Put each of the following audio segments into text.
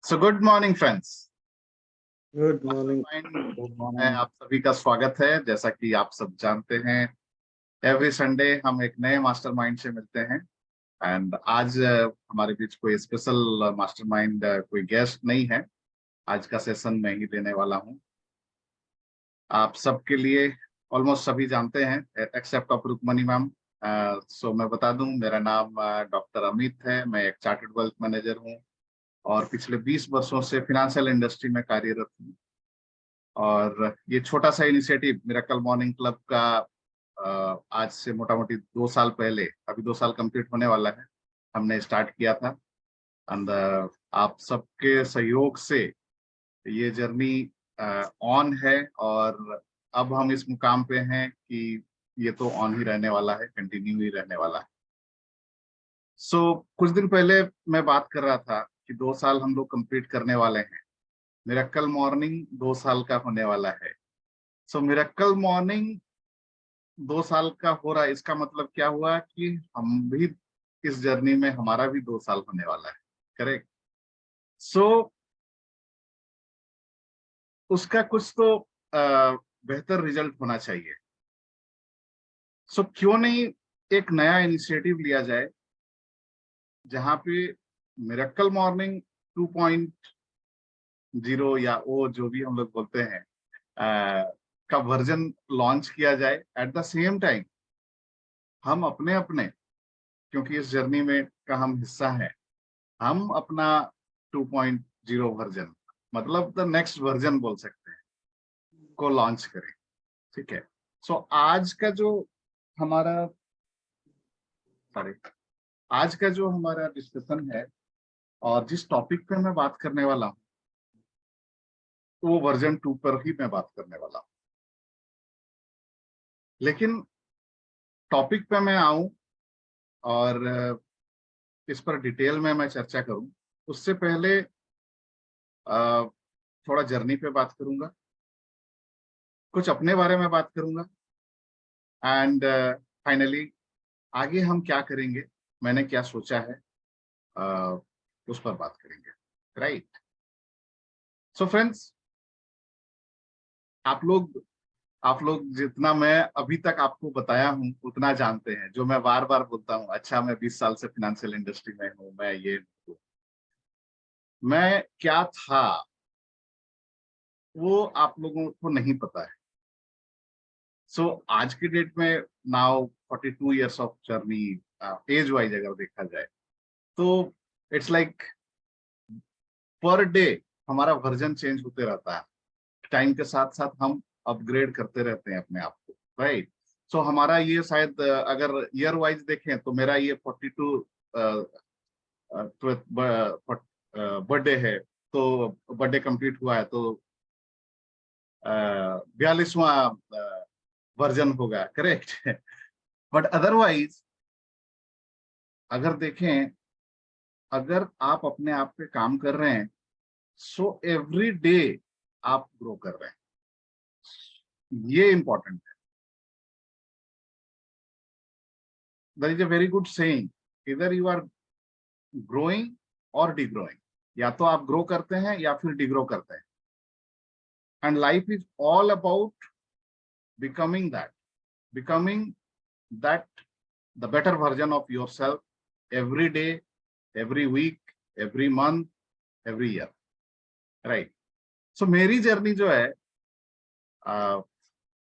So good morning friends. Good morning. Mastermind good में morning. आप सभी का स्वागत है। जैसा कि आप सब जानते हैं, एवरी संडे हम एक नए मास्टरमाइंड से मिलते हैं। एंड आज हमारे बीच कोई स्पेशल मास्टरमाइंड, कोई गेस्ट नहीं है। आज का सेशन मैं ही देने वाला हूं। आप सबके लिए ऑलमोस्ट सभी जानते हैं एक्सेप्ट ऑफ रुकमनी मैम। सो मैं बता दूं, मेरा नाम डॉक्टर अमित है। मैं एक चार्टर्ड वेल्थ मैनेजर हूं और पिछले 20 वर्षों से फिनेंशियल इंडस्ट्री में कार्यरत हूँ। और ये छोटा सा इनिशिएटिव मिरेकल मॉर्निंग क्लब का आज से मोटा मोटी 2 साल पहले, अभी 2 साल कंप्लीट होने वाला है, हमने स्टार्ट किया था। एंड आप सबके सहयोग से ये जर्नी ऑन है और अब हम इस मुकाम पे हैं कि ये तो ऑन ही रहने वाला है, कंटिन्यू ही रहने वाला है। कुछ दिन पहले मैं बात कर रहा था कि 2 साल हम लोग कंप्लीट करने वाले हैं। मिरेकल मॉर्निंग 2 साल का होने वाला है। मिरेकल मॉर्निंग 2 साल का हो रहा है, इसका मतलब क्या हुआ कि हम भी इस जर्नी में, हमारा भी 2 साल होने वाला है। करेक्ट। सो उसका कुछ तो बेहतर रिजल्ट होना चाहिए। क्यों नहीं एक नया इनिशिएटिव लिया जाए जहां पे मिरेकल मॉर्निंग 2.0 या ओ जो भी हम लोग बोलते हैं का वर्जन लॉन्च किया जाए। एट द सेम टाइम हम अपने अपने, क्योंकि इस जर्नी में का हम हिस्सा है, हम अपना 2.0 वर्जन, मतलब द नेक्स्ट वर्जन बोल सकते हैं, को लॉन्च करें। ठीक है। आज का जो हमारा सॉरी आज का जो हमारा डिस्कशन है और जिस टॉपिक पे मैं बात करने वाला हूँ, वो वर्जन 2 पर ही मैं बात करने वाला हूँ। लेकिन टॉपिक पे मैं आऊं और इस पर डिटेल में मैं चर्चा करूं, उससे पहले थोड़ा जर्नी पे बात करूंगा, कुछ अपने बारे में बात करूंगा एंड फाइनली आगे हम क्या करेंगे, मैंने क्या सोचा है, uh, उस पर बात करेंगे। राइट। फ्रेंड्स, आप लोग जितना मैं अभी तक आपको बताया हूं उतना जानते हैं। जो मैं बार बार बोलता हूं, अच्छा मैं 20 साल से फाइनेंशियल इंडस्ट्री में हूं, मैं ये हूं, मैं क्या था वो आप लोगों को नहीं पता है। आज की डेट में now 42 years of journey, age wise अगर देखा जाए तो इट्स लाइक पर डे हमारा वर्जन चेंज होते रहता है। टाइम के साथ साथ हम अपग्रेड करते रहते हैं अपने आप को। राइट। हमारा ये शायद अगर ईयर वाइज देखें तो मेरा ये 42 बर्थडे है, तो बर्थडे कंप्लीट हुआ है, तो 42वां वर्जन होगा। करेक्ट। बट अदरवाइज अगर देखें, अगर आप अपने आप पे काम कर रहे हैं, एवरी डे आप ग्रो कर रहे हैं, ये इंपॉर्टेंट है। That is a very good saying, इधर यू आर ग्रोइंग और डिग्रोइंग, या तो आप ग्रो करते हैं या फिर डिग्रो करते हैं। And life is all about becoming that the better version of your self every day, every week, every month, every year. Right. मेरी जर्नी जो है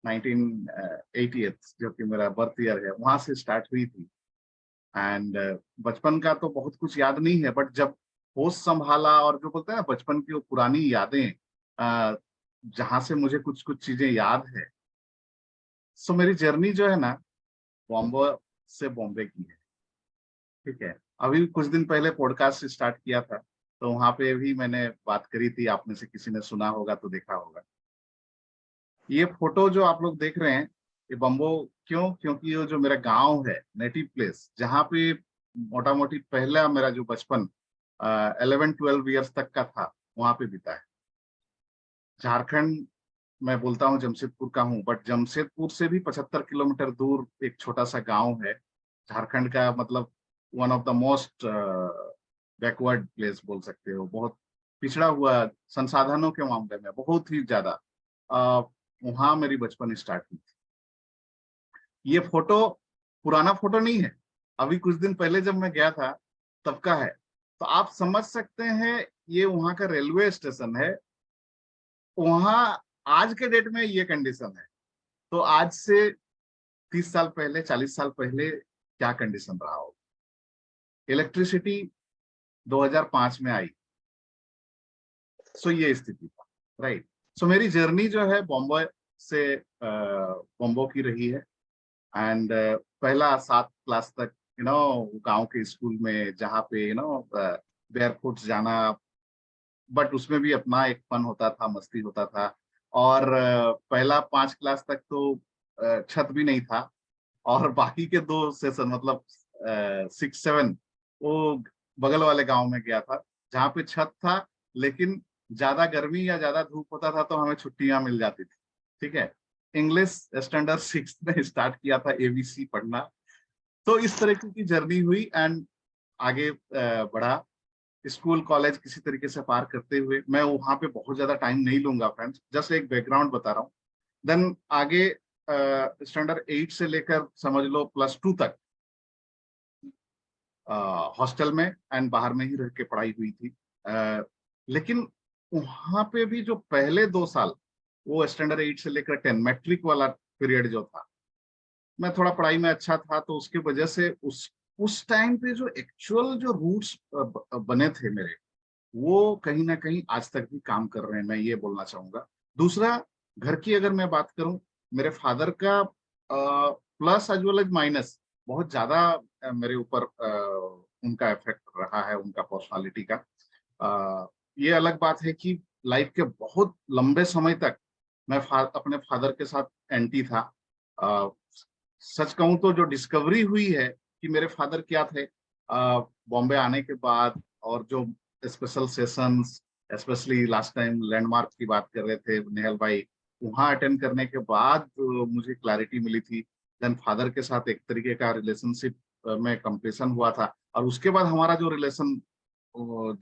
1988, जो कि मेरा बर्थ ईयर है, वहां से स्टार्ट हुई थी। एंड बचपन का तो बहुत कुछ याद नहीं है, बट जब होश संभाला और जो बोलते हैं ना बचपन की वो पुरानी यादें, जहां से मुझे कुछ कुछ चीजें याद है। मेरी जर्नी जो है ना, बॉम्बे से बॉम्बे की है। ठीक है। अभी कुछ दिन पहले पॉडकास्ट स्टार्ट किया था, तो वहां पे भी मैंने बात करी थी, आप में से किसी ने सुना होगा तो देखा होगा। ये फोटो जो आप लोग देख रहे हैं, ये बम्बो क्यों, क्योंकि ये जो मेरा गांव है, नेटिव प्लेस, जहाँ पे मोटा मोटी पहला मेरा जो बचपन 11-12 ईयर्स तक का था, वहां पे बीता है। झारखंड, मैं बोलता हूँ जमशेदपुर का हूँ, बट जमशेदपुर से भी 75 किलोमीटर दूर एक छोटा सा गांव है झारखंड का। मतलब one of the most backward place बोल सकते हो। बहुत पिछड़ा हुआ संसाधनों के मामले में बहुत ही ज्यादा, वहां मेरी बचपन स्टार्ट हुई थी। ये फोटो पुराना फोटो नहीं है, अभी कुछ दिन पहले जब मैं गया था तब का है। तो आप समझ सकते हैं ये वहां का रेलवे स्टेशन है। वहां आज के डेट में ये कंडीशन है, तो आज से 30 साल पहले, 40 साल पहले क्या कंडीशन रहा हो। इलेक्ट्रिसिटी 2005 में आई, सो ये स्थिति था, राइट। सो मेरी जर्नी जो है बॉम्बे से बॉम्बो की रही है। एंड पहला 7 क्लास तक गांव के स्कूल में, जहाँ पे बेयरफुट जाना, बट उसमें भी अपना एक फन होता था, मस्ती होता था। और पहला 5 क्लास तक तो छत भी नहीं था। और बाकी के 2 सेशन मतलब 6 7 वो बगल वाले गांव में गया था, जहाँ पे छत था, लेकिन ज्यादा गर्मी या ज्यादा धूप होता था तो हमें छुट्टियां मिल जाती थी। ठीक है। इंग्लिश स्टैंडर्ड 6 में स्टार्ट किया था एबीसी पढ़ना। तो इस तरीके की जर्नी हुई एंड आगे बढ़ा। स्कूल कॉलेज किसी तरीके से पार करते हुए, मैं वहां पे बहुत ज्यादा टाइम नहीं लूंगा फ्रेंड्स, जस्ट एक बैकग्राउंड बता रहा हूँ। देन आगे स्टैंडर्ड 8 से लेकर समझ लो +2 तक हॉस्टल में एंड बाहर में ही रह के पढ़ाई हुई थी। लेकिन वहां पे भी जो पहले 2 साल, वो स्टैंडर्ड 8 से लेकर 10 मैट्रिक वाला पीरियड जो था, मैं थोड़ा पढ़ाई में अच्छा था, तो उसकी वजह से उस टाइम पे जो एक्चुअल जो रूट्स बने थे मेरे, वो कहीं ना कहीं आज तक भी काम कर रहे हैं, मैं ये बोलना चाहूंगा। दूसरा, घर की अगर मैं बात करूं, मेरे फादर का plus as well as minus बहुत ज्यादा मेरे ऊपर उनका इफेक्ट रहा है, उनका पर्सनालिटी का। ये अलग बात है कि लाइफ के बहुत लंबे समय तक मैं अपने फादर के साथ एंटी था। अ, सच कहूं तो जो डिस्कवरी हुई है कि मेरे फादर क्या थे बॉम्बे आने के बाद, और जो special sessions, specially last time landmark की बात कर रहे थे नेहल भाई, वहां अटेंड करने के बाद मुझे क्लैरिटी मिली थी। देन फादर के साथ एक तरीके का रिलेशनशिप में कंप्लीशन हुआ था, और उसके बाद हमारा जो रिलेशन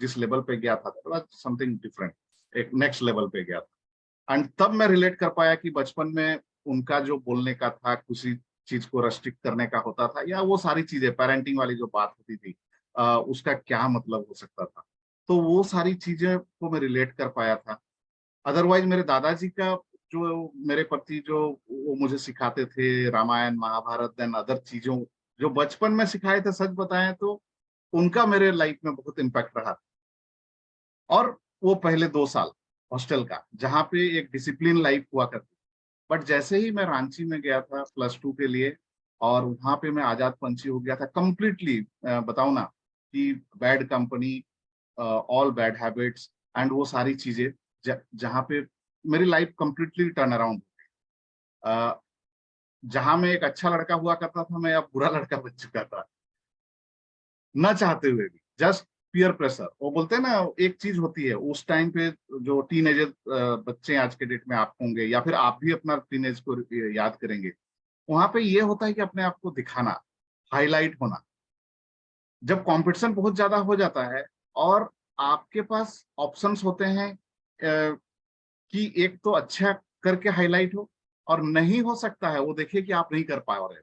जिस लेवल पे गया था समथिंग डिफरेंट, एक नेक्स्ट लेवल पे गया था। एंड तब मैं रिलेट कर पाया कि बचपन में उनका जो बोलने का था, किसी चीज को रेस्ट्रिक्ट करने का होता था, या वो सारी चीजें पेरेंटिंग वाली जो बात होती थी, उसका क्या मतलब हो सकता था। तो वो सारी चीजें को मैं रिलेट कर पाया था। अदरवाइज मेरे दादाजी का जो मेरे प्रति जो वो मुझे सिखाते थे, रामायण महाभारत देन अदर चीजों जो बचपन में सिखाए थे, सच बताएं तो उनका मेरे लाइफ में बहुत इम्पैक्ट रहा। और वो पहले 2 साल हॉस्टल का, जहाँ पे एक डिसिप्लिन लाइफ हुआ करती, बट जैसे ही मैं रांची में गया था +2 के लिए, और वहां पे मैं आजाद पंछी हो गया था कंप्लीटली। बताओ ना कि bad company, all bad habits and वो सारी चीजें, जहाँ पे मेरी लाइफ कंप्लीटली टर्न अराउंड। जहां मैं एक अच्छा लड़का हुआ करता था, मैं अब बुरा लड़का बन चुका था, न चाहते हुए भी, जस्ट पीयर प्रेशर। वो बोलते हैं ना, एक चीज होती है उस टाइम पे, जो टीनेजर बच्चे आज के डेट में आप होंगे, या फिर आप भी अपना टीनेज को याद करेंगे, वहां पे ये होता है कि अपने आप को दिखाना, हाईलाइट होना। जब कंपटीशन बहुत ज्यादा हो जाता है और आपके पास ऑप्शंस होते हैं कि एक तो अच्छा करके हाईलाइट हो, और नहीं हो सकता है वो देखिए कि आप नहीं कर पा रहे,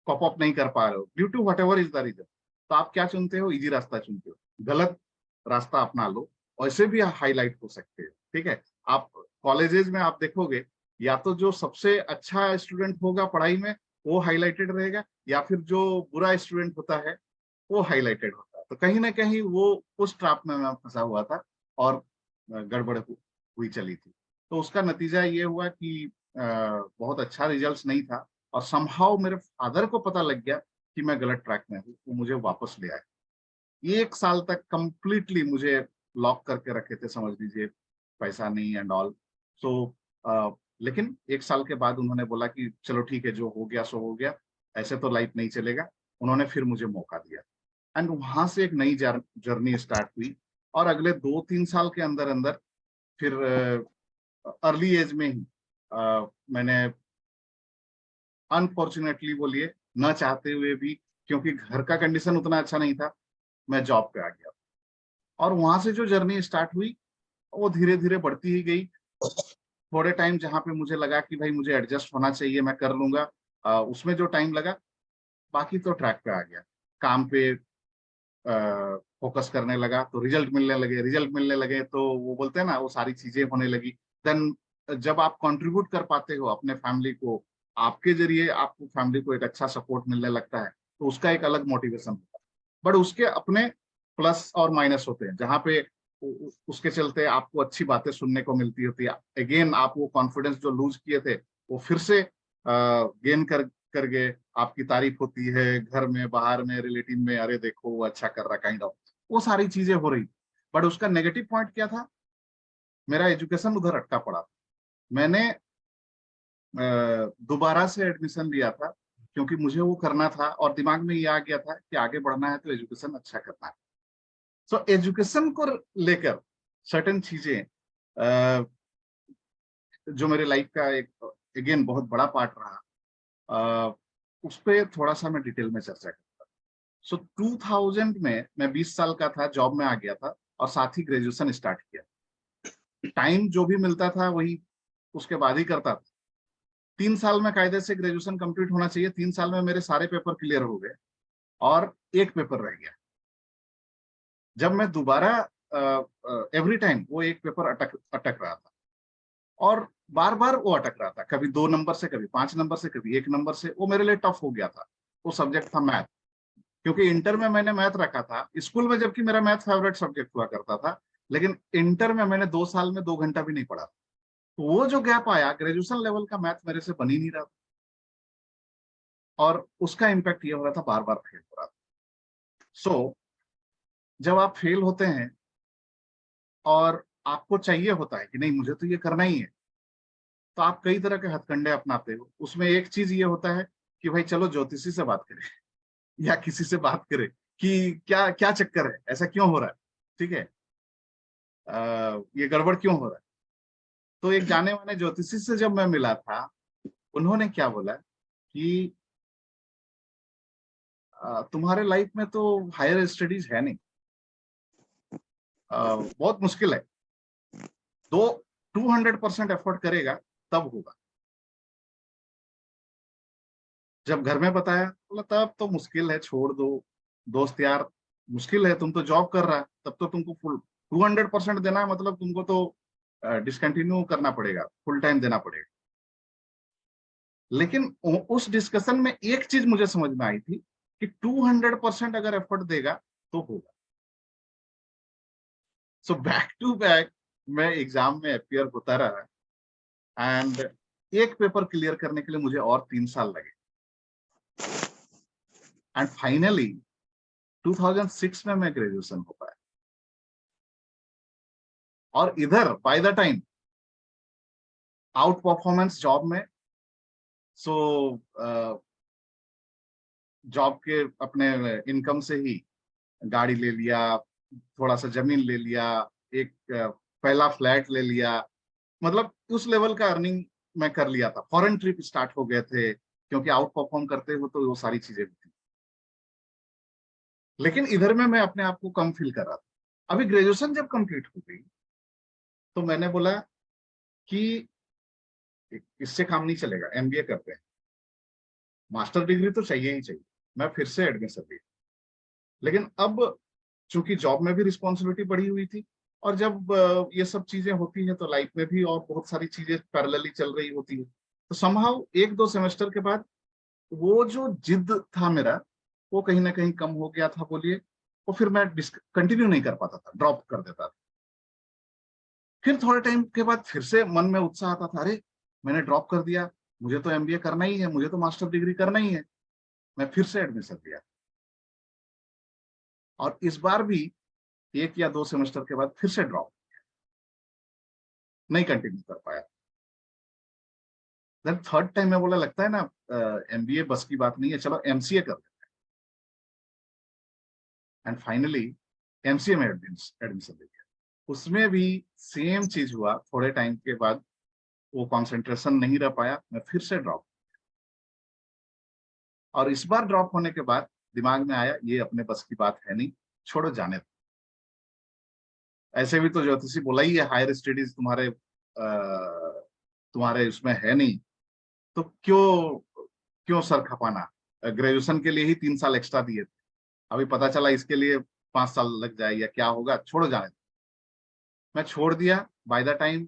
कॉप अप नहीं कर पा रहे हो due to whatever is the reason, तो आप क्या चुनते हो? इजी रास्ता चुनते हो, गलत रास्ता अपना लो, वैसे भी हाईलाइट हो सकते हो। ठीक है। आप कॉलेजेस में आप देखोगे, या तो जो सबसे अच्छा स्टूडेंट होगा पढ़ाई में वो हाईलाइटेड रहेगा, या फिर जो बुरा स्टूडेंट होता है वो हाईलाइटेड होता है। तो कहीं ना कहीं वो उस ट्रैप में मैं फंसा हुआ था, और गड़बड़ हुई चली थी। तो उसका नतीजा ये हुआ कि बहुत अच्छा रिजल्ट नहीं था, और समहाउ मेरे फादर को पता लग गया कि मैं गलत ट्रैक में हूँ, वो मुझे वापस ले आए। 1 साल तक कंप्लीटली मुझे लॉक करके रखे थे, समझ लीजिए, पैसा नहीं एंड ऑल। सो लेकिन 1 साल के बाद उन्होंने बोला कि चलो ठीक है, जो हो गया सो हो गया, ऐसे तो लाइफ नहीं चलेगा। उन्होंने फिर मुझे मौका दिया, एंड वहां से एक नई जर्नी स्टार्ट हुई। और अगले 2 3 साल के अंदर अंदर फिर अर्ली एज में ही मैंने अनफॉर्चुनेटली बोलिए, न चाहते हुए भी, क्योंकि घर का कंडीशन उतना अच्छा नहीं था, मैं जॉब पे आ गया। और वहां से जो जर्नी स्टार्ट हुई वो धीरे धीरे बढ़ती ही गई। थोड़े टाइम जहाँ पे मुझे लगा कि भाई मुझे एडजस्ट होना चाहिए, मैं कर लूंगा, उसमें जो टाइम लगा, बाकी तो ट्रैक पे आ गया। काम पे फोकस करने लगा तो रिजल्ट मिलने लगे तो वो बोलते हैं ना, वो सारी चीजें होने लगी। देन जब आप कंट्रीब्यूट कर पाते हो अपने फैमिली को, आपके जरिए आपको फैमिली को एक अच्छा सपोर्ट मिलने लगता है, तो उसका एक अलग मोटिवेशन होता है। बट उसके अपने प्लस और माइनस होते हैं, जहाँ पे उसके चलते आपको अच्छी बातें सुनने को मिलती होती है। अगेन आप वो कॉन्फिडेंस जो लूज किए थे वो फिर से गेन कर गए, आपकी तारीफ होती है घर में बाहर में रिलेटिव में, अरे देखो वो अच्छा कर रहा, काइंड ऑफ वो सारी चीजें हो रही। बट उसका नेगेटिव पॉइंट क्या था, मेरा एजुकेशन उधर अटका पड़ा। मैंने दोबारा से एडमिशन लिया था क्योंकि मुझे वो करना था और दिमाग में ये आ गया था कि आगे बढ़ना है तो एजुकेशन अच्छा करना है। सो एजुकेशन को लेकर सर्टेन चीजें जो मेरे लाइफ का एक अगेन बहुत बड़ा पार्ट रहा, उस पर थोड़ा सा मैं डिटेल में चर्चा करूंगा। सो 2000 में मैं 20 साल का था, जॉब में आ गया था और साथ ही ग्रेजुएशन स्टार्ट किया। टाइम जो भी मिलता था वही उसके बाद ही करता था। 3 साल में कायदे से ग्रेजुएशन कंप्लीट होना चाहिए, 3 साल में मेरे सारे पेपर क्लियर हो गए और एक पेपर रह गया। जब मैं दोबारा एवरी टाइम वो एक पेपर अटक अटक रहा था और बार बार वो अटक रहा था, कभी 2 नंबर से, कभी 5 नंबर से, कभी 1 नंबर से। वो मेरे लिए टफ हो गया था। वो सब्जेक्ट था मैथ, क्योंकि इंटर में मैंने मैथ रखा था स्कूल में, जबकि मेरा मैथ फेवरेट सब्जेक्ट हुआ करता था, लेकिन इंटर में मैंने 2 साल में 2 घंटा भी नहीं पढ़ा। तो वो जो गैप आया, ग्रेजुएशन लेवल का मैथ मेरे से बन ही नहीं रहा था और उसका इम्पैक्ट ये हो रहा था, बार बार फेल हो रहा था। सो जब आप फेल होते हैं और आपको चाहिए होता है कि नहीं मुझे तो ये करना ही है, तो आप कई तरह के हथकंडे अपनाते हो। उसमें एक चीज ये होता है कि भाई चलो ज्योतिषी से बात करें या किसी से बात करें कि क्या क्या चक्कर है, ऐसा क्यों हो रहा है, ठीक है, ये गड़बड़ क्यों हो रहा है। तो एक जाने माने ज्योतिषी से जब मैं मिला था, उन्होंने क्या बोला कि तुम्हारे लाइफ में तो हायर स्टडीज है नहीं, बहुत मुश्किल है, दो 200% एफर्ट करेगा तब होगा। जब घर में बताया, बोला तब तो मुश्किल है, छोड़ दो दोस्त यार, मुश्किल है, तुम तो जॉब कर रहा है, तब तो तुमको फुल 200% देना है, मतलब तुमको तो डिसकंटिन्यू करना पड़ेगा, फुल टाइम देना पड़ेगा। लेकिन उस डिस्कशन में एक चीज मुझे समझ में आई थी कि 200% अगर एफर्ट देगा तो होगा। सो बैक टू बैक मैं एग्जाम में अपियर होता रहा एंड एक पेपर क्लियर करने के लिए मुझे और 3 साल लगे एंड फाइनली 2006 में मैं ग्रेजुएशन हो पाया। और इधर by the time out performance job में, सो जॉब के अपने इनकम से ही गाड़ी ले लिया, थोड़ा सा जमीन ले लिया, एक पहला फ्लैट ले लिया, मतलब उस लेवल का अर्निंग मैं कर लिया था। फॉरेन ट्रिप स्टार्ट हो गए थे, क्योंकि आउट परफॉर्म करते हो तो वो सारी चीजें होती। लेकिन इधर में मैं अपने आप को कम फील कर रहा था। अभी ग्रेजुएशन जब कंप्लीट हो गई तो मैंने बोला कि इससे काम नहीं चलेगा, एमबीए करते हैं, मास्टर डिग्री तो चाहिए ही चाहिए। मैं फिर से एडमिशन लिया, लेकिन अब चूंकि जॉब में भी रिस्पॉन्सिबिलिटी बढ़ी हुई थी और जब ये सब चीजें होती हैं तो लाइफ में भी और बहुत सारी चीजें पैरेलली चल रही होती है। तो समहाउ 1-2 सेमेस्टर के बाद वो जो जिद था मेरा, वो कहीं ना कहीं कम हो गया था बोलिए। और फिर मैं कंटिन्यू नहीं कर पाता था, ड्रॉप कर देता था। फिर थोड़े टाइम के बाद फिर से मन में उत्साह आता था, अरे मैंने ड्रॉप कर दिया, मुझे तो एमबीए करना ही है, मुझे तो मास्टर डिग्री करना ही है। मैं फिर से एडमिशन लिया और इस बार भी 1 या 2 सेमेस्टर के बाद फिर से ड्रॉप, नहीं कंटिन्यू कर पाया। देन थर्ड टाइम मैं बोला लगता है ना एमबीए बस की बात नहीं है, चलो एमसीए कर लेते हैं। एंड फाइनली एमसीए में एडमिशन ले लिया। उसमें भी सेम चीज हुआ, थोड़े टाइम के बाद वो कंसंट्रेशन नहीं रह पाया, मैं फिर से ड्रॉप। और इस बार ड्रॉप होने के बाद दिमाग में आया ये अपने बस की बात है नहीं, छोड़ो जाने दो। ऐसे भी तो ज्योतिषी बोला ही है हायर स्टडीज तुम्हारे उसमें है नहीं, तो क्यों क्यों सर खपाना। ग्रेजुएशन के लिए ही 3 साल एक्स्ट्रा दिए थे, अभी पता चला इसके लिए 5 साल लग जाए या क्या होगा, छोड़ो जाने दो। मैं छोड़ दिया। बाय द टाइम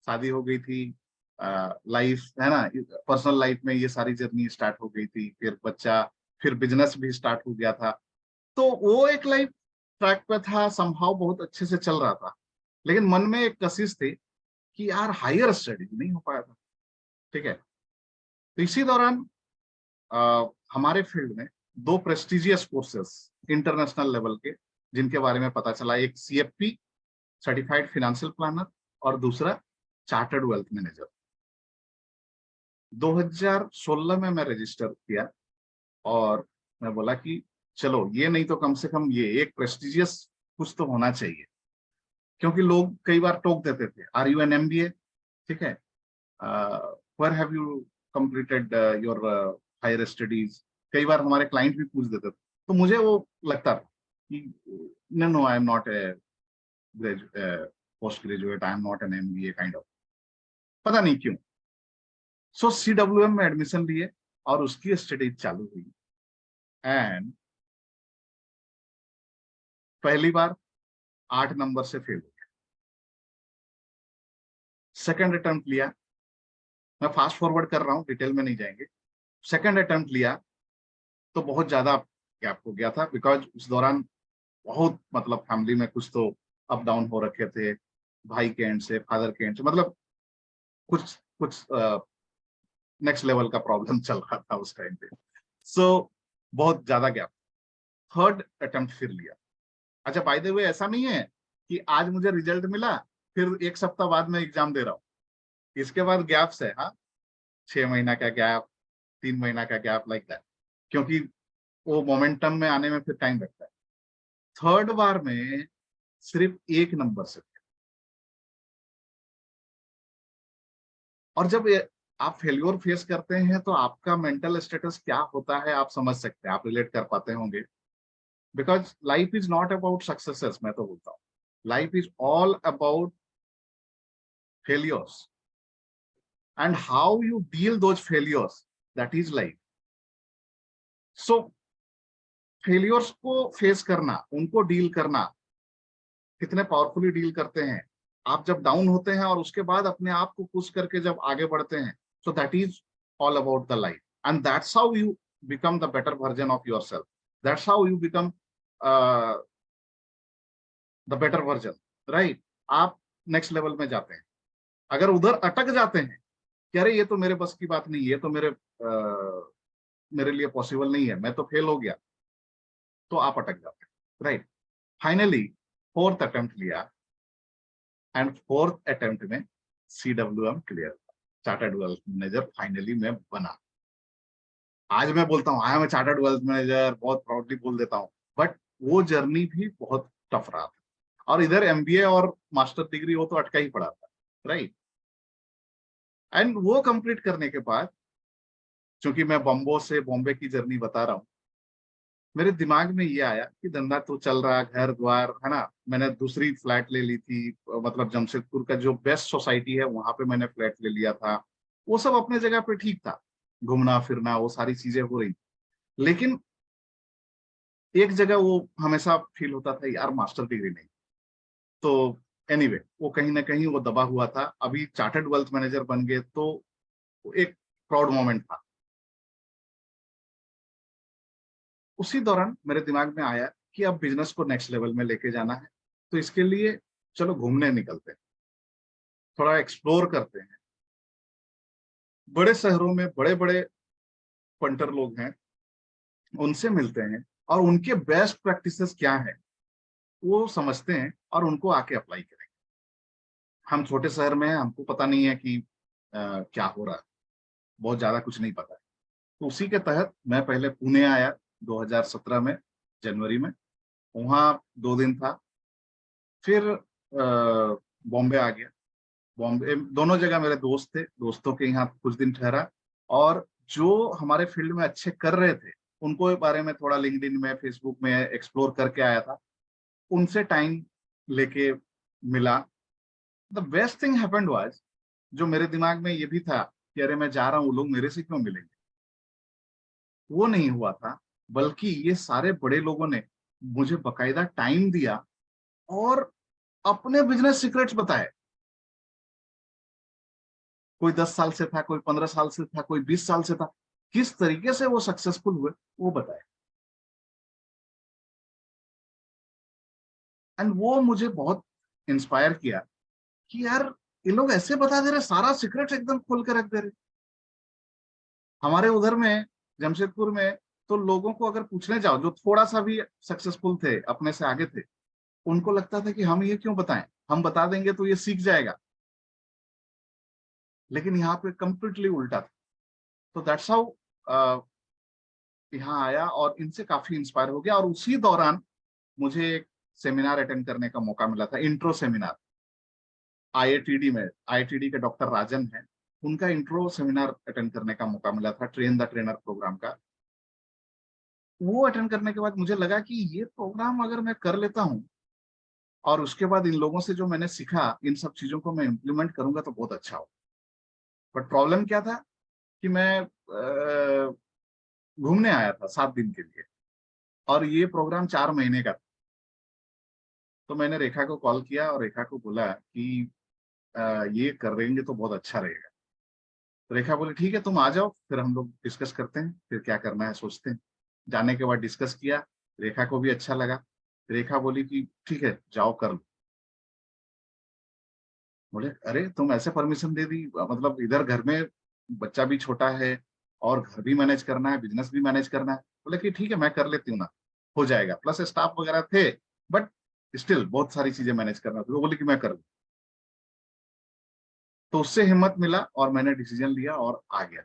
शादी हो गई थी, लाइफ है ना, पर्सनल लाइफ में ये सारी जर्नी स्टार्ट हो गई थी, फिर बच्चा, फिर बिजनेस भी स्टार्ट हो गया था। तो वो एक लाइफ ट्रैक पे था, संभाव बहुत अच्छे से चल रहा था, लेकिन मन में एक कशिश थी कि यार हायर स्टडी नहीं हो पाया था। ठीक है। तो इसी दौरान हमारे फील्ड में 2 प्रेस्टिजियस कोर्सेस इंटरनेशनल लेवल के जिनके बारे में पता चला, एक CFP सर्टिफाइड फाइनेंशियल प्लानर और दूसरा चार्टर्ड वेल्थ मैनेजर। 2016 में मैं रजिस्टर किया और मैं बोला कि चलो ये नहीं तो कम से कम ये एक प्रेस्टिजियस कुछ तो होना चाहिए, क्योंकि लोग कई बार टोक देते थे, आर यू एन MBA, ठीक है, where have you completed your higher studies, कई बार हमारे क्लाइंट भी पूछ देते थे। तो मुझे वो लगता था कि no no, I am not a post graduate, I am not an MBA kind of, पता नहीं क्यों। सो CWM में एडमिशन लिए और उसकी स्टडी चालू हुई, एंड पहली बार 8 नंबर से फेल हो गया। सेकंड अटेम्प्ट लिया, मैं फास्ट फॉरवर्ड कर रहा हूँ, डिटेल में नहीं जाएंगे। सेकंड अटेम्प्ट लिया तो बहुत ज्यादा गैप हो गया था, बिकॉज उस दौरान बहुत मतलब फैमिली में कुछ तो अप डाउन हो रखे थे, भाई के एंड से, फादर के एंड से, मतलब कुछ कुछ नेक्स्ट लेवल का प्रॉब्लम चल रहा था उस टाइम पे। सो बहुत ज्यादा गैप। थर्ड अटेम्प्ट फिर लिया। अच्छा, बाय द वे ऐसा नहीं है कि आज मुझे रिजल्ट मिला फिर एक सप्ताह बाद मैं एग्जाम दे रहा हूँ, इसके बाद गैप्स है। हाँ, 6 महीना का गैप, 3 महीना का गैप, लाइक दैट, क्योंकि वो मोमेंटम में आने में फिर टाइम लगता है। थर्ड बार में सिर्फ 1 नंबर से। और जब आप फेल्योर फेस करते हैं तो आपका मेंटल स्टेटस क्या होता है आप समझ सकते हैं, आप रिलेट कर पाते होंगे। Because life is not about successes, मैं तो बोलता हूँ life is all about failures, and how you deal those failures, that is life. So failures को फेस करना, उनको डील करना, कितने पावरफुली डील करते हैं आप जब डाउन होते हैं और उसके बाद अपने आप को पुश करके जब आगे बढ़ते हैं। So that is all about the life, and that's how you become the better version of your self, that's how you become the better version, right. आप नेक्स्ट लेवल में जाते हैं। अगर उधर अटक जाते हैं कि अरे ये तो मेरे बस की बात नहीं, ये तो मेरे लिए पॉसिबल नहीं है, मैं तो फेल हो गया, तो आप अटक जाते हैं, राइट। फाइनली फोर्थ अटेम्प्ट लिया, एंड फोर्थ अटेम्प्ट में CWM clear, chartered wealth manager finally मैं बना। आज मैं बोलता हूँ I am a chartered wealth manager, बहुत प्राउडली बोल देता हूँ, बट वो जर्नी भी बहुत टफ रहा था। और इधर MBA और मास्टर डिग्री वो तो अटका ही पड़ा था, राइट। एंड वो कंप्लीट करने के बाद, चूंकि मैं बॉम्बे की जर्नी बता रहा हूँ, मेरे दिमाग में ये आया कि धंधा तो चल रहा, घर द्वार है ना, मैंने दूसरी फ्लैट ले ली थी, मतलब जमशेदपुर का जो बेस्ट सोसाइटी है वहां पे मैंने फ्लैट ले लिया था। वो सब अपने जगह पे ठीक था, घूमना फिरना वो सारी चीजें हो रही, लेकिन एक जगह वो हमेशा फील होता था यार मास्टर डिग्री नहीं। तो एनीवे वो कहीं ना कहीं वो दबा हुआ था। अभी चार्टर्ड वेल्थ मैनेजर बन गए तो एक प्राउड मोमेंट था। उसी दौरान मेरे दिमाग में आया कि अब बिजनेस को नेक्स्ट लेवल में लेके जाना है, तो इसके लिए चलो घूमने निकलते हैं, थोड़ा एक्सप्लोर करते हैं। बड़े शहरों में बड़े बड़े पंटर लोग हैं, उनसे मिलते हैं और उनके बेस्ट प्रैक्टिसेस क्या है वो समझते हैं और उनको आके अप्लाई करें। हम छोटे शहर में हैं, हमको पता नहीं है कि क्या हो रहा है, बहुत ज्यादा कुछ नहीं पता है। तो उसी के तहत मैं पहले पुणे आया 2017 में, जनवरी में, वहाँ 2 दिन था। फिर बॉम्बे आ गया। बॉम्बे दोनों जगह मेरे दोस्त थे, दोस्तों के यहाँ कुछ दिन ठहरा, और जो हमारे फील्ड में अच्छे कर रहे थे उनको बारे में थोड़ा लिंक्डइन में, फेसबुक में एक्सप्लोर करके आया था। उनसे टाइम लेके मिला। The best thing happened was, जो मेरे दिमाग में ये भी था कि अरे मैं जा रहा हूँ, लोग मेरे से क्यों मिलेंगे, वो नहीं हुआ था। बल्कि ये सारे बड़े लोगों ने मुझे बकायदा टाइम दिया और अपने बिजनेस सीक्रेट्स बताए। कोई 10 साल से था, कोई 15 साल से था, कोई 20 साल से था। किस तरीके से वो सक्सेसफुल हुए वो बताए। एंड वो मुझे बहुत इंस्पायर किया कि यार ये लोग ऐसे बता दे रहे, सारा सीक्रेट एकदम खोल के रख दे रहे। हमारे उधर में जमशेदपुर में तो लोगों को अगर पूछने जाओ जो थोड़ा सा भी सक्सेसफुल थे, अपने से आगे थे, उनको लगता था कि हम ये क्यों बताएं, हम बता देंगे तो ये सीख जाएगा। लेकिन यहाँ पे कंप्लीटली उल्टा था। तो दैट्स हाउ यहाँ आया और इनसे काफी इंस्पायर हो गया। और उसी दौरान मुझे एक सेमिनार अटेंड करने का मौका मिला था, इंट्रो सेमिनार, आईआईटीडी में। आईआईटीडी के डॉक्टर राजन हैं, उनका इंट्रो सेमिनार अटेंड करने का मौका मिला था, ट्रेन द ट्रेनर प्रोग्राम का। वो अटेंड करने के बाद मुझे लगा कि ये प्रोग्राम अगर मैं कर लेता हूँ और उसके बाद इन लोगों से जो मैंने सीखा, इन सब चीजों को मैं इम्प्लीमेंट करूंगा तो बहुत अच्छा हो। बट प्रॉब्लम क्या था कि मैं घूमने आया था 7 दिन के लिए और ये प्रोग्राम 4 महीने का था। तो मैंने रेखा को कॉल किया और रेखा को बोला कि ये कर देंगे तो बहुत अच्छा रहेगा। तो रेखा बोली ठीक है तुम आ जाओ, फिर हम लोग डिस्कस करते हैं, फिर क्या करना है सोचते हैं। जाने के बाद डिस्कस किया, रेखा को भी अच्छा लगा। रेखा बोली कि ठीक है जाओ कर लो। बोले अरे तुम ऐसे परमिशन दे दी, मतलब इधर घर में बच्चा भी छोटा है और घर भी मैनेज करना है, बिजनेस भी मैनेज करना है। बोले कि ठीक है मैं कर लेती हूँ ना, हो जाएगा, प्लस स्टाफ वगैरह थे, बट स्टिल बहुत सारी चीजें मैनेज करना थी। वो बोले कि मैं कर लूँ। तो उससे हिम्मत मिला और मैंने डिसीजन लिया और आ गया।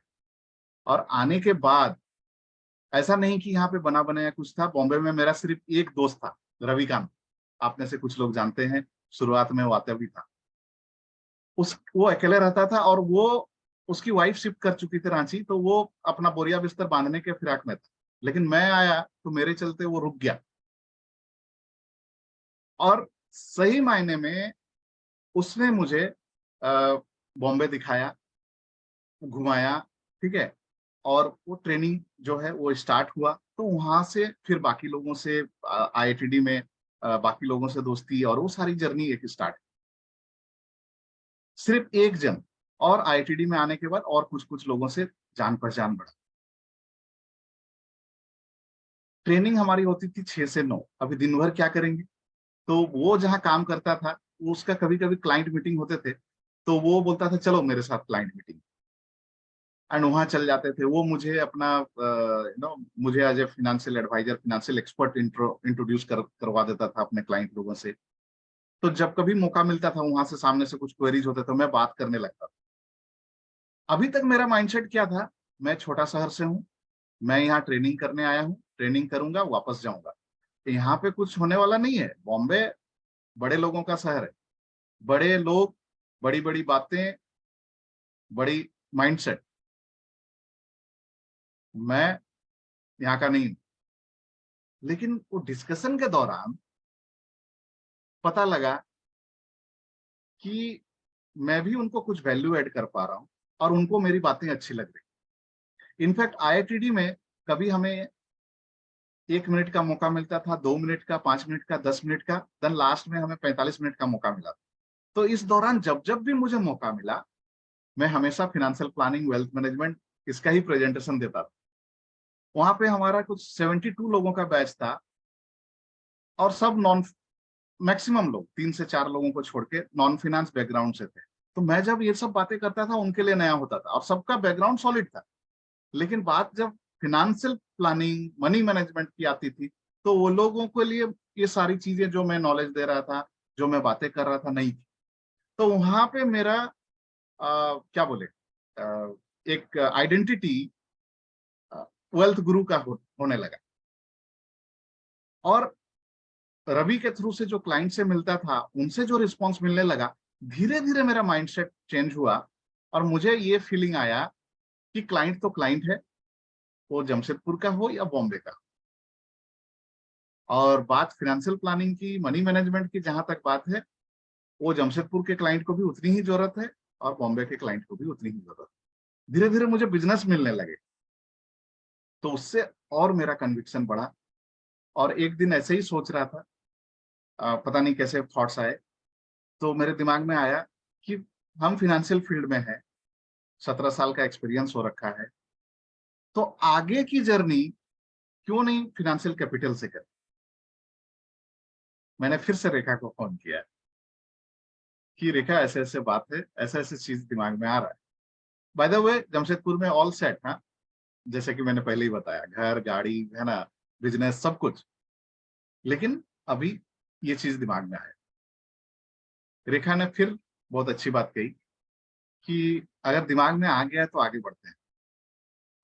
और आने के बाद ऐसा नहीं कि यहाँ पे बना बनाया कुछ था। बॉम्बे में मेरा सिर्फ एक दोस्त था, रविकांत, आप में से कुछ लोग जानते हैं, शुरुआत में वो आता भी था। वो अकेले रहता था और वो, उसकी वाइफ शिफ्ट कर चुकी थी रांची, तो वो अपना बोरिया बिस्तर बांधने के फिराक में था। लेकिन मैं आया तो मेरे चलते वो रुक गया। और सही मायने में उसने मुझे बॉम्बे दिखाया, घुमाया, ठीक है। और वो ट्रेनिंग जो है वो स्टार्ट हुआ, तो वहां से फिर बाकी लोगों से आईआईटीडी में बाकी लोगों से दोस्ती और वो सारी जर्नी एक स्टार्ट। सिर्फ एक जन, और आईआईटीडी में आने के बाद और कुछ कुछ लोगों से जान पहचान बढ़ा। ट्रेनिंग हमारी होती थी 6 से 9। अभी दिन भर क्या करेंगे। तो वो जहाँ काम करता था, वो उसका कभी कभी क्लाइंट मीटिंग होते थे, तो वो बोलता था चलो मेरे साथ क्लाइंट मीटिंग। एंड वहां चल जाते थे। वो मुझे अपना मुझे as a financial advisor, financial expert introduce करवा देता था अपने क्लाइंट लोगों से। तो जब कभी मौका मिलता था, वहां से सामने से कुछ क्वेरीज होते थे, मैं बात करने लगता था। अभी तक मेरा माइंडसेट क्या था, मैं छोटा शहर से हूँ, मैं यहाँ ट्रेनिंग करने आया हूँ, ट्रेनिंग करूंगा वापस जाऊंगा। यहाँ पे कुछ होने वाला नहीं है। बॉम्बे बड़े लोगों का शहर है, बड़े लोग, बड़ी बड़ी बातें, बड़ी माइंडसेट। मैं यहाँ का नहीं हूं। लेकिन वो डिस्कशन के दौरान पता लगा कि मैं भी उनको कुछ वैल्यू ऐड कर पा रहा हूँ और उनको मेरी बातें अच्छी लग रही। इनफैक्ट आईआईटीडी में कभी हमें 1 मिनट का मौका मिलता था, 2 मिनट का, 5 मिनट का, 10 मिनट का, देन लास्ट में हमें 45 मिनट का मौका मिला। तो इस दौरान जब जब भी मुझे मौका मिला, मैं हमेशा फाइनेंशियल प्लानिंग, वेल्थ मैनेजमेंट, इसका ही प्रेजेंटेशन देता था। वहां पे हमारा कुछ 72 लोगों का बैच था और सब नॉन, मैक्सिमम लोग 3 से 4 लोगों को छोड़ के नॉन फाइनेंस बैकग्राउंड से थे। तो मैं जब ये सब बातें करता था उनके लिए नया होता था और सबका बैकग्राउंड सॉलिड था। लेकिन बात जब फिनेंशियल प्लानिंग, मनी मैनेजमेंट की आती थी, तो वो लोगों के लिए ये सारी चीजें जो मैं नॉलेज दे रहा था, जो मैं बातें कर रहा था, नहीं थी। तो वहां पे मेरा क्या बोले, एक आइडेंटिटी वेल्थ गुरु का होने लगा। और रवि के थ्रू से जो क्लाइंट से मिलता था, उनसे जो रिस्पॉन्स मिलने लगा, धीरे धीरे मेरा माइंडसेट चेंज हुआ। और मुझे ये फीलिंग आया कि क्लाइंट तो क्लाइंट है, वो जमशेदपुर का हो या बॉम्बे का। और बात फाइनेंशियल प्लानिंग की, मनी मैनेजमेंट की जहां तक बात है, वो जमशेदपुर के क्लाइंट को भी उतनी ही जरूरत है और बॉम्बे के क्लाइंट को भी उतनी ही जरूरत है। धीरे धीरे मुझे बिजनेस मिलने लगे, तो उससे और मेरा कन्विक्शन बढ़ा। और एक दिन ऐसे ही सोच रहा था, पता नहीं कैसे थॉट्स आए, तो मेरे दिमाग में आया कि हम फिनेंशियल फील्ड में हैं, 17 साल का एक्सपीरियंस हो रखा है, तो आगे की जर्नी क्यों नहीं फिनेंशियल कैपिटल से करें। मैंने फिर से रेखा को फोन किया कि रेखा ऐसे ऐसे बात है, ऐसे ऐसे चीज दिमाग में आ रहा है। बाय द वे जमशेदपुर में ऑल सेट, हाँ, जैसे कि मैंने पहले ही बताया, घर गाड़ी है ना, बिजनेस सब कुछ, लेकिन अभी ये चीज दिमाग में आया। रेखा ने फिर बहुत अच्छी बात कही कि अगर दिमाग में आ गया है तो आगे बढ़ते हैं,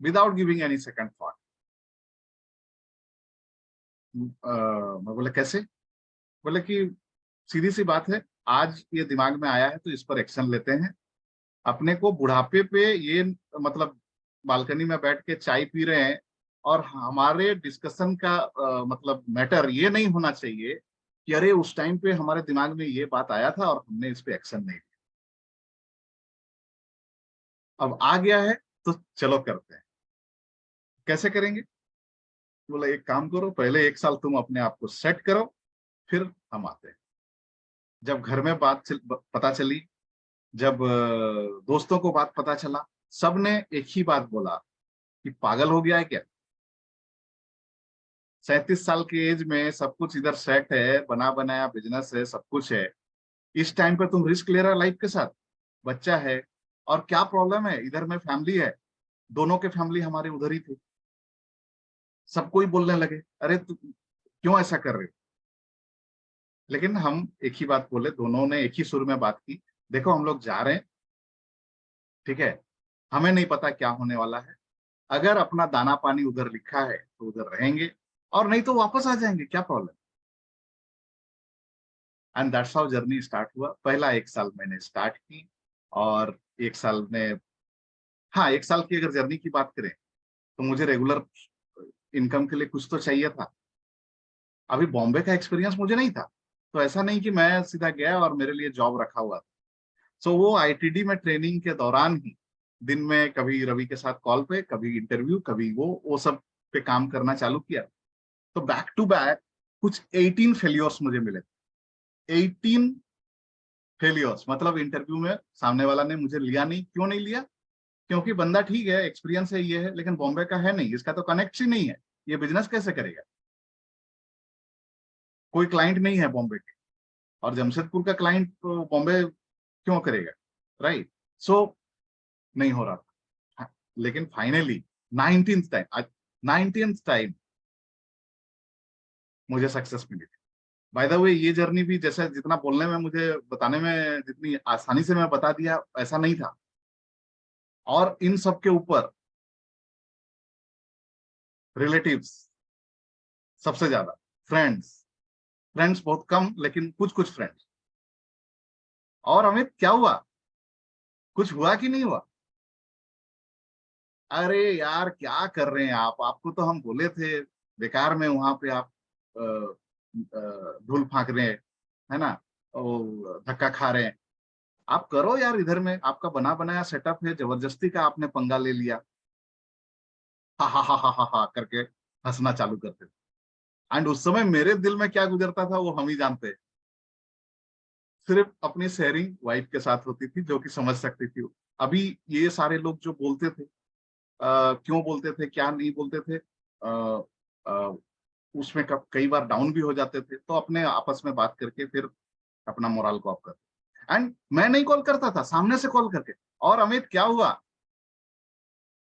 without giving any second thought. मैं बोला कैसे? बोले कि सीधी सी बात है, आज ये दिमाग में आया है तो इस पर एक्शन लेते हैं। अपने को बुढ़ापे पे ये, मतलब बालकनी में बैठ के चाय पी रहे हैं और हमारे डिस्कशन का मतलब मैटर ये नहीं होना चाहिए कि अरे उस टाइम पे हमारे दिमाग में ये बात आया था और हमने इस पे एक्शन नहीं लिया, अब आ गया है तो चलो करते हैं। कैसे करेंगे? बोला एक काम करो, पहले 1 साल तुम अपने आप को सेट करो, फिर हम आते हैं। जब घर में पता चली, जब दोस्तों को बात पता चला, सबने एक ही बात बोला कि पागल हो गया है क्या? 37 साल के एज में सब कुछ इधर सेट है, बना बनाया बिजनेस है, सब कुछ है, इस टाइम पे तुम रिस्क ले रहा है लाइफ के साथ, बच्चा है, और क्या प्रॉब्लम है? इधर में फैमिली है, दोनों के फैमिली हमारे उधर ही थे। सब कोई बोलने लगे अरे तू क्यों ऐसा कर रहे हो? लेकिन हम एक ही बात बोले, दोनों ने एक ही सुर में बात की, देखो हम लोग जा रहे हैं, ठीक है, हमें नहीं पता क्या होने वाला है, अगर अपना दाना पानी उधर लिखा है तो उधर रहेंगे, और नहीं तो वापस आ जाएंगे, क्या problem. And that's how journey start हुआ। पहला 1 साल मैंने स्टार्ट की, और 1 साल में, हाँ, 1 साल की अगर जर्नी की बात करें तो मुझे रेगुलर इनकम के लिए कुछ तो चाहिए था। अभी बॉम्बे का एक्सपीरियंस मुझे नहीं था, तो ऐसा नहीं कि मैं सीधा गया और मेरे लिए जॉब रखा हुआ था। सो वो आईटीडी में ट्रेनिंग के दौरान ही दिन में कभी रवि के साथ कॉल पे, कभी इंटरव्यू, कभी वो सब पे काम करना चालू किया। तो बैक टू बैक कुछ 18 फेलियर्स मुझे मिले। 18 फेलियर्स, मतलब इंटरव्यू में सामने वाला ने मुझे लिया नहीं। क्यों नहीं लिया? क्योंकि बंदा ठीक है, एक्सपीरियंस है, ये है, लेकिन बॉम्बे का है नहीं, इसका तो कनेक्ट ही नहीं है, ये बिजनेस कैसे करेगा? कोई क्लाइंट नहीं है बॉम्बे के, और जमशेदपुर का क्लाइंट तो बॉम्बे क्यों करेगा, राइट? सो नहीं हो रहा था। हाँ, लेकिन फाइनली 19th टाइम, आज 19th टाइम मुझे सक्सेस मिली थी। बाय द वे ये जर्नी भी, जैसे जितना बोलने में, मुझे बताने में जितनी आसानी से मैं बता दिया, ऐसा नहीं था। और इन सब के ऊपर रिलेटिव्स सबसे ज्यादा, फ्रेंड्स, फ्रेंड्स बहुत कम, लेकिन कुछ कुछ फ्रेंड्स। और अमित क्या हुआ? कुछ हुआ कि नहीं हुआ? अरे यार क्या कर रहे हैं आप, आपको तो हम बोले थे, बेकार में वहां पे आप धूल फाक रहे हैं, है ना, धक्का खा रहे हैं। आप करो यार, इधर में आपका बना बनाया सेटअप है, जबरदस्ती का आपने पंगा ले लिया। हा हा हा हा हा हा करके हंसना चालू करते थे। एंड उस समय मेरे दिल में क्या गुजरता था वो हम ही जानते हैं। सिर्फ अपनी शेयरिंग वाइफ के साथ होती थी, जो कि समझ सकती थी। अभी ये सारे लोग जो बोलते थे, क्यों बोलते थे, क्या नहीं बोलते थे, उसमें कई बार डाउन भी हो जाते थे, तो अपने आपस में बात करके फिर अपना मोरल को अप कर। एंड मैं नहीं कॉल करता था, सामने से कॉल करके, और अमित क्या हुआ?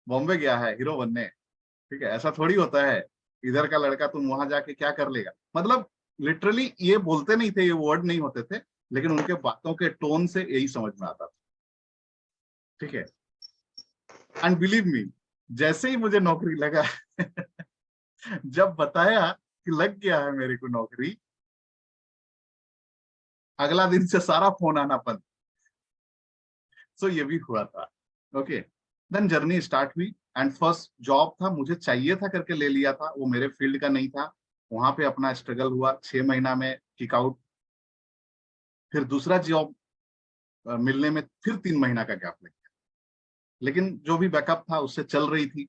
बॉम्बे गया है हीरो बनने, ठीक है, ऐसा थोड़ी होता है, इधर का लड़का तुम वहां जाके क्या कर लेगा, मतलब लिटरली ये बोलते नहीं थे, ये वर्ड नहीं होते थे, लेकिन उनके बातों के टोन से यही समझ में आता था, ठीक है। एंड बिलीव मी, जैसे ही मुझे नौकरी लगा जब बताया कि लग गया है मेरे को नौकरी, अगला दिन से सारा फोन आना बंद। सो ये भी हुआ था। ओके, देन जर्नी स्टार्ट हुई, एंड फर्स्ट जॉब था, मुझे चाहिए था करके ले लिया था, वो मेरे फील्ड का नहीं था, वहां पे अपना स्ट्रगल हुआ, 6 महीना में किक आउट, फिर दूसरा जॉब मिलने में फिर 3 महीना का गैप लग गया, लेकिन जो भी बैकअप था उससे चल रही थी।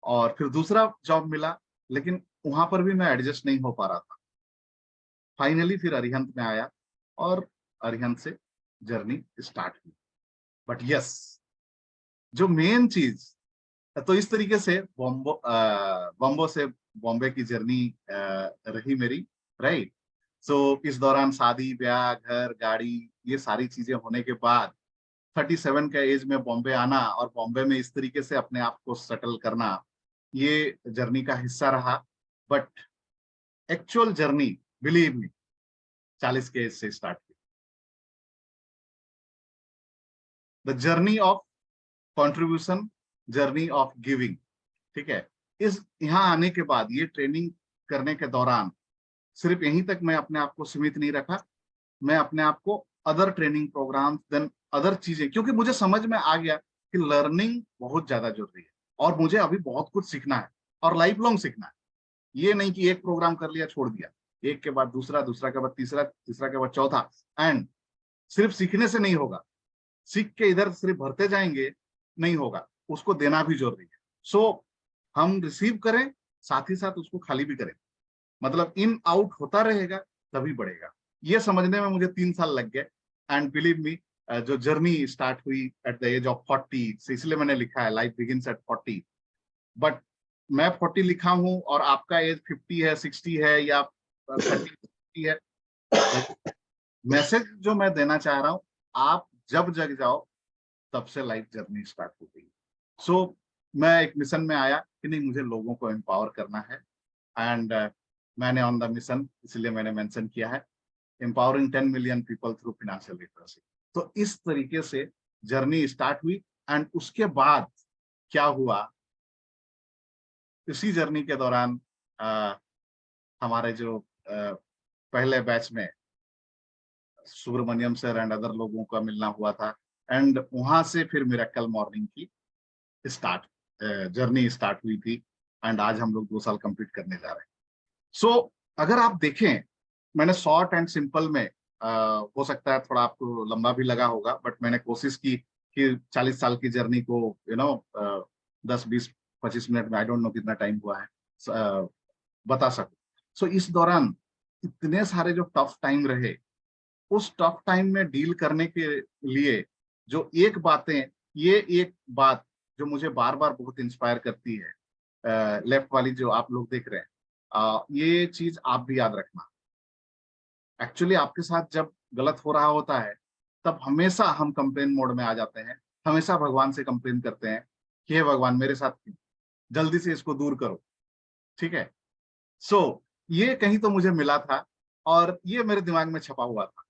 और फिर दूसरा जॉब मिला, लेकिन वहां पर भी मैं एडजस्ट नहीं हो पा रहा था। फाइनली फिर अरिहंत में आया और अरिहंत से जर्नी स्टार्ट हुई। बट यस, जो मेन चीज, तो इस तरीके से बॉम्बो से बॉम्बे की जर्नी रही मेरी, राइट। सो इस दौरान शादी ब्याह घर गाड़ी ये सारी चीजें होने के बाद 37 का एज में बॉम्बे आना और बॉम्बे में इस तरीके से अपने आप को सेटल करना, ये जर्नी का हिस्सा रहा। But actual journey, believe me, 40 के एज से स्टार्ट हुई। The journey of contribution, journey of giving, ठीक है। इस यहाँ आने के बाद ये ट्रेनिंग करने के दौरान सिर्फ यहीं तक मैं अपने आप को सीमित नहीं रखा, मैं अपने आप को other training programme than other चीजें, क्योंकि मुझे समझ में आ गया कि लर्निंग बहुत ज्यादा जरूरी है और मुझे अभी बहुत कुछ सीखना है और लाइफ लॉन्ग सीखना है। ये नहीं कि एक प्रोग्राम कर लिया छोड़ दिया, एक के बाद दूसरा, दूसरा के बाद तीसरा, तीसरा के बाद चौथा। एंड सिर्फ सीखने से नहीं होगा, सीख के इधर सिर्फ भरते जाएंगे नहीं होगा, उसको देना भी जरूरी है। सो हम रिसीव करें, साथ ही साथ उसको खाली भी करें, मतलब इन आउट होता रहेगा तभी बढ़ेगा। ये समझने में मुझे 3 साल लग गए। एंड बिलीव मी, जो जर्नी स्टार्ट हुई एट द एज ऑफ 40, इसलिए मैंने लिखा है लाइफ बिगिंस एट 40। बट मैं 40 लिखा हूं और आपका एज 50 है, 60 है या 30 है, मैसेज जो मैं देना चाह रहा हूं, आप जब जग जाओ तब से लाइफ जर्नी स्टार्ट हो गई। सो मैं एक मिशन में आया कि नहीं, मुझे लोगों को एम्पावर करना है। एंड मैंने ऑन द मिशन, इसलिए मैंने मेंशन किया है empowering 10 million people through financial literacy. तो इस तरीके से जर्नी स्टार्ट हुई। एंड उसके बाद क्या हुआ, इसी जर्नी के दौरान हमारे जो पहले बैच में सुब्रमण्यम सर एंड अदर लोगों का मिलना हुआ था। एंड वहां से फिर मिरेकल मॉर्निंग की स्टार्ट जर्नी स्टार्ट हुई थी। एंड आज हम लोग 2 साल कंप्लीट करने जा रहे हैं। सो अगर आप देखें, मैंने शॉर्ट एंड सिंपल में, हो सकता है थोड़ा आपको लंबा भी लगा होगा, बट मैंने कोशिश की कि 40 साल की जर्नी को 10, 20, 25 मिनट में, आई डोंट नो कितना टाइम हुआ है, बता सकूं। सो इस दौरान इतने सारे जो टफ टाइम रहे, उस टफ टाइम में डील करने के लिए जो एक बातें, ये एक बात जो मुझे बार बार बहुत इंस्पायर करती है, लेफ्ट वाली जो आप लोग देख रहे हैं, ये चीज आप भी याद रखना। एक्चुअली आपके साथ जब गलत हो रहा होता है, तब हमेशा हम कंप्लेन मोड में आ जाते हैं, हमेशा भगवान से कंप्लेन करते हैं कि हे भगवान मेरे साथ क्यों, जल्दी से इसको दूर करो, ठीक है। सो ये कहीं तो मुझे मिला था और ये मेरे दिमाग में छपा हुआ था।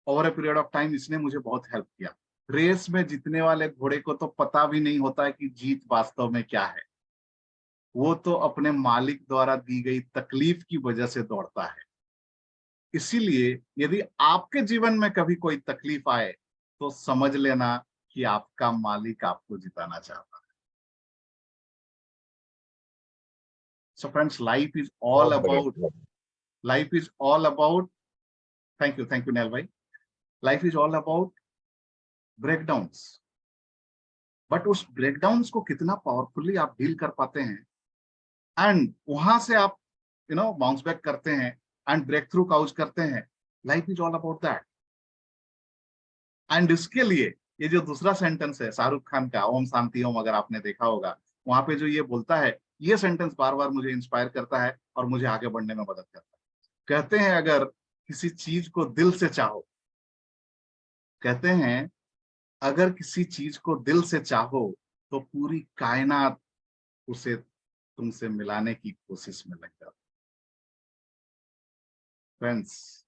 Over a period of time इसने मुझे बहुत हेल्प किया। रेस में जीतने वाले घोड़े को तो पता भी नहीं होता है कि जीत वास्तव में क्या है, वो तो अपने मालिक द्वारा दी गई तकलीफ की वजह से दौड़ता है। इसीलिए यदि आपके जीवन में कभी कोई तकलीफ आए, तो समझ लेना कि आपका मालिक आपको जिताना चाहता है। सो फ्रेंड्स, बहुत बढ़िया। Life is all about, thank you नेल भाई, life is all about breakdowns. But उस ब्रेकडाउन्स को कितना पावरफुली आप डील कर पाते हैं, एंड वहां से आप बाउंस बैक करते हैं एंड ब्रेक थ्रू काउज करते हैं, life is all about that. And इसके लिए ये जो दूसरा सेंटेंस है शाहरुख खान का, ओम शांति ओम, अगर आपने देखा होगा, वहां पे जो ये बोलता है, ये सेंटेंस बार बार मुझे इंस्पायर करता है और मुझे आगे बढ़ने में मदद करता है। कहते हैं अगर किसी चीज को दिल से चाहो, कहते हैं अगर किसी चीज को दिल से चाहो, तो पूरी कायनात उसे तुमसे मिलाने की कोशिश में लग जाती। फ्रेंड्स,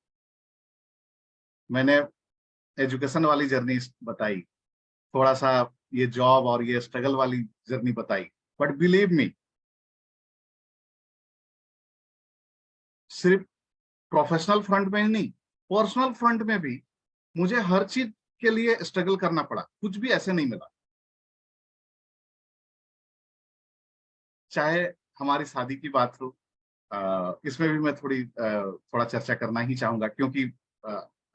मैंने एजुकेशन वाली जर्नी बताई, थोड़ा सा ये जॉब और ये स्ट्रगल वाली जर्नी बताई, बट बिलीव मी, सिर्फ प्रोफेशनल फ्रंट में ही नहीं, पर्सनल फ्रंट में भी मुझे हर चीज के लिए स्ट्रगल करना पड़ा, कुछ भी ऐसे नहीं मिला। चाहे हमारी शादी की बात हो, इसमें भी मैं थोड़ा चर्चा करना ही चाहूंगा, क्योंकि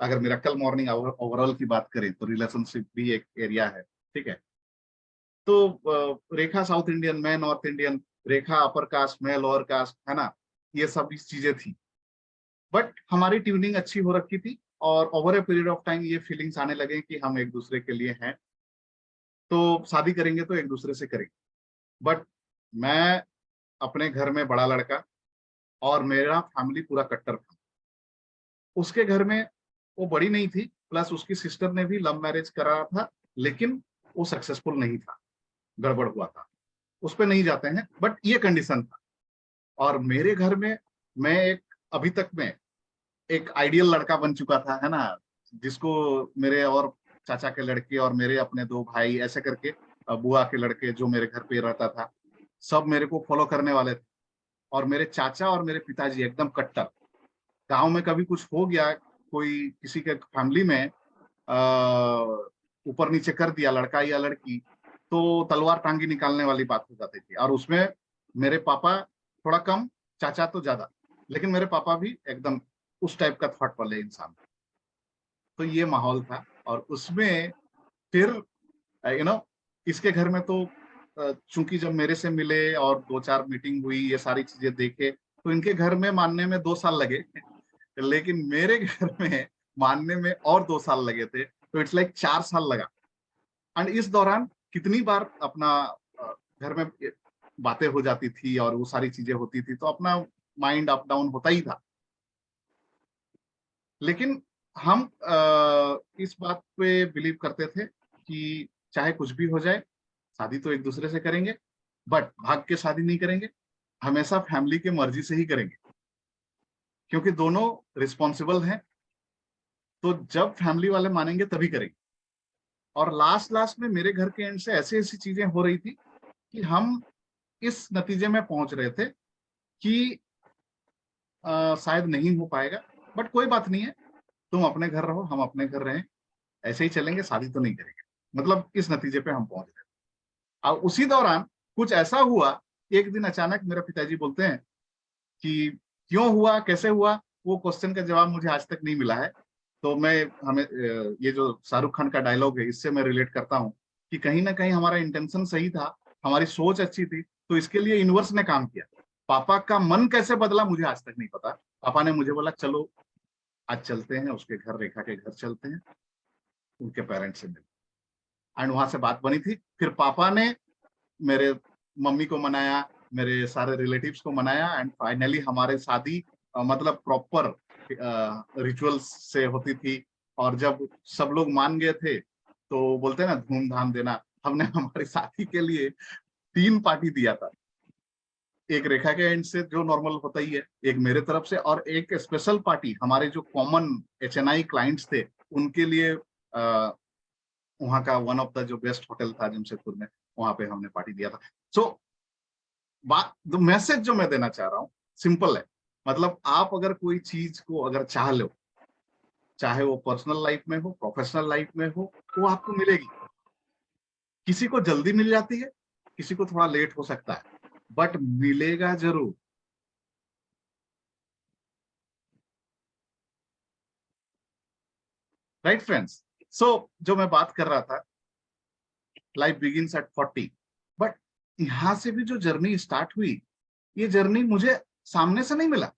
अगर मेरा कल मॉर्निंग ओवरऑल की बात करें तो रिलेशनशिप भी एक एरिया है, ठीक है। तो रेखा साउथ इंडियन, मैं नॉर्थ इंडियन, रेखा अपर कास्ट, मैं लोअर कास्ट, है ना, ये सब इस चीजें थी। बट हमारी ट्यूनिंग अच्छी हो रखी थी और over a period of time ये फीलिंग्स आने लगे कि हम एक दूसरे के लिए हैं, तो शादी करेंगे तो एक दूसरे से करेंगे। बट मैं अपने घर में बड़ा लड़का और मेरा फैमिली पूरा कट्टर था। उसके घर में वो बड़ी नहीं थी, प्लस उसकी सिस्टर ने भी लव मैरिज करा था, लेकिन वो सक्सेसफुल नहीं था, गड़बड़ हुआ था। उस पर नहीं जाते हैं, बट ये कंडीशन था। और मेरे घर में मैं एक अभी तक में एक आइडियल लड़का बन चुका था, है ना, जिसको मेरे और चाचा के लड़के और मेरे अपने दो भाई ऐसे करके, बुआ के लड़के जो मेरे घर पे रहता था, सब मेरे को फॉलो करने वाले थे। और मेरे चाचा और मेरे पिताजी एकदम कट्टर। गांव में कभी कुछ हो गया, कोई किसी के फैमिली में ऊपर नीचे कर दिया लड़का या लड़की, तो तलवार टांगी निकालने वाली बात हो जाती थी। और उसमें मेरे पापा थोड़ा कम, चाचा तो ज्यादा, लेकिन मेरे पापा भी एकदम उस टाइप का थॉट वाले इंसान। तो ये माहौल था। और उसमें फिर इसके घर में तो चूंकि जब मेरे से मिले और 2-4 मीटिंग हुई, ये सारी चीजें देखे, तो इनके घर में मानने में 2 साल लगे, लेकिन मेरे घर में मानने में और 2 साल लगे थे। तो इट्स लाइक 4 साल लगा। एंड इस दौरान कितनी बार अपना घर में बातें हो जाती थी और वो सारी चीजें होती थी, तो अपना माइंड अप डाउन होता ही था। लेकिन हम इस बात पे बिलीव करते थे कि चाहे कुछ भी हो जाए, शादी तो एक दूसरे से करेंगे, बट भाग के शादी नहीं करेंगे, हमेशा फैमिली के मर्जी से ही करेंगे, क्योंकि दोनों रिस्पॉन्सिबल हैं। तो जब फैमिली वाले मानेंगे तभी करेंगे। और लास्ट लास्ट में मेरे घर के एंड से ऐसी ऐसी चीजें हो रही थी कि हम इस नतीजे में पहुंच रहे थे कि शायद नहीं हो पाएगा, बट कोई बात नहीं है, तुम अपने घर रहो, हम अपने घर रहें, ऐसे ही चलेंगे, शादी तो नहीं करेंगे। मतलब इस नतीजे पे हम पहुंच गए। और उसी दौरान कुछ ऐसा हुआ, एक दिन अचानक मेरे पिताजी बोलते हैं कि क्यों हुआ, कैसे हुआ, वो क्वेश्चन का जवाब मुझे आज तक नहीं मिला है। तो मैं हमें ये जो शाहरुख खान का डायलॉग है, इससे मैं रिलेट करता हूँ कि कहीं ना कहीं हमारा इंटेंशन सही था, हमारी सोच अच्छी थी, तो इसके लिए यूनिवर्स ने काम किया। पापा का मन कैसे बदला मुझे आज तक नहीं पता। पापा ने मुझे बोला चलो आज चलते हैं उसके घर, रेखा के घर चलते हैं, उनके पेरेंट्स से मिलते। एंड वहां से बात बनी थी। फिर पापा ने मेरे मम्मी को मनाया, मेरे सारे रिलेटिव्स को मनाया, एंड फाइनली हमारे शादी मतलब प्रॉपर रिचुअल्स से होती थी। और जब सब लोग मान गए थे, तो बोलते हैं ना धूमधाम देना, हमने हमारी शादी के लिए 3 पार्टी दिया था। एक रेखा के एंड से जो नॉर्मल होता ही है, एक मेरे तरफ से, और एक स्पेशल पार्टी हमारे जो कॉमन HNI क्लाइंट्स थे उनके लिए। वहाँ का वन ऑफ द जो बेस्ट होटल था जमशेदपुर में, वहां पे हमने पार्टी दिया था। सो बात, जो मैसेज जो मैं देना चाह रहा हूँ सिंपल है। मतलब आप अगर कोई चीज को अगर चाह लो, चाहे वो पर्सनल लाइफ में हो, प्रोफेशनल लाइफ में हो, वो आपको मिलेगी। किसी को जल्दी मिल जाती है, किसी को थोड़ा लेट हो सकता है, बट मिलेगा जरूर। Right friends. सो जो मैं बात कर रहा था, लाइफ बिगिंस एट 40, बट यहां से भी जो जर्नी स्टार्ट हुई, ये जर्नी मुझे सामने से नहीं मिला,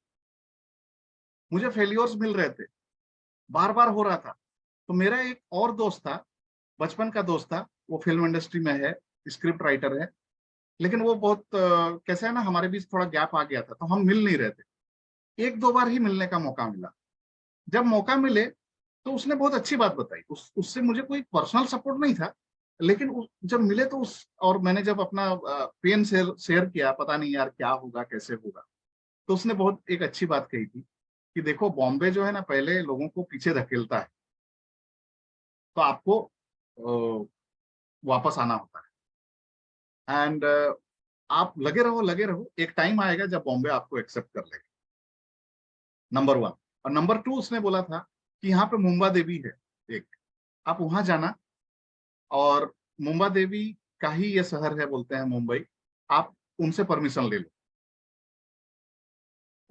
मुझे फेलियर्स मिल रहे थे, बार बार हो रहा था। तो मेरा एक और दोस्त था, बचपन का दोस्त था, वो फिल्म इंडस्ट्री में है, स्क्रिप्ट राइटर है। लेकिन वो बहुत कैसे है ना, हमारे बीच थोड़ा गैप आ गया था, तो हम मिल नहीं रहे थे। 1-2 बार ही मिलने का मौका मिला। जब मौका मिले तो उसने बहुत अच्छी बात बताई। उससे मुझे कोई पर्सनल सपोर्ट नहीं था, लेकिन जब मिले तो और मैंने जब अपना पेन शेयर किया, पता नहीं यार क्या होगा कैसे होगा, तो उसने बहुत एक अच्छी बात कही थी कि देखो बॉम्बे जो है ना, पहले लोगों को पीछे धकेलता है, तो आपको वापस आना होता है। एंड आप लगे रहो, एक टाइम आएगा जब बॉम्बे आपको एक्सेप्ट कर लेगा। नंबर 1। और नंबर 2 उसने बोला था कि यहाँ पे मुंबा देवी है एक, आप वहां जाना, और मुंबा देवी का ही ये शहर है, बोलते हैं मुंबई, आप उनसे परमिशन ले लो।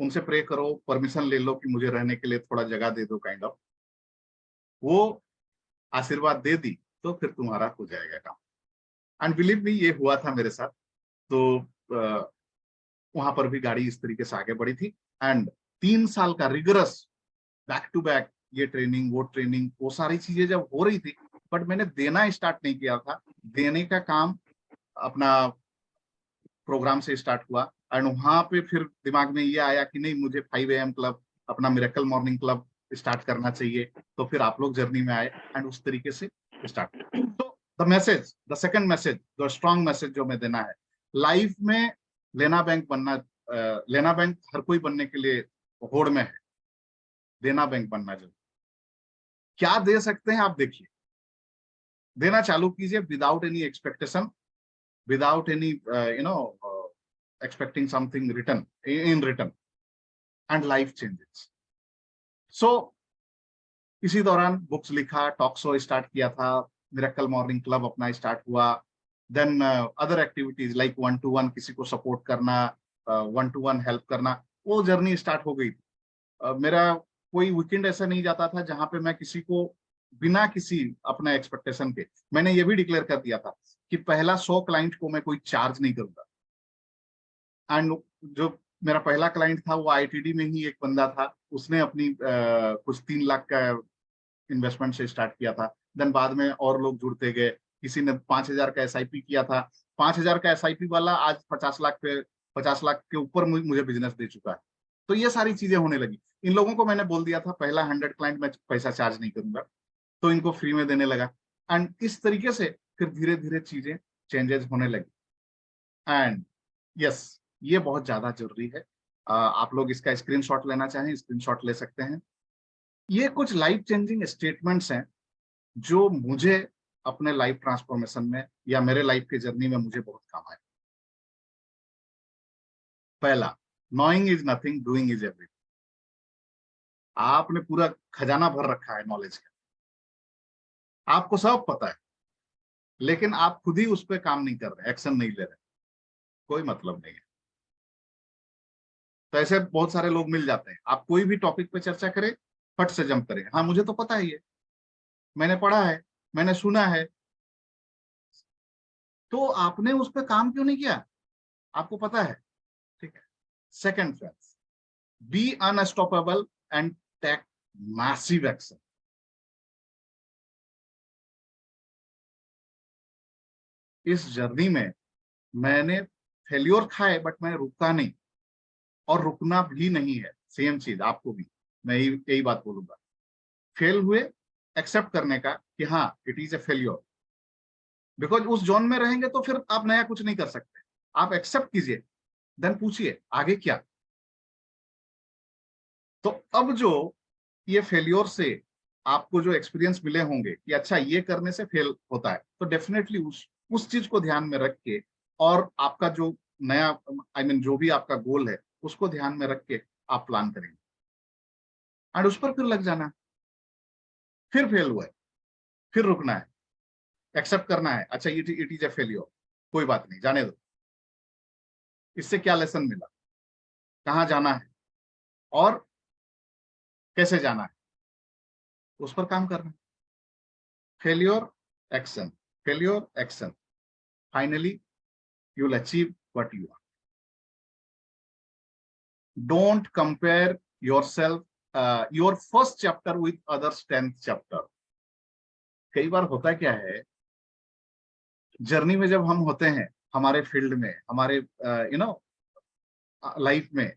उनसे प्रे करो, परमिशन ले लो कि मुझे रहने के लिए थोड़ा जगह दे दो, काइंड ऑफ। वो आशीर्वाद दे दी तो फिर तुम्हारा हो जाएगा काम। एंड बिलीव मी, ये हुआ था मेरे साथ। तो वहां पर भी गाड़ी इस तरीके से आगे बढ़ी थी। एंड 3 साल का रिगरस बैक टू बैक ये ट्रेनिंग, वो सारी चीजें जब हो रही थी, बट मैंने देना स्टार्ट नहीं किया था। देने का काम अपना प्रोग्राम से स्टार्ट हुआ। एंड वहां पे फिर दिमाग में ये आया कि नहीं, मुझे 5 AM क्लब, अपना मिरेकल मॉर्निंग क्लब स्टार्ट करना चाहिए। तो फिर आप लोग जर्नी में आए एंड उस तरीके से स्टार्ट। तो the message, the second message, the strong message जो मैं देना है, लाइफ में लेना बैंक बनना, लेना बैंक हर कोई बनने के लिए होड़ में है, देना बैंक बनना जरूर। क्या दे सकते हैं आप, देखिए, देना चालू कीजिए without any expectation, without any expecting something written in return, and life changes. So इसी दौरान बुक्स लिखा, टॉक शो स्टार्ट किया था, मिरेकल मॉर्निंग क्लब अपना स्टार्ट हुआ। Then other activities like 1-to-1 किसी को सपोर्ट करना, 1-to-1 हेल्प करना, वो जर्नी स्टार्ट हो गई थी। मेरा कोई वीकेंड ऐसा नहीं जाता था जहां पे मैं किसी को बिना किसी अपने एक्सपेक्टेशन के, मैंने ये भी डिक्लेयर कर दिया था कि पहला 100 क्लाइंट को मैं कोई चार्ज नहीं करूंगा। एंड जो मेरा पहला क्लाइंट था वो आईटीडी में ही एक बंदा था, उसने अपनी कुछ 3 लाख का इन्वेस्टमेंट से स्टार्ट किया था। देन बाद में और लोग जुड़ते गए, किसी ने 5,000 का एसआईपी किया था। 5,000 का एसआईपी वाला आज 50 लाख के ऊपर मुझे बिजनेस दे चुका है। तो ये सारी चीजें होने लगी। इन लोगों को मैंने बोल दिया था पहला 100 क्लाइंट में पैसा चार्ज नहीं करूंगा, तो इनको फ्री में देने लगा। एंड इस तरीके से फिर धीरे धीरे चीजें चेंजेस होने लगी। एंड यस, ये बहुत ज्यादा जरूरी है। आप लोग इसका स्क्रीनशॉट लेना चाहें, स्क्रीनशॉट ले सकते हैं। ये कुछ लाइफ चेंजिंग स्टेटमेंट्स हैं जो मुझे अपने लाइफ ट्रांसफॉर्मेशन में या मेरे लाइफ के जर्नी में मुझे बहुत काम आए। पहला, knowing is nothing, doing is everything. आपने पूरा खजाना भर रखा है नॉलेज का, आपको सब पता है, लेकिन आप खुद ही उस पर काम नहीं कर रहे, एक्शन नहीं ले रहे, कोई मतलब नहीं है। तो ऐसे बहुत सारे लोग मिल जाते हैं, आप कोई भी टॉपिक पे चर्चा करें, फट से जंप करें, हाँ मुझे तो पता ही है, मैंने पढ़ा है, मैंने सुना है। तो आपने उस पर काम क्यों नहीं किया? आपको पता है, ठीक है। Second friends, be unstoppable and take massive action. इस जर्नी में मैंने फेल्योर खाए, बट मैं रुका नहीं, और रुकना भी नहीं है। सेम चीज आपको भी मैं यही बात बोलूंगा। फेल हुए, एक्सेप्ट करने का कि हाँ it is a failure, because उस जोन में रहेंगे तो फिर आप नया कुछ नहीं कर सकते। आप एक्सेप्ट कीजिए, देन पूछिए आगे क्या। तो अब जो ये फेल्योर से आपको जो एक्सपीरियंस मिले होंगे कि अच्छा ये करने से फेल होता है, तो डेफिनेटली उस चीज को ध्यान में रख के, और आपका जो नया जो भी आपका गोल है उसको ध्यान में रख के आप प्लान करेंगे एंड उस पर फिर लग जाना है। फिर फेल हुआ है, फिर रुकना है, एक्सेप्ट करना है, अच्छा इट इज ए फेल्योर, कोई बात नहीं, जाने दो। इससे क्या लेसन मिला, कहाँ जाना है और कैसे जाना है, उस पर काम करना है। Failure, action, failure, action, finally you will achieve what you want. Don't compare yourself, your first chapter with others 10th chapter. कई बार होता क्या है, जर्नी में जब हम होते हैं, हमारे फील्ड में, हमारे लाइफ में,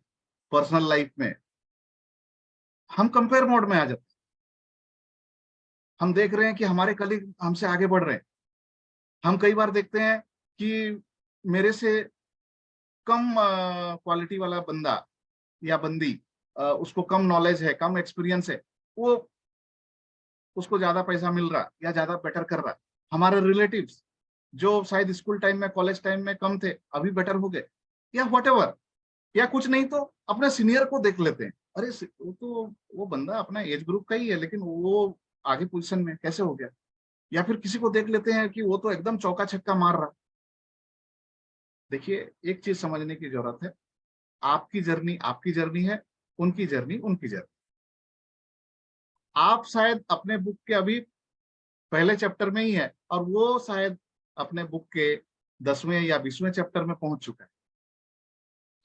पर्सनल लाइफ में, हम कंपेयर मोड में आ जाते हैं। हम देख रहे हैं कि हमारे कलीग हमसे आगे बढ़ रहे हैं। हम कई बार देखते हैं कि मेरे से कम क्वालिटी वाला बंदा या बंदी, उसको कम नॉलेज है, कम एक्सपीरियंस है, वो उसको ज्यादा पैसा मिल रहा या ज्यादा बेटर कर रहा। हमारे रिलेटिव्स जो शायद स्कूल टाइम में, कॉलेज टाइम में कम थे, अभी बेटर हो गए, या व्हाटएवर, या कुछ नहीं तो अपने सीनियर को देख लेते हैं, अरे वो तो वो बंदा अपना एज ग्रुप का ही है, लेकिन वो आगे पोजीशन में कैसे हो गया। या फिर किसी को देख लेते हैं कि वो तो एकदम चौका छक्का मार रहा। देखिए, एक चीज समझने की जरूरत है, आपकी जर्नी है, उनकी जर्नी उनकी जर्नी। आप शायद अपने बुक के अभी पहले चैप्टर में ही है और वो शायद अपने बुक के 10वें या 20वें चैप्टर में पहुंच चुका है।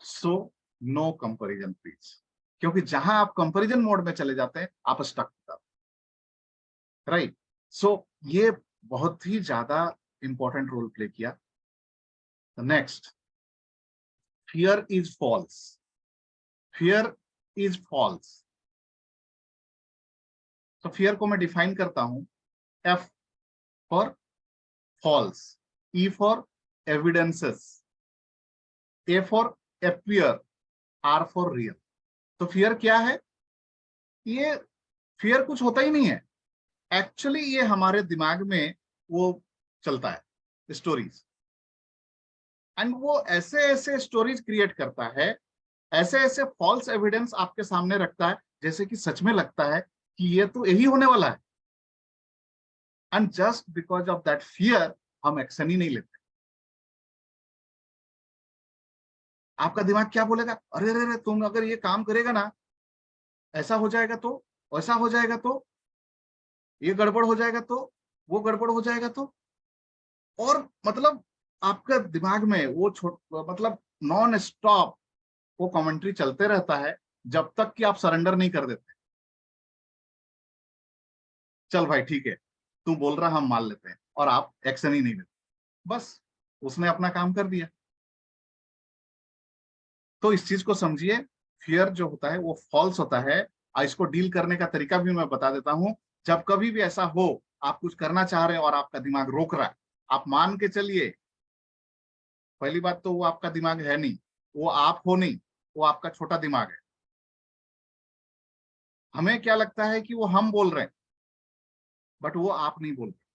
सो नो कंपैरिजन प्लीज, क्योंकि जहां आप कंपैरिजन मोड में चले जाते हैं आप स्टक हो जाते हैं, राइट। सो ये बहुत ही ज्यादा इंपॉर्टेंट रोल प्ले किया। Next, fear is false. Fear is false. तो फियर को मैं डिफाइन करता हूं, F for false, E for evidences, A for appear, R for real. तो फियर क्या है? ये फियर कुछ होता ही नहीं है, एक्चुअली ये हमारे दिमाग में वो चलता है स्टोरीज, एंड वो ऐसे ऐसे स्टोरीज क्रिएट करता है, ऐसे ऐसे फॉल्स एविडेंस आपके सामने रखता है, जैसे कि सच में लगता है कि ये तो यही होने वाला है, and just because of that fear हम एक्शन ही नहीं लेते। आपका दिमाग क्या बोलेगा? अरे अरे अरे, तुम अगर ये काम करेगा ना, ऐसा हो जाएगा तो, वैसा हो जाएगा तो, ये गड़बड़ हो जाएगा तो, वो गड़बड़ हो जाएगा तो। और मतलब आपका दिमाग में वो मतलब नॉन स्टॉप वो कमेंट्री चलते रहता है जब तक कि आप सरेंडर नहीं कर देते। चल भाई ठीक है, तू बोल रहा हम मान लेते हैं, और आप एक्शन ही नहीं लेते, बस उसने अपना काम कर दिया। तो इस चीज को समझिए, फियर जो होता है वो फॉल्स होता है। और इसको डील करने का तरीका भी मैं बता देता हूं। जब कभी भी ऐसा हो, आप कुछ करना चाह रहे हैं और आपका दिमाग रोक रहा है, आप मान के चलिए, पहली बात तो वो आपका दिमाग है नहीं, वो आप हो नहीं, वो आपका छोटा दिमाग है। हमें क्या लगता है कि वो हम बोल रहे हैं, बट वो आप नहीं बोल रहे।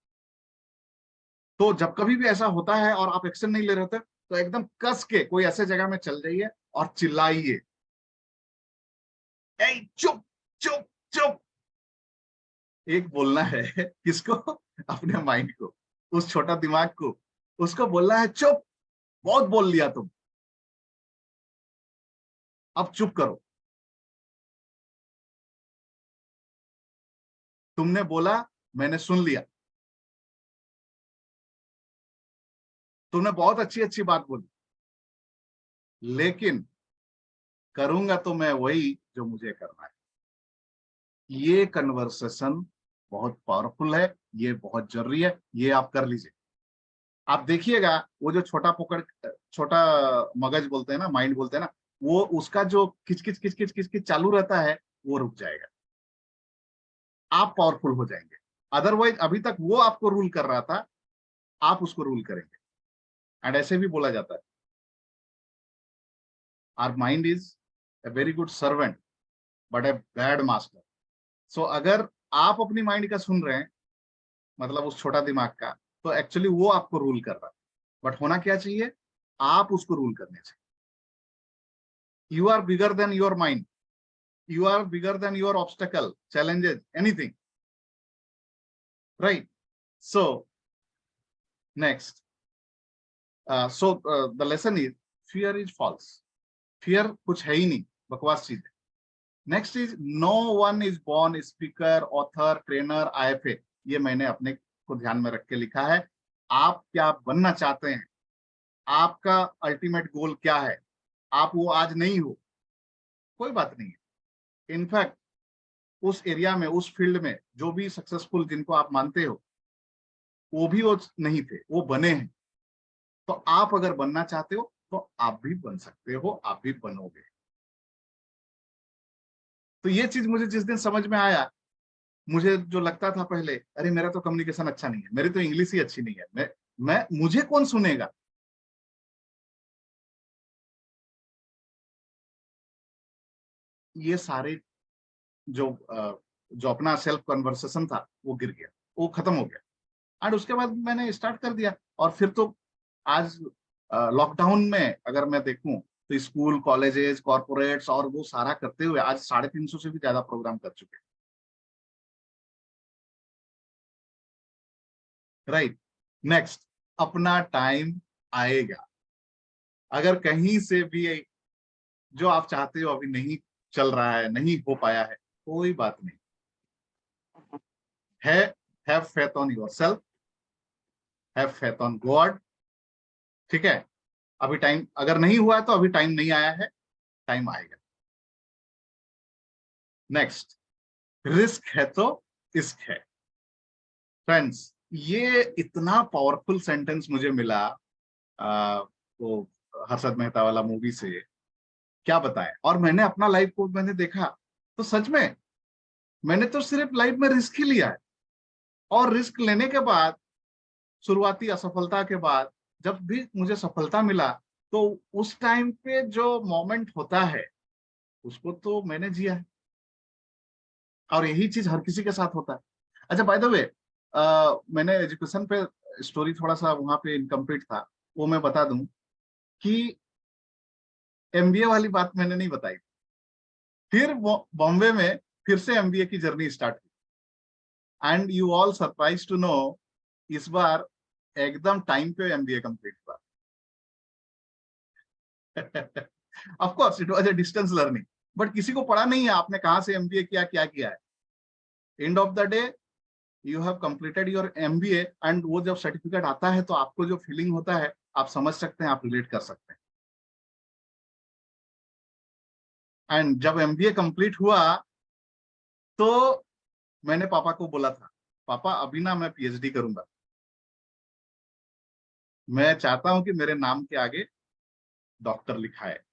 तो जब कभी भी ऐसा होता है और आप एक्शन नहीं ले रहे होते, तो एकदम कस के कोई ऐसे जगह में चल जाइए और चिल्लाइए, ए चुप चुप चुप। एक बोलना है किसको? अपने माइंड को, उस छोटा दिमाग को, उसको बोलना है चुप, बहुत बोल लिया तुम, अब चुप करो। तुमने बोला, मैंने सुन लिया, तुमने बहुत अच्छी अच्छी बात बोली, लेकिन करूंगा तो मैं वही जो मुझे करना है। ये कन्वर्सेशन बहुत पावरफुल है, ये बहुत जरूरी है, ये आप कर लीजिए। आप देखिएगा वो जो छोटा मगज बोलते हैं ना, माइंड बोलते हैं ना, वो उसका जो किचकिच किचकिच किचकिच चालू रहता है, वो रुक जाएगा, आप पावरफुल हो जाएंगे। अदरवाइज अभी तक वो आपको रूल कर रहा था, आप उसको रूल करेंगे। एंड ऐसे भी बोला जाता है, our mind is a very good servant but a bad master. So अगर आप अपनी माइंड का सुन रहे हैं, मतलब उस छोटा दिमाग का, तो एक्चुअली वो आपको रूल कर रहा है। बट होना क्या चाहिए? आप उसको रूल करने चाहिए। You are bigger than your mind, you are bigger than your obstacle, challenges, anything, right? So next, the lesson is fear is false. Fear कुछ है ही नहीं, बकवास चीज है। Next is no one is born speaker, author, trainer, IFA। ये मैंने अपने को ध्यान में रख के लिखा है। आप क्या बनना चाहते हैं, आपका अल्टीमेट गोल क्या है, आप वो आज नहीं हो, कोई बात नहीं है। इनफैक्ट उस एरिया में, उस फील्ड में जो भी सक्सेसफुल जिनको आप मानते हो, वो भी वो नहीं थे, वो बने हैं। तो आप अगर बनना चाहते हो तो आप भी बन सकते हो, आप भी बनोगे। तो ये चीज मुझे जिस दिन समझ में आया, मुझे जो लगता था पहले, अरे मेरा तो कम्युनिकेशन अच्छा नहीं है, मेरी तो इंग्लिश ही अच्छी नहीं है, मैं मुझे कौन सुनेगा, ये सारे जो जो अपना सेल्फ कन्वर्सेशन था वो गिर गया, वो खत्म हो गया। एंड उसके बाद मैंने स्टार्ट कर दिया। और फिर तो आज लॉकडाउन में अगर मैं देखूं, तो स्कूल, कॉलेजेस, कॉर्पोरेट्स और वो सारा करते हुए आज 350 से भी ज्यादा प्रोग्राम कर चुके हैं, राइट। नेक्स्ट, अपना टाइम आएगा। अगर कहीं से भी जो आप चाहते हो अभी नहीं चल रहा है, नहीं हो पाया है, कोई बात नहीं है। Have faith on yourself, have faith on God. ठीक है, अभी टाइम अगर नहीं हुआ है तो अभी टाइम नहीं आया है, टाइम आएगा। नेक्स्ट, रिस्क है तो इश्क है। फ्रेंड्स, ये इतना पावरफुल सेंटेंस मुझे मिला वो हर्षद मेहता वाला मूवी से, क्या बताएं। और मैंने अपना लाइफ को मैंने देखा तो सच में मैंने तो सिर्फ लाइफ में रिस्क ही लिया है। और रिस्क लेने के बाद, शुरुआती असफलता के बाद जब भी मुझे सफलता मिला, तो उस टाइम पे जो मोमेंट होता है उसको तो मैंने जिया है। और यही चीज हर किसी के साथ होता है। अच्छा, बाय द वे, मैंने एजुकेशन पे स्टोरी थोड़ा सा वहां पे इनकम्प्लीट था, वो मैं बता दूं कि एमबीए वाली बात मैंने नहीं बताई। फिर बॉम्बे में फिर से एमबीए की जर्नी स्टार्ट हुई, and you all surprise to know इस बार एकदम टाइम पे एमबीए कंप्लीट हुआ। Of course it was a distance learning, but किसी को पढ़ा नहीं है आपने कहां से एमबीए किया, क्या किया है। End of the day you have completed your MBA, and वो जब सर्टिफिकेट आता है तो आपको जो फीलिंग होता है आप समझ सकते हैं, आप रिलेट कर सकते हैं। एंड जब एमबीए कंप्लीट हुआ तो मैंने पापा को बोला था, पापा अभी ना मैं पीएचडी करूंगा, मैं चाहता हूं कि मेरे नाम के आगे डॉक्टर लिखा है।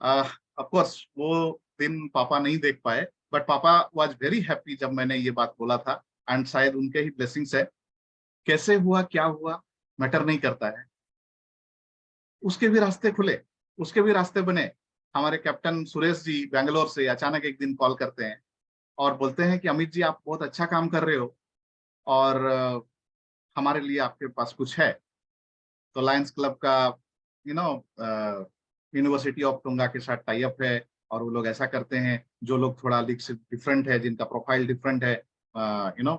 ऑफ कोर्स वो दिन पापा नहीं देख पाए, बट पापा वाज वेरी हैप्पी जब मैंने ये बात बोला था। एंड शायद उनके ही ब्लेसिंग्स है, कैसे हुआ क्या हुआ मैटर नहीं करता है, उसके भी रास्ते खुले, उसके भी रास्ते बने। हमारे कैप्टन सुरेश जी बेंगलोर से अचानक एक दिन कॉल करते हैं और बोलते हैं कि अमित जी आप बहुत अच्छा काम कर रहे हो, और हमारे लिए आपके पास कुछ है। तो लायंस क्लब का you know university of tonga के साथ टाई अप है, और वो लोग ऐसा करते हैं जो लोग थोड़ा लीग से डिफरेंट है, जिनका प्रोफाइल डिफरेंट है, यू नो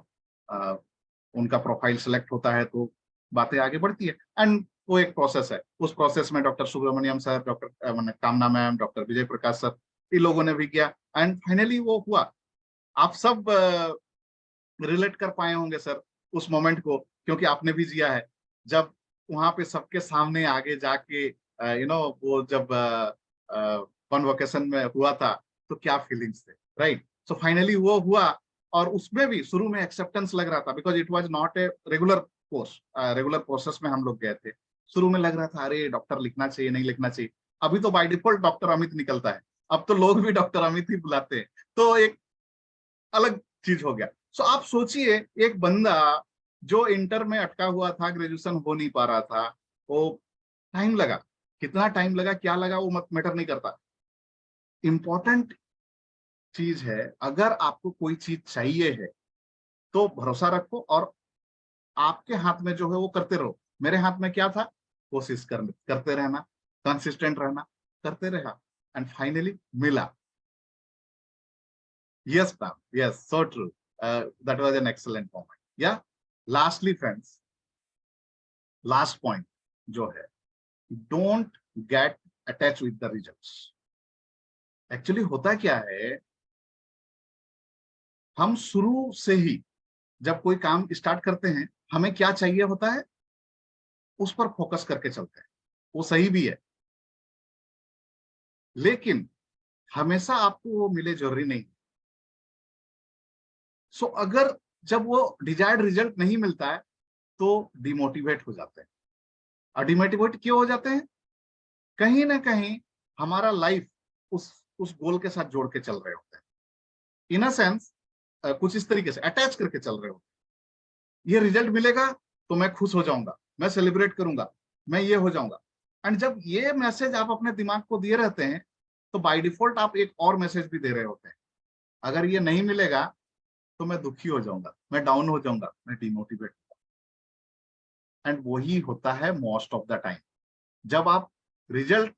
उनका प्रोफाइल सेलेक्ट होता है तो बातें आगे बढ़ती है। एंड वो एक प्रोसेस है, उस प्रोसेस में डॉक्टर सुब्रमण्यम सर, डॉक्टर कामना ma'am, doctor Vijay Prakash sir, इन लोगों ने भी किया, एंड फाइनली वो हुआ। आप सब रिलेट कर पाए होंगे सर उस मोमेंट को, क्योंकि आपने भी जिया है। जब वहां पे सबके सामने आगे जाके वो जब कॉन्वोकेशन में हुआ था तो क्या फीलिंग्स थे, राइट। सो फाइनली वो हुआ, और उसमें भी शुरू में एक्सेप्टेंस लग रहा था, because it was not a regular course, regular process में हम लोग गए थे। शुरू में लग रहा था अरे डॉक्टर लिखना चाहिए नहीं लिखना चाहिए। अभी तो बाय डिफॉल्ट डॉक्टर अमित निकलता है, अब तो लोग भी डॉक्टर अमित ही बुलाते हैं, तो एक अलग चीज हो गया। सो आप सोचिए, एक बंदा जो इंटर में अटका हुआ था, ग्रेजुएशन हो नहीं पा रहा था, वो टाइम लगा, कितना टाइम लगा क्या लगा वो मत मैटर नहीं करता। इंपॉर्टेंट चीज है, अगर आपको कोई चीज चाहिए है तो भरोसा रखो, और आपके हाथ में जो है वो करते रहो। मेरे हाथ में क्या था, कोशिश करते रहना, कंसिस्टेंट रहना, करते रहा, एंड फाइनली मिला। Yes, ma'am. Yes, so true. That was an excellent moment. Yeah. Lastly, friends, last point जो है, don't get attached with the results. Actually होता क्या है, हम शुरू से ही जब कोई काम स्टार्ट करते हैं, हमें क्या चाहिए होता है उस पर फोकस करके चलते हैं, वो सही भी है, लेकिन हमेशा आपको वो मिले जरूरी नहीं। सो अगर जब वो डिजायर्ड रिजल्ट नहीं मिलता है तो डिमोटिवेट हो जाते हैं। और डिमोटिवेट क्यों हो जाते हैं, कहीं ना कहीं हमारा लाइफ उस गोल के साथ जोड़ के चल रहे होते हैं, इन अ सेंस कुछ इस तरीके से अटैच करके चल रहे होते हैं। ये रिजल्ट मिलेगा तो मैं खुश हो जाऊंगा, मैं सेलिब्रेट करूंगा, मैं ये हो जाऊंगा। एंड जब ये मैसेज आप अपने दिमाग को दिए रहते हैं तो बाय डिफॉल्ट आप एक और मैसेज भी दे रहे होते हैं, अगर ये नहीं मिलेगा तो मैं दुखी हो जाऊंगा, मैं डाउन हो जाऊंगा, मैं डिमोटिवेट। एंड वही होता है मोस्ट ऑफ द टाइम, जब आप रिजल्ट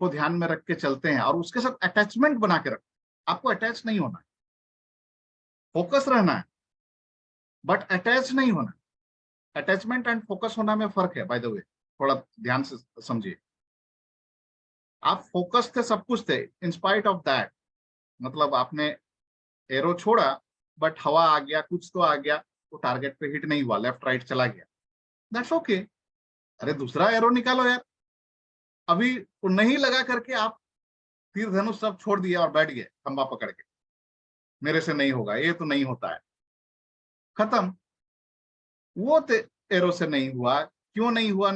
को ध्यान में रख के चलते हैं और उसके साथ अटैचमेंट बना के रखते हैं। आपको अटैच नहीं होना है, फोकस रहना है, बट अटैच नहीं होना। अटैचमेंट एंड फोकस होना में फर्क है, बाय द वे। थोड़ा ध्यान से समझिए। आप फोकस थे, सब कुछ थे, इन स्पाइट ऑफ दैट, मतलब आपने एरो छोड़ा बट हवा आ गया, कुछ तो आ गया, वो टारगेट पे हिट नहीं हुआ, लेफ्ट राइट चला गया, दैट्स ओके। अरे दूसरा एरो निकालो यार। अभी वो नहीं लगा करके आप तीर धनुष सब छोड़ दिए और बैठ गए खंबा पकड़ के, मेरे से नहीं होगा, ये तो नहीं होता है, खत्म। वो एरो से नहीं हुआ, क्यों नहीं हुआ,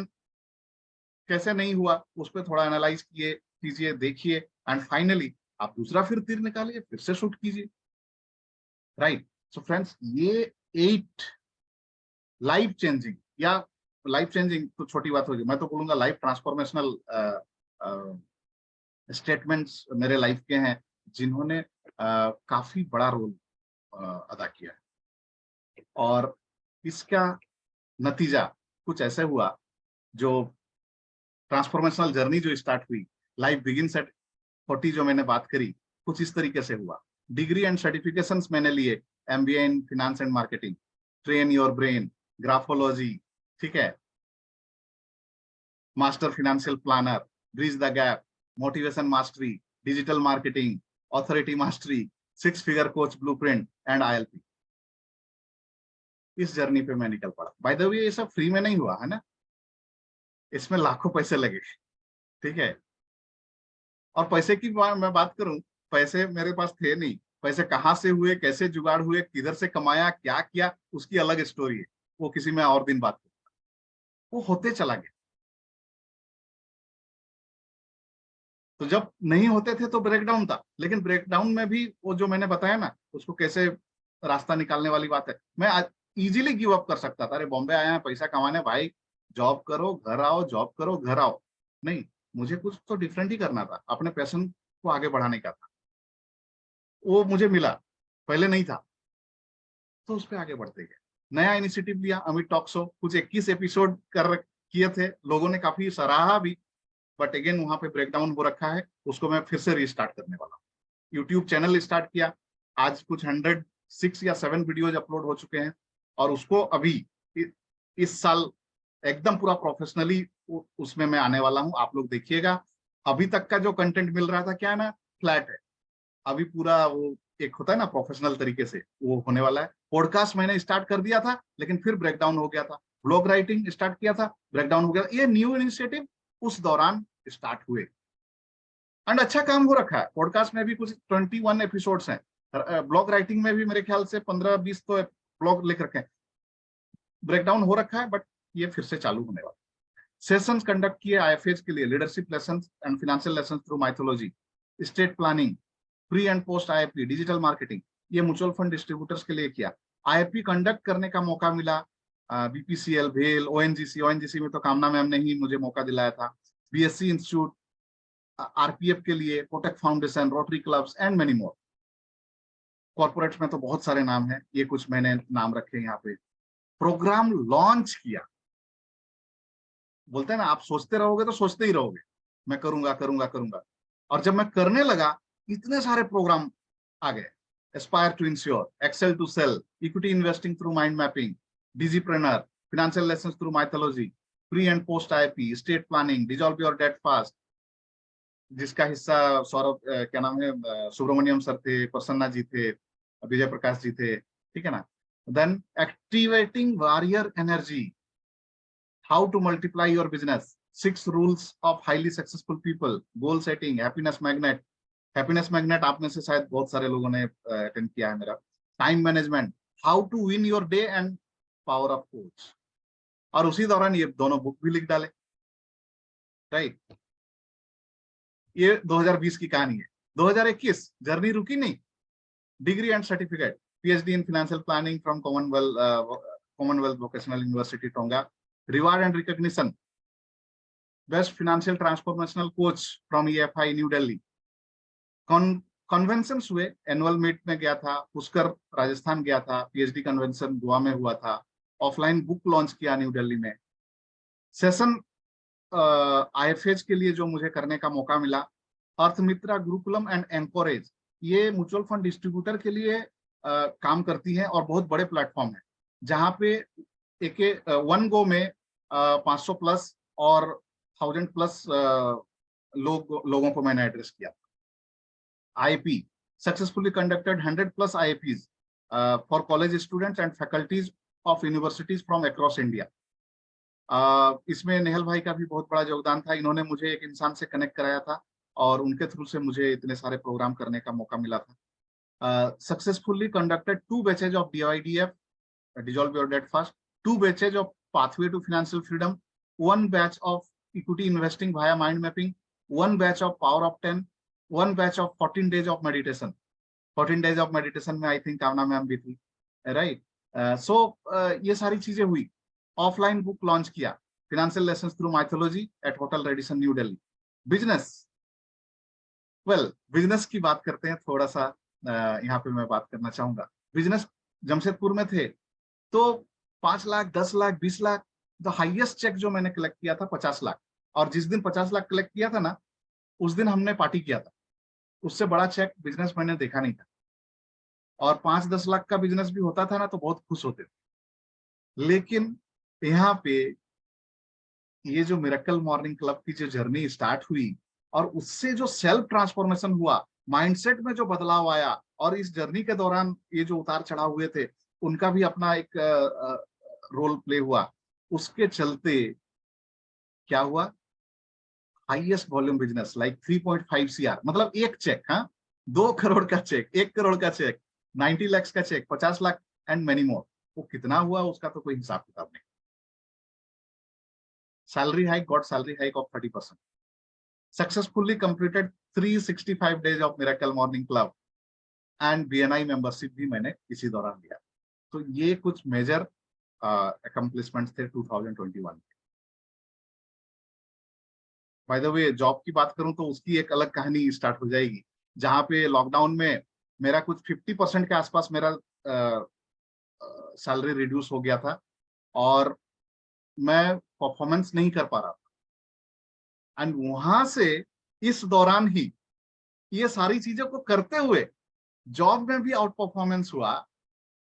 कैसे नहीं हुआ, उस पर थोड़ा एनालाइज कीजिए, देखिए, एंड फाइनली आप दूसरा फिर तीर निकालिए, फिर से शूट कीजिए, राइट। सो फ्रेंड्स, ये 8 लाइफ चेंजिंग, या लाइफ चेंजिंग तो छोटी बात होगी, मैं तो बोलूंगा लाइफ ट्रांसफॉर्मेशनल स्टेटमेंट्स मेरे लाइफ के हैं, जिन्होंने काफी बड़ा रोल अदा किया है। और इसका नतीजा कुछ ऐसे हुआ, जो ट्रांसफॉर्मेशनल जर्नी जो स्टार्ट हुई, लाइफ बिगिंस एट 40 जो मैंने बात करी, कुछ इस तरीके से हुआ। डिग्री एंड सर्टिफिकेशंस मैंने लिए, MBA in finance and marketing, train your brain, graphology, ठीक है, master financial planner, bridge the gap, motivation mastery, digital marketing, authority mastery, 6 figure coach blueprint and ILP. इस जर्नी पे मैं निकल पड़ा। बाय द वे, ये सब फ्री में नहीं हुआ है ना, इसमें लाखों पैसे लगे, ठीक है। और पैसे की मैं बात करूं, पैसे मेरे पास थे नहीं, पैसे कहाँ से हुए, कैसे जुगाड़ हुए, किधर से कमाया, क्या किया, उसकी अलग स्टोरी है, वो किसी में और दिन बात करूंगा। वो होते चला गया। तो जब नहीं होते थे तो ब्रेकडाउन था, लेकिन ब्रेकडाउन में भी वो जो मैंने बताया ना, उसको कैसे रास्ता निकालने वाली बात है। मैं इजीली गिव अप कर सकता था, अरे बॉम्बे आया है पैसा कमाने, भाई जॉब करो घर आओ, जॉब करो घर आओ। नहीं, मुझे कुछ तो डिफरेंट ही करना था, अपने पैशन को आगे बढ़ाने का था। वो मुझे मिला, पहले नहीं था, तो उस पर आगे बढ़ते गए। नया इनिशिएटिव लिया, अमित टॉक शो, कुछ 21 एपिसोड किए थे, लोगों ने काफी सराहा भी, बट अगेन वहां पे ब्रेकडाउन हो रखा है, उसको मैं फिर से रीस्टार्ट करने वाला हूँ। यूट्यूब चैनल स्टार्ट किया, आज कुछ 106 या 7 वीडियोज अपलोड हो चुके हैं, और उसको अभी इस साल एकदम पूरा प्रोफेशनली उसमें मैं आने वाला हूँ। आप लोग देखिएगा, अभी तक का जो कंटेंट मिल रहा था, क्या है ना, फ्लैट है, अभी पूरा वो एक होता है ना प्रोफेशनल तरीके से, वो होने वाला है। पॉडकास्ट मैंने स्टार्ट कर दिया था, लेकिन फिर ब्रेकडाउन हो गया था। ब्लॉग राइटिंग स्टार्ट किया था, ब्रेकडाउन हो गया। ये न्यू इनिशिएटिव उस दौरान स्टार्ट हुए, एंड अच्छा काम हो रखा है। पॉडकास्ट में भी कुछ 21 एपिसोड्स हैं, ब्लॉग राइटिंग में भी मेरे ख्याल से 15-20 तो ब्लॉग लिख रखे हैं। ब्रेकडाउन हो रखा है, बट ये फिर से चालू होने वाला। सेशंस कंडक्ट किए आईएफएज के लिए, leadership lessons and financial lessons through mythology, state planning, pre and post IAP, digital marketing, ये म्यूचुअल फंड डिस्ट्रीब्यूटर्स के लिए किया। आईएपी कंडक्ट करने का मौका मिला, बीपीसीएल, भेल, ओएनजीसी में तो कामना मैम ने ही मुझे मौका दिलाया था, बीएससी इंस्टीट्यूट, आरपीएफ के लिए, Kotak foundation, rotary clubs and many more. Corporates में तो बहुत सारे नाम हैं, ये कुछ मैंने नाम रखे यहाँ पे। प्रोग्राम लॉन्च किया, बोलते हैं ना, आप सोचते रहोगे तो सोचते ही रहोगे, मैं करूंगा करूंगा करूंगा, और जब मैं करने लगा, इतने सारे प्रोग्राम आ गए। Aspire to insure, excel to sell, equity investing through mind mapping, digipreneur, financial lessons through mythology, pre and post IP, estate planning, dissolve your debt fast, जिसका हिस्सा सौरभ, क्या नाम है, सुब्रमण्यम सर थे, प्रसन्ना जी थे, विजय प्रकाश जी थे, ठीक है ना। Then activating warrior energy, how to multiply your business, 6 rules of highly successful people, goal setting, happiness magnet. Happiness magnet आप में से शायद बहुत सारे लोगों ने अटेंड किया है मेरा। Time management, how to win your day and power of coach. और उसी दौरान ये दोनों बुक भी लिख डाले, राइट। ये 2020 की कहानी है। 2021 जर्नी रुकी नहीं, degree and certificate, PhD in financial planning from Commonwealth vocational university tonga, reward and recognition, best financial transformational coach from EFI new Delhi. Convention हुए, एनुअल मीट में गया था, पुष्कर राजस्थान गया था, पीएचडी कन्वेंशन गोवा में हुआ था, ऑफलाइन बुक लॉन्च किया न्यू दिल्ली में। सेशन आईएफएज के लिए जो मुझे करने का मौका मिला, अर्थमित्रा, गुरुकुलम एंड एंकोरेज, ये म्यूचुअल फंड डिस्ट्रीब्यूटर के लिए काम करती है, और बहुत बड़े प्लेटफॉर्म है, जहां पे एक वन गो में 500 प्लस और 1000+ लोगों को मैंने एड्रेस किया। IIP successfully conducted 100+ IIPs for college students and faculties of universities from across India. इसमें नेहल भाई का भी बहुत बड़ा योगदान था। इन्होंने मुझे एक इंसान से कनेक्ट कराया था और उनके थ्रू से मुझे इतने सारे प्रोग्राम करने का मौका मिला था। Successfully conducted 2 batches of DIDF, Dissolve Your Debt Fast, 2 batches of Pathway to Financial Freedom, 1 batch of Equity Investing via Mind Mapping, 1 batch of Power of 10, 1 batch of 14 days of meditation. 14 days of meditation में I think कामना ma'am भी थी, right. सो ये सारी चीजें हुई। Offline book launch किया, financial lessons through mythology eight hotel Radisson new Delhi. Business, well business की बात करते हैं थोड़ा सा, यहाँ पे मैं बात करना चाहूंगा। बिजनेस जमशेदपुर में थे तो 5 lakh, 10 lakh, 20 lakh, the highest cheque जो मैंने कलेक्ट किया था 50 लाख। और जिस दिन 50 लाख कलेक्ट किया था ना, उस दिन हमने पार्टी किया था। उससे बड़ा चेक बिजनेस मैंने देखा नहीं था। और 5-10 लाख का बिजनेस भी होता था ना तो बहुत खुश होते थे। लेकिन यहाँ पे ये जो मिरेकल मॉर्निंग क्लब की जो जर्नी स्टार्ट हुई और उससे जो सेल्फ ट्रांसफॉर्मेशन हुआ, माइंडसेट में जो बदलाव आया, और इस जर्नी के दौरान ये जो उतार चढ़ाव हुए थे उनका भी अपना एक रोल प्ले हुआ। उसके चलते क्या हुआ, highest volume business like 3.5 CR, मतलब एक चेक, हाँ 2 करोड़ का चेक, 1 करोड़ का चेक, 90 लाख का cheque, 50 lakh and many more. वो कितना हुआ उसका तो कोई हिसाब किताब नहीं। Salary hike, got salary hike of 30%। Successfully completed 365 days of miracle morning club and BNI membership भी मैंने इसी दौरान लिया। तो ये कुछ मेजर अकम्प्लिशमेंट्स थे 2021 के। बाय द वे जॉब की बात करूं तो उसकी एक अलग कहानी स्टार्ट हो जाएगी, जहां पे लॉकडाउन में मेरा कुछ 50% के आसपास मेरा सैलरी रिड्यूस हो गया था और मैं परफॉर्मेंस नहीं कर पा रहा था। एंड वहां से इस दौरान ही ये सारी चीजों को करते हुए जॉब में भी आउट परफॉर्मेंस हुआ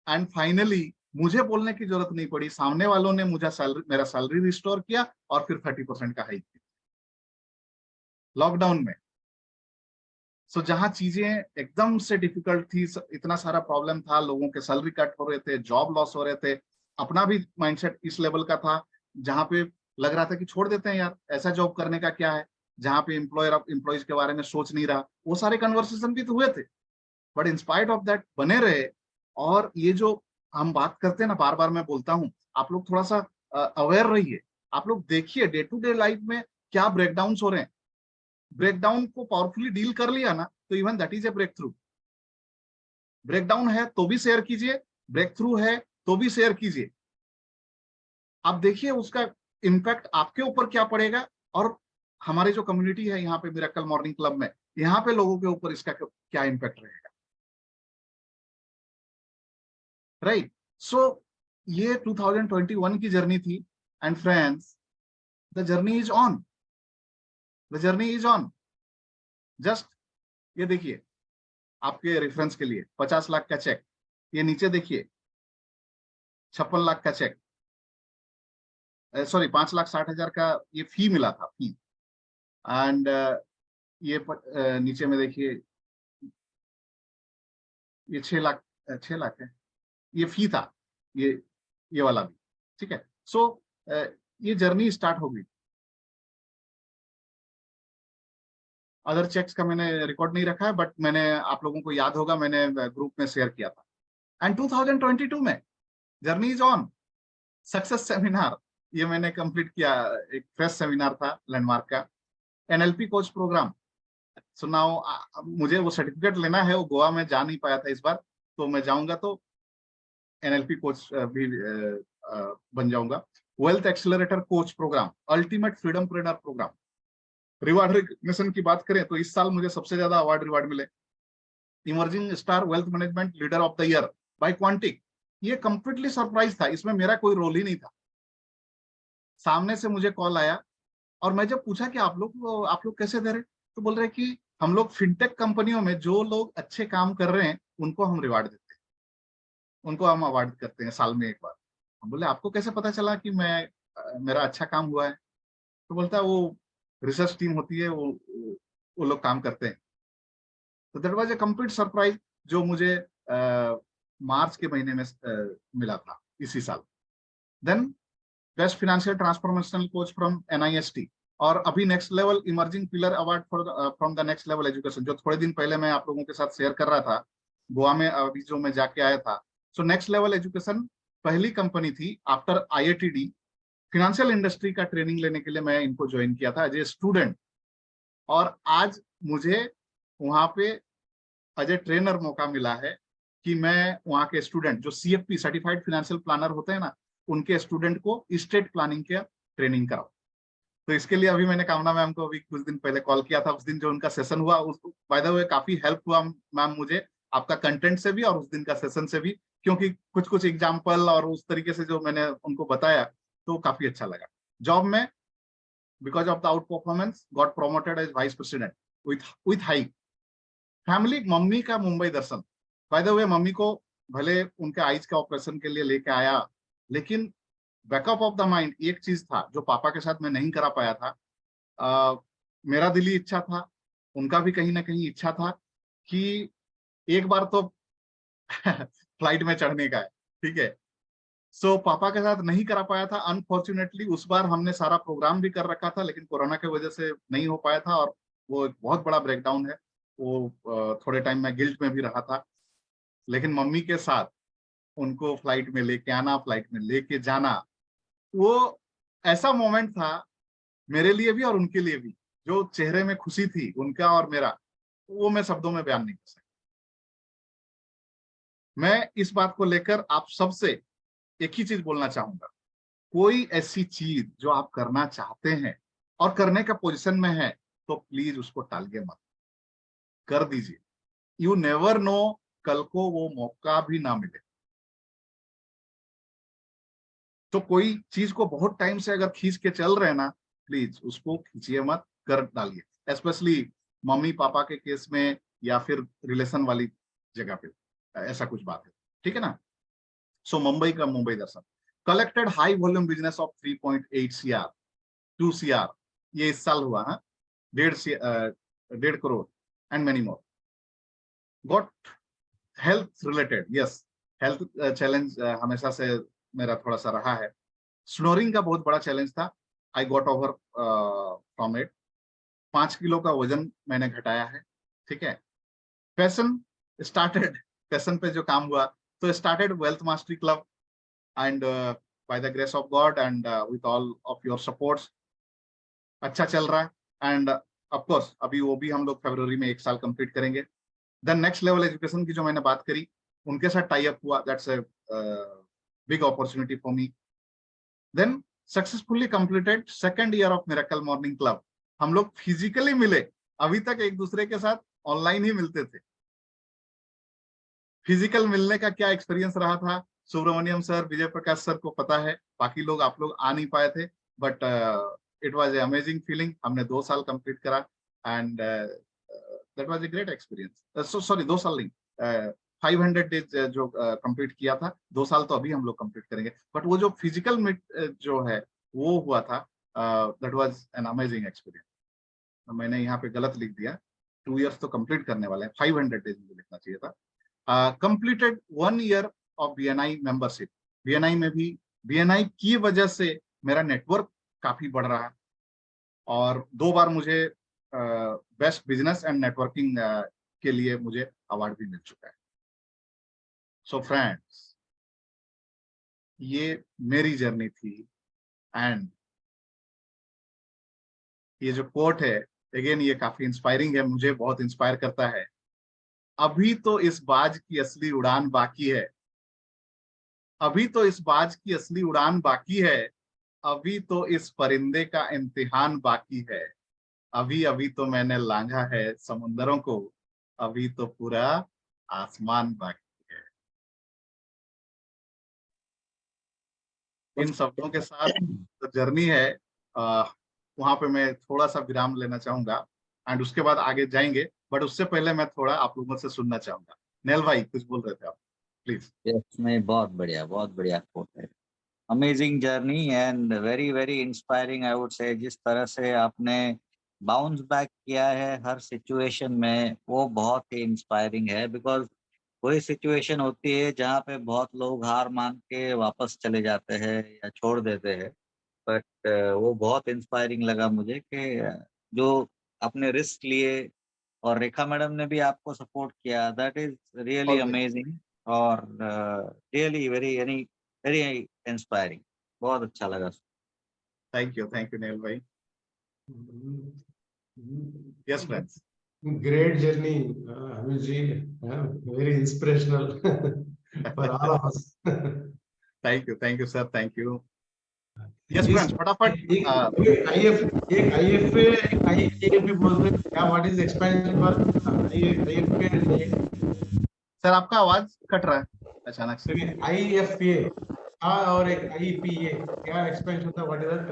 एंड फाइनली मुझे बोलने की जरूरत नहीं पड़ी, सामने वालों ने मुझे मेरा सैलरी रिस्टोर किया और फिर 30% का हाइक किया लॉकडाउन में। सो जहां चीजें एकदम से डिफिकल्ट थी, इतना सारा प्रॉब्लम था, लोगों के सैलरी कट हो रहे थे, जॉब लॉस हो रहे थे, अपना भी माइंडसेट इस लेवल का था जहां पे लग रहा था कि छोड़ देते हैं यार, ऐसा जॉब करने का क्या है, जहां पे एम्प्लॉयर एम्प्लॉइज के बारे में सोच नहीं रहा। वो सारे कन्वर्सेशन भी तो हुए थे, but in spite of that बने रहे। और ये जो हम बात करते हैं ना, बार बार मैं बोलता हूँ, आप लोग थोड़ा सा अवेयर रहिए। आप लोग देखिए डे टू डे लाइफ में क्या ब्रेकडाउन हो रहे हैं। ब्रेकडाउन को पावरफुली डील कर लिया ना तो even that is a breakthrough. Breakdown है तो भी शेयर कीजिए, ब्रेक थ्रू है तो भी शेयर कीजिए। आप देखिए उसका इम्पैक्ट आपके ऊपर क्या पड़ेगा, और हमारी जो कम्युनिटी है यहाँ पे मिरेकल मॉर्निंग क्लब में, यहाँ पे लोगों के ऊपर इसका क्या इम्पैक्ट रहेगा, राइट। सो ये 2021 की जर्नी थी and friends, the journey is on, the journey is on. Just ये देखिए आपके रेफरेंस के लिए 50 लाख का चेक, ये नीचे देखिए 56 लाख का चेक, सॉरी 5,60,000 का ये फी मिला था, फी। एंड ये नीचे में देखिए ये 6 लाख है, ये फी था, ये वाला भी, ठीक है। सो ये जर्नी स्टार्ट हो गई। अदर चेक्स का मैंने रिकॉर्ड नहीं रखा है, बट मैंने, आप लोगों को याद होगा, मैंने ग्रुप में शेयर किया था। एंड 2022 में journey is on. Success seminar ये मैंने कंप्लीट किया, एक फ्रेश सेमिनार था लैंडमार्क का, NLP coach programme. So now मुझे वो सर्टिफिकेट लेना है, वो गोवा में जा नहीं पाया था इस बार, तो मैं जाऊंगा तो NLP कोच भी बन जाऊंगा। Wealth accelerator coach program, ultimate freedom trainer program. Reward recognition की बात करें तो इस साल मुझे सबसे ज्यादा अवार्ड रिवार्ड मिले। Emerging star wealth management leader of the year by Quantic, ये कंप्लीटली सरप्राइज था, इसमें मेरा कोई रोल ही नहीं था। सामने से मुझे कॉल आया और मैं जब पूछा कि आप लोग कैसे दे रहे, तो बोल रहे कि हम लोग फिनटेक कंपनियों में जो लोग अच्छे काम कर रहे हैं उनको हम रिवार्ड देते हैं, उनको हम अवार्ड करते हैं साल में एक बार। हम बोले आपको कैसे पता चला कि मेरा अच्छा काम हुआ है? तो बोलता है वो रिसर्च टीम होती है, वो लोग काम करते हैं। तो that was a complete surprise जो मुझे मार्च के महीने में मिला था इसी साल। Then best financial transformational coach from NIST, और अभी next level emerging pillar award for from the next level education, जो थोड़े दिन पहले मैं आप लोगों के साथ शेयर कर रहा था गोवा में, अभी जो मैं जाके आया था। सो नेक्स्ट लेवल एजुकेशन पहली कंपनी थी आफ्टर IITD फाइनेंशियल इंडस्ट्री का ट्रेनिंग लेने के लिए मैं इनको ज्वाइन किया था एज ए स्टूडेंट, और आज मुझे वहां पे एज ए ट्रेनर मौका मिला है कि मैं वहाँ के स्टूडेंट जो CFP सर्टिफाइड फाइनेंशियल प्लानर होते हैं ना, उनके स्टूडेंट को स्टेट प्लानिंग का ट्रेनिंग कराओ। तो इसके लिए अभी मैंने कामना मैम को अभी कुछ दिन पहले कॉल किया था। उस दिन जो उनका सेशन हुआ, उस बाय द वे काफी हेल्प हुआ मैम मुझे आपका कंटेंट से भी और उस दिन का सेशन से भी, क्योंकि कुछ कुछ एग्जाम्पल और उस तरीके से जो मैंने उनको बताया तो काफी अच्छा लगा। जॉब में because of the out performance got promoted as vice president with high family. मम्मी का मुंबई दर्शन, बाय द वे मम्मी को भले उनके आईज के ऑपरेशन के लिए लेके आया, लेकिन बैकअप ऑफ द माइंड एक चीज था जो पापा के साथ मैं नहीं करा पाया था। मेरा दिली इच्छा था, उनका भी कहीं ना कहीं इच्छा था कि एक बार तो फ्लाइट में चढ़ने का है, ठीक है। सो पापा के साथ नहीं करा पाया था अनफॉर्चुनेटली। उस बार हमने सारा प्रोग्राम भी कर रखा था, लेकिन कोरोना की वजह से नहीं हो पाया था, और वो एक बहुत बड़ा ब्रेकडाउन है। वो थोड़े टाइम में गिल्ट में भी रहा था, लेकिन मम्मी के साथ उनको फ्लाइट में लेके आना, फ्लाइट में लेके जाना, वो ऐसा मोमेंट था मेरे लिए भी और उनके लिए भी। जो चेहरे में खुशी थी उनका और मेरा, वो मैं शब्दों में बयान नहीं कर सकता। मैं इस बात को लेकर आप सबसे एक ही चीज बोलना चाहूंगा, कोई ऐसी चीज जो आप करना चाहते हैं और करने का पोजीशन में है, तो प्लीज उसको टालिए मत, कर दीजिए। यू नेवर नो, कल को वो मौका भी ना मिले। तो कोई चीज को बहुत टाइम से अगर खींच के चल रहे हैं ना, प्लीज उसको खींचिए मत, कर डालिए। स्पेशली मम्मी पापा के केस में या फिर रिलेशन वाली जगह पे ऐसा कुछ बात है, ठीक है ना। So Mumbai Darshan collected high volume business of 3.8 CR 2 CR, ये इस साल हुआ है, 1.5 crore and many more. Got health related, yes, health challenge हमेशा से मेरा थोड़ा सा रहा है। स्नोरिंग का बहुत बड़ा चैलेंज था, I got over from it. 5 kilo का वजन मैंने घटाया है, ठीक है। पैशन स्टार्टेड, पैशन पे जो काम हुआ, तो started wealth mastery club and by the grace of God and with all of your supports अच्छा चल रहा है। एंड ऑफ कोर्स अभी वो भी हम लोग फरवरी में 1 साल कंप्लीट करेंगे। देन नेक्स्ट लेवल एजुकेशन की जो मैंने बात करी, उनके साथ टाई अप हुआ, that's a big opportunity for me. Then successfully completed 2nd year of miracle morning club. हम लोग फिजिकली मिले, अभी तक एक दूसरे के साथ ऑनलाइन ही मिलते थे। फिजिकल मिलने का क्या एक्सपीरियंस रहा था, सुब्रमण्यम सर, विजय प्रकाश सर को पता है, बाकी लोग आप लोग आ नहीं पाए थे, but it was a amazing feeling. हमने 2 साल कंप्लीट करा and that was a great experience. Sorry 2 साल नहीं, 500 डेज जो कंप्लीट किया था, 2 साल तो अभी हम लोग कंप्लीट करेंगे, बट वो जो फिजिकल मीट जो है वो हुआ था, that was an amazing experience. मैंने यहाँ पे गलत लिख दिया, 2 इयर्स तो कंप्लीट करने वाले हैं, 500 डेज मुझे लिखना चाहिए था। Completed 1 year of BNI membership. BNI में भी BNI की वजह से मेरा नेटवर्क काफी बढ़ रहा है, और 2 बार मुझे बेस्ट बिजनेस एंड नेटवर्किंग के लिए मुझे अवार्ड भी मिल चुका है। सो फ्रेंड्स, ये मेरी जर्नी थी, एंड ये जो कोट है अगेन ये काफी इंस्पायरिंग है, मुझे बहुत इंस्पायर करता है। अभी तो इस बाज की असली उड़ान बाकी है, अभी तो इस बाज की असली उड़ान बाकी है, अभी तो इस परिंदे का इम्तिहान बाकी है, अभी अभी तो मैंने लांघा है समुंदरों को, अभी तो पूरा आसमान बाकी है। इन शब्दों के साथ जो जर्नी है वहां पे मैं थोड़ा सा विराम लेना चाहूंगा, एंड उसके बाद आगे जाएंगे, बट उससे पहले मैं थोड़ा आप लोगों से सुनना चाहूंगा। नेल भाई कुछ बोल रहे थे आप, प्लीज। यस, नहीं, बहुत बढ़िया कोट है। Amazing journey and very very inspiring I would say. जिस तरह से आपने बाउंस बैक किया है हर सिचुएशन में, वो बहुत ही इंस्पायरिंग है। बिकॉज कोई सिचुएशन होती है जहाँ पे बहुत लोग हार मान के वापस चले जाते हैं या छोड़ देते हैं, बट वो बहुत इंस्पायरिंग लगा मुझे कि जो आपने रिस्क लिए और रेखा मैडम ने भी आपको सपोर्ट किया, that is really Always. Amazing और रियली वेरी यानी वेरी इंस्पायरिंग। बहुत अच्छा लगा। Thank you, Neil bhai. Yes, friends. Great journey, Hamidji. Very inspirational for all of us. Thank you, sir. Thank you. Yes, friends. फटाफट IFA बोल रहे क्या? What is expansion for IFA and sir आपका आवाज cut रहा है अचानक से। IFA और एक IPA क्या एक्सपेंशन था? What is that?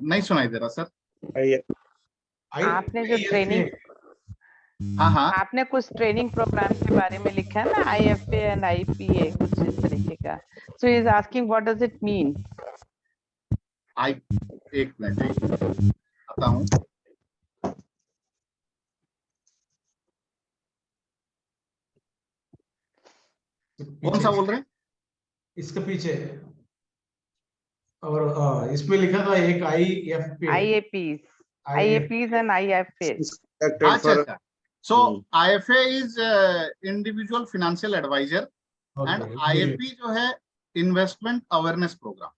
नहीं सुनाई दे रहा सर। आपने जो ट्रेनिंग हाँ आपने कुछ ट्रेनिंग प्रोग्राम के बारे में लिखा है ना, IFA एंड IPA कुछ इस तरीके का। So he is asking what does it mean. एक मिनट आता हूँ। कौन सा बोल रहे हैं? इसके पीछे और इसमें लिखा था एक IAPs एंड IFAs। अच्छा। So IFA is individual financial advisor and IAP जो है investment awareness program.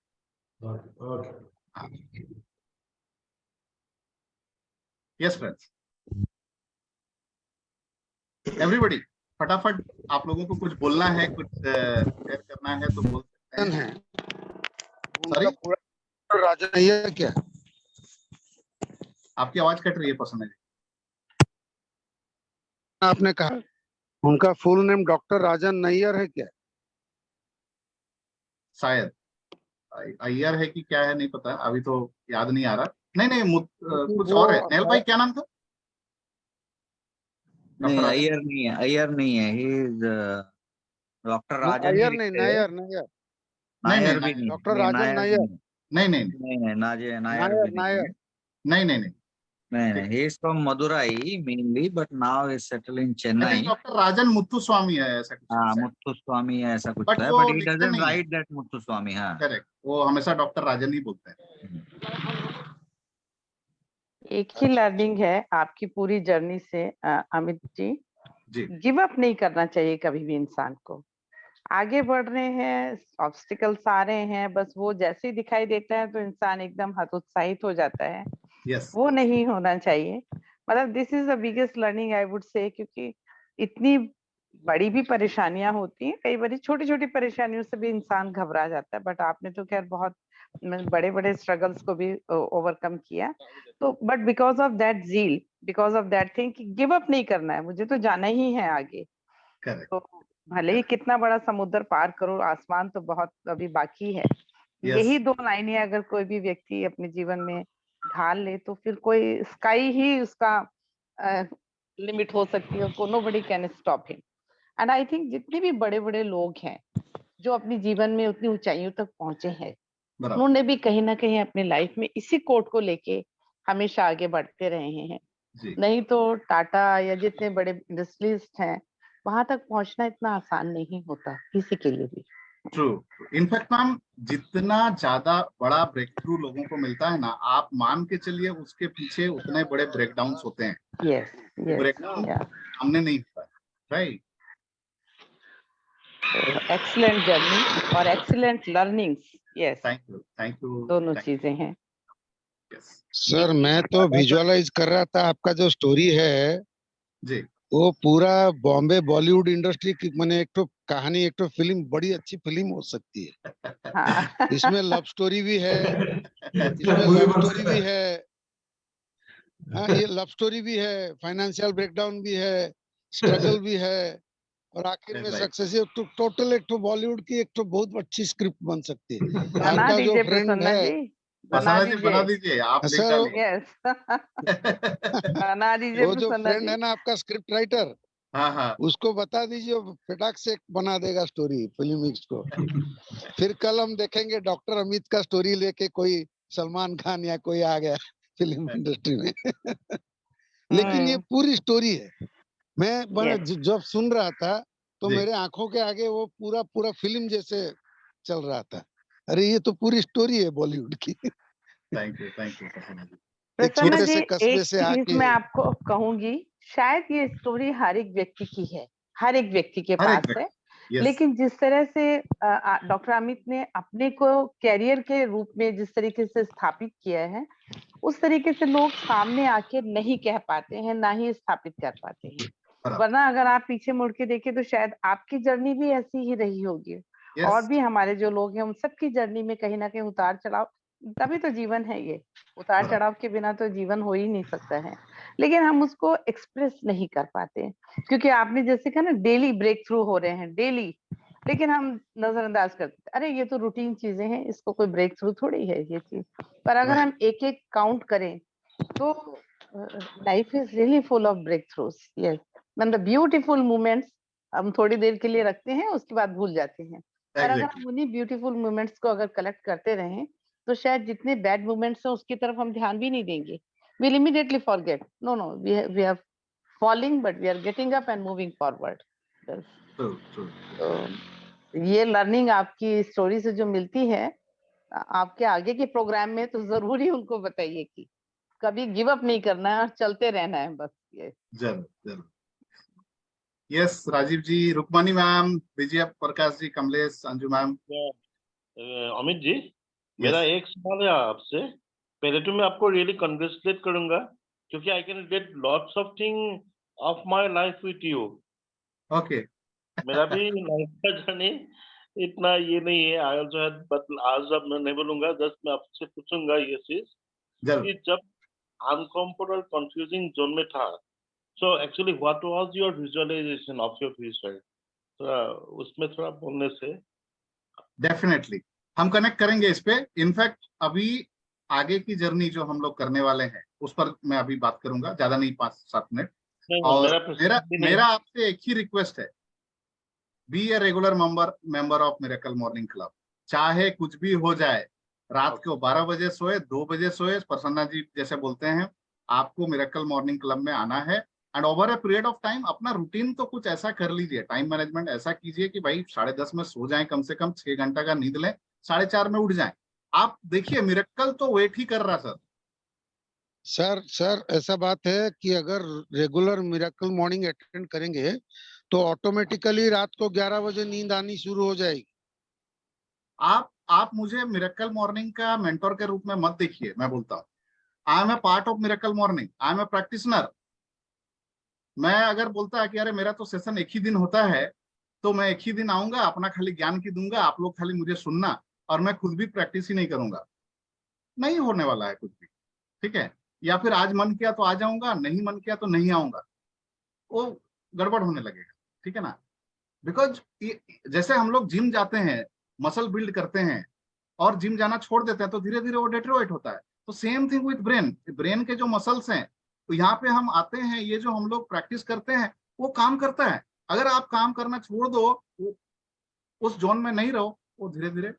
Okay. Yes friends. Everybody, फटाफट आप लोगों को कुछ बोलना है, कुछ शेयर करना है तो बोल सकते हैं। सॉरी राजन नैयर क्या? आपकी आवाज कट रही है प्रसन्न जी। आपने कहा उनका फुल नेम डॉक्टर राजन नैयर है क्या? शायद अय्यर है कि क्या है नहीं पता, अभी तो याद नहीं आ रहा। नहीं कुछ और है। नेल भाई क्या नाम था? नहीं अय्यर नहीं है, अय्यर नहीं है। ही इज डॉक्टर राजन। अय्यर नहीं, नायर नायर नायर भी नहीं, डॉक्टर राजन नायर नहीं नायर भी नहीं है। नहीं नहीं, he is from Madurai mainly, but now is settled in Chennai. Doctor Rajan Muthuswamy है ऐसा कुछ। हाँ, मुत्तुस्वामी है ऐसा कुछ But है, वो but he लिखते doesn't नहीं है। write that Muthuswamy. हाँ करेक्ट, वो हमेशा डॉक्टर राजन ही बोलते हैं। एक ही लर्निंग है आपकी पूरी जर्नी से अमित जी, गिव अप नहीं करना चाहिए कभी भी इंसान को। आगे बढ़ रहे हैं, ऑब्स्टिकल्स आ रहे हैं, बस वो जैसे ही दिखाई देता है तो इंसान एकदम हतोत्साहित हो जाता है। वो नहीं होना चाहिए। मतलब this is the biggest learning I would say, क्योंकि इतनी बड़ी भी परेशानियां होती हैं, कई बार छोटी छोटी परेशानियों से भी इंसान घबरा जाता है, बट आपने तो खैर बहुत बड़े बड़े स्ट्रगल्स को भी ओवरकम किया। तो but because of that zeal, because of that thing कि गिव अप नहीं करना है, मुझे तो जाना ही है आगे। तो भले ही कितना बड़ा समुद्र पार करो, आसमान तो बहुत अभी बाकी है। यही दो लाइनें अगर कोई भी व्यक्ति अपने जीवन में ढाल ले तो फिर कोई स्काई ही उसका लिमिट हो सकती है। Nobody can stop him. And I think जितने भी बड़े बड़े लोग हैं जो अपने जीवन में उतनी ऊंचाइयों तक पहुंचे हैं, उन्होंने भी कहीं ना कहीं अपनी लाइफ में इसी कोट को लेके हमेशा आगे बढ़ते रहे हैं। नहीं तो टाटा या जितने बड़े इंडस्ट्रियलिस्ट हैं, वहां तक पहुंचना इतना आसान नहीं होता किसी के लिए भी। ट्रू। इनफैक्ट मैम, जितना ज्यादा बड़ा ब्रेक थ्रू लोगों को मिलता है ना, आप मान के चलिए उसके पीछे उतने बड़े ब्रेकडाउन्स होते हैं। यस ब्रेकडाउन सामने नहीं होता है, राइट? एक्सीलेंट जर्नी और excellent learnings. Yes, thank you दोनों चीजें हैं। सर मैं तो विजुअलाइज कर रहा था आपका जो स्टोरी है जी, वो पूरा बॉम्बे बॉलीवुड इंडस्ट्री की मैंने एक तो कहानी, एक तो फिल्म, बड़ी अच्छी फिल्म हो सकती है। हाँ। इसमें लव स्टोरी भी है, इसमें लव स्टोरी भी है। हाँ, ये लव स्टोरी भी है, फाइनेंशियल ब्रेकडाउन भी है, स्ट्रगल भी है, और आखिर में सक्सेस। तो टोटल एक तो बॉलीवुड की एक तो बहुत अच्छी स्क्रिप्ट बन सकती है। बना आपका जो दीजिए फ्रेंड प्रसन्ना है, जी, बना दीजिए आप लिख सर डालिए। यस, बना दीजिए वो जो प्रसन्ना फ्रेंड जी। है ना आपका स्क्रिप्ट राइटर, हाँ हाँ उसको बता दीजिए, वो फटाक से बना देगा स्टोरी फिल्म को। फिर कल हम देखेंगे डॉक्टर अमित का स्टोरी लेके कोई सलमान खान या कोई आ गया फिल्म इंडस्ट्री में। लेकिन ये पूरी स्टोरी है। मैं जब सुन रहा था तो जी। मेरे आंखों के आगे वो पूरा पूरा फिल्म जैसे चल रहा था। अरे ये तो पूरी स्टोरी है बॉलीवुड की। थैंक यू प्रसन्ना जी। एक प्रसन्ना छोटे जी, से कस्बे एक से चीज आके। मैं आपको कहूंगी, शायद ये स्टोरी हर एक व्यक्ति की है, हर एक व्यक्ति के हर एक पास है, व्यक्ति, यस लेकिन जिस तरह से डॉक्टर अमित ने अपने को कैरियर के रूप में जिस तरीके से स्थापित किया है, उस तरीके से लोग सामने आके नहीं कह पाते हैं, ना ही स्थापित कर पाते हैं। बराबर। वरना अगर आप पीछे मुड़ के देखें तो शायद आपकी जर्नी भी ऐसी ही रही होगी, और यस भी हमारे जो लोग हैं उन सबकी जर्नी में कहीं ना कहीं उतार चढ़ाव, तभी तो जीवन है ये। उतार बराबर। चढ़ाव के बिना तो जीवन हो ही नहीं सकता है, लेकिन हम उसको एक्सप्रेस नहीं कर पाते, क्योंकि आपने जैसे कहा ना, डेली ब्रेक थ्रू हो रहे हैं डेली, लेकिन हम नजरअंदाज करते, अरे ये तो रूटीन चीजें हैं, इसको कोई ब्रेक थ्रू थोड़ी है ये चीज। पर अगर हम एक एक काउंट करें तो life is really full of breakthroughs. Yes, मतलब ब्यूटीफुल मोमेंट्स हम थोड़ी देर के लिए रखते हैं, उसके बाद भूल जाते हैं। पर अगर एग्जैक्टली। हम उन्हीं ब्यूटीफुल मोमेंट्स को अगर कलेक्ट करते रहें, तो शायद जितने बैड मोमेंट्स हैं उसकी तरफ हम ध्यान भी नहीं देंगे। we'll immediately forget, no we are falling but we are getting up and moving forward. Yes. True true. तो ये लर्निंग आपकी स्टोरी से जो मिलती है, आपके आगे के प्रोग्राम में तो जरूर ही उनको बताइए कि कभी गिव अप नहीं करना है और चलते रहना है बस। ये जरूर जरूर। यस राजीव जी, रुक्मानी मैम, विजय प्रकाश जी, कमलेश, अंजू मैम। अमित जी, मेरा यस एक सवाल है आपसे। पहले तो मैं आपको रियली कंग्रेचुलेट करूंगा, क्योंकि I can get lots of thing of my life with you. Okay. मेरा भी लाइफ का जर्नी इतना ये नहीं है, आई आल्सो हैड, बट आज अब मैं नहीं बोलूंगा, जस्ट मैं आपसे पूछूंगा ये चीज जरूर। कि जब अनकंफर्टेबल कंफ्यूजिंग जोन में था, so actually what was your visualisation of your future? थोड़ा उसमें थोड़ा बोलने से। डेफिनेटली हम कनेक्ट करेंगे इस पे। इनफैक्ट अभी आगे की जर्नी जो हम लोग करने वाले हैं उस पर मैं अभी बात करूंगा, ज्यादा नहीं, 5-7 मिनट। नहीं, और मेरा मेरा प्रश्न नहीं। मेरा आपसे एक ही रिक्वेस्ट है, be a regular member of miracle morning club. चाहे कुछ भी हो जाए, रात को 12 बजे सोए, 2 बजे सोए, प्रसन्ना जी जैसे बोलते हैं, आपको मिरेकल मॉर्निंग क्लब में आना है। And over a period of time अपना रूटीन तो कुछ ऐसा कर लीजिए, टाइम मैनेजमेंट ऐसा कीजिए कि भाई 10:30 में सो जाएं, कम से कम 6 घंटा का नींद लें, 4:30 में उठ जाएं। आप देखिए मिरेकल तो वेट ही कर रहा सर ऐसा बात है कि अगर रेगुलर मिरेकल मॉर्निंग अटेंड करेंगे तो ऑटोमेटिकली रात को 11 बजे नींद आनी शुरू हो जाएगी। आप मुझे मिरेकल मॉर्निंग का मेंटोर के रूप में मत देखिए, मैं बोलता हूँ I am a part of miracle morning, I am a practitioner. मैं अगर बोलता है कि अरे मेरा तो सेशन एक ही दिन होता है, तो मैं एक ही दिन आऊंगा, अपना खाली ज्ञान की दूंगा, आप लोग खाली मुझे सुनना, और मैं खुद भी प्रैक्टिस ही नहीं करूंगा, नहीं होने वाला है कुछ भी। ठीक है, या फिर आज मन किया तो आ जाऊंगा, नहीं मन किया तो नहीं आऊंगा, वो गड़बड़ होने लगेगा। ठीक है ना? बिकॉज जैसे हम लोग जिम जाते हैं, मसल बिल्ड करते हैं, और जिम जाना छोड़ देते हैं तो धीरे धीरे वो डेट्रोइट होता है। तो same thing with brain, brain के जो मसल्स हैं, तो यहाँ पे हम आते हैं, ये जो हम लोग प्रैक्टिस करते हैं वो काम करता है। अगर आप काम करना छोड़ दो, उस जोन में नहीं रहो, वो धीरे धीरे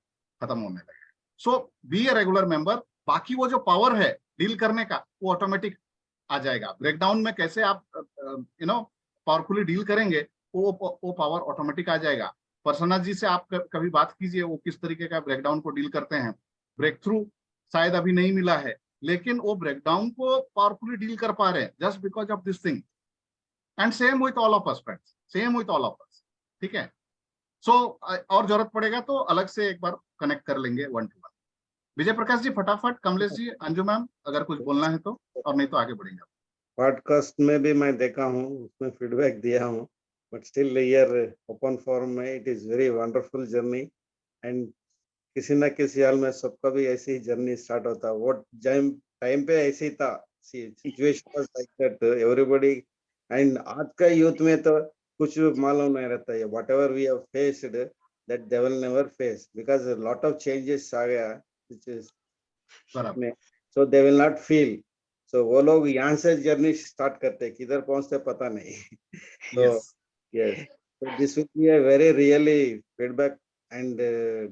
खत्म होने लगेगा। सो बी ए रेगुलर मेंबर, बाकी वो जो पावर है डील करने का वो ऑटोमेटिक आ जाएगा। ब्रेकडाउन में कैसे आप पावरफुली डील करेंगे, वो पावर ऑटोमेटिक आ जाएगा। प्रसन्ना जी से आप कभी बात कीजिए, वो किस तरीके का ब्रेकडाउन को डील करते हैं। ब्रेक थ्रू शायद अभी नहीं मिला है, लेकिन वो ब्रेकडाउन को पावरफुली डील कर पा रहे हैं just because of this thing. And same with all of us friends, same with all of us. ठीक है? सो और जरूरत पड़ेगा तो अलग से एक बार कनेक्ट कर लेंगे 1 to 1। विजय प्रकाश जी फटाफट, कमलेश जी, अंजू मैम अगर कुछ बोलना है तो, और नहीं तो आगे बढ़ेंगे। पॉडकास्ट में भी मैं देखा हूँ, उसमें फीडबैक दिया हूँ, but still year open forum में it is very wonderful journey. And किसी ना किसी हाल में सबका भी ऐसी ही जर्नी स्टार्ट होता है। वो टाइम पे ऐसे ही था, situation was like that everybody. And आज का यूथ में तो कुछ मालूम नहीं रहता है, whatever we have faced that they will never face, because lot of changes आ गया, which is बराबर। so they will not feel सो वो लोग यहाँ से जर्नी स्टार्ट करते हैं, किधर पहुंचते पता नहीं। तो Yes. yes, so this will be a very really feedback and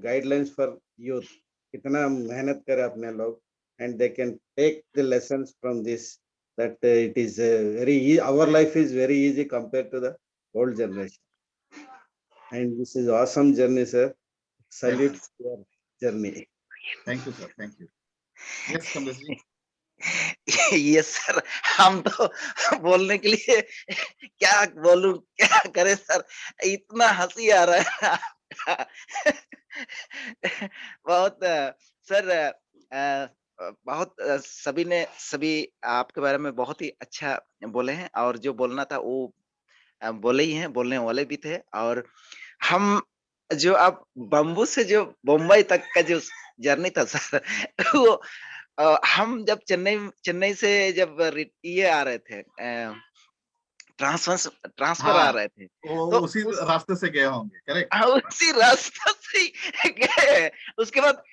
guidelines for youth. कितना मेहनत करे अपने लोग, and they can take the lessons from this, that it is our life is very easy compared to the old generation. And this is awesome journey, sir. Salute your journey. Thank you, sir. Thank you. Yes, Kamlesh ji. ये sir, हम तो बोलने के लिए क्या बोलूं, क्या करें सर, इतना हंसी आ रहा है आपका। बहुत सर, बहुत सभी आपके बारे में बहुत ही अच्छा बोले हैं, और जो बोलना था वो बोले ही हैं, बोलने वाले भी थे। और हम जो अब बम्बू से जो मुंबई तक का जो जर्नी था सर, वो हम जब चेन्नई से जब ये आ रहे थे, ट्रांसफर आ रहे थे, तो उसी रास्ते से गए होंगे, करेक्ट? उसी रास्ते से गए। उसके बाद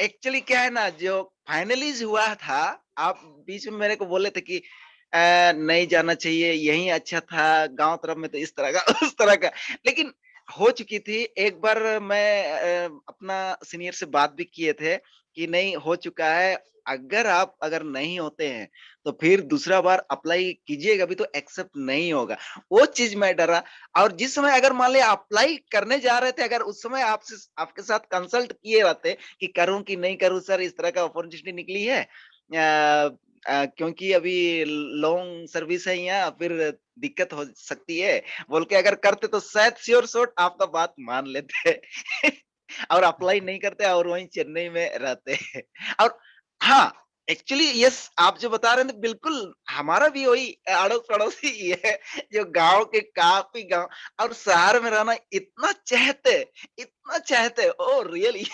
एक्चुअली क्या है ना, जो फाइनलीज हुआ था, आप बीच में मेरे को बोले थे कि नहीं जाना चाहिए, यही अच्छा था, गांव तरफ में तो इस तरह का उस तरह का, लेकिन हो चुकी थी। एक बार मैं अपना सीनियर से बात भी किए थे कि नहीं हो चुका है, अगर नहीं होते हैं तो फिर दूसरा बार अप्लाई कीजिएगा भी तो एक्सेप्ट नहीं होगा। वो चीज मैं डरा। और जिस समय अगर मान लिया अप्लाई करने जा रहे थे, अगर उस समय आपके साथ कंसल्ट किए रहते कि करूं कि नहीं करूं सर, इस तरह का अपॉर्चुनिटी निकली है, क्योंकि अभी लॉन्ग सर्विस है यहाँ, फिर दिक्कत हो सकती है बोल के अगर करते तो शायद श्योर शॉट आपका बात मान लेते और अप्लाई नहीं करते और वहीं चेन्नई में रहते। और हाँ, एक्चुअली यस, आप जो बता रहे हैं बिल्कुल हमारा भी वही अड़ोस पड़ोस ही है, जो गांव के काफी गांव और शहर में रहना इतना चाहते ओ रियली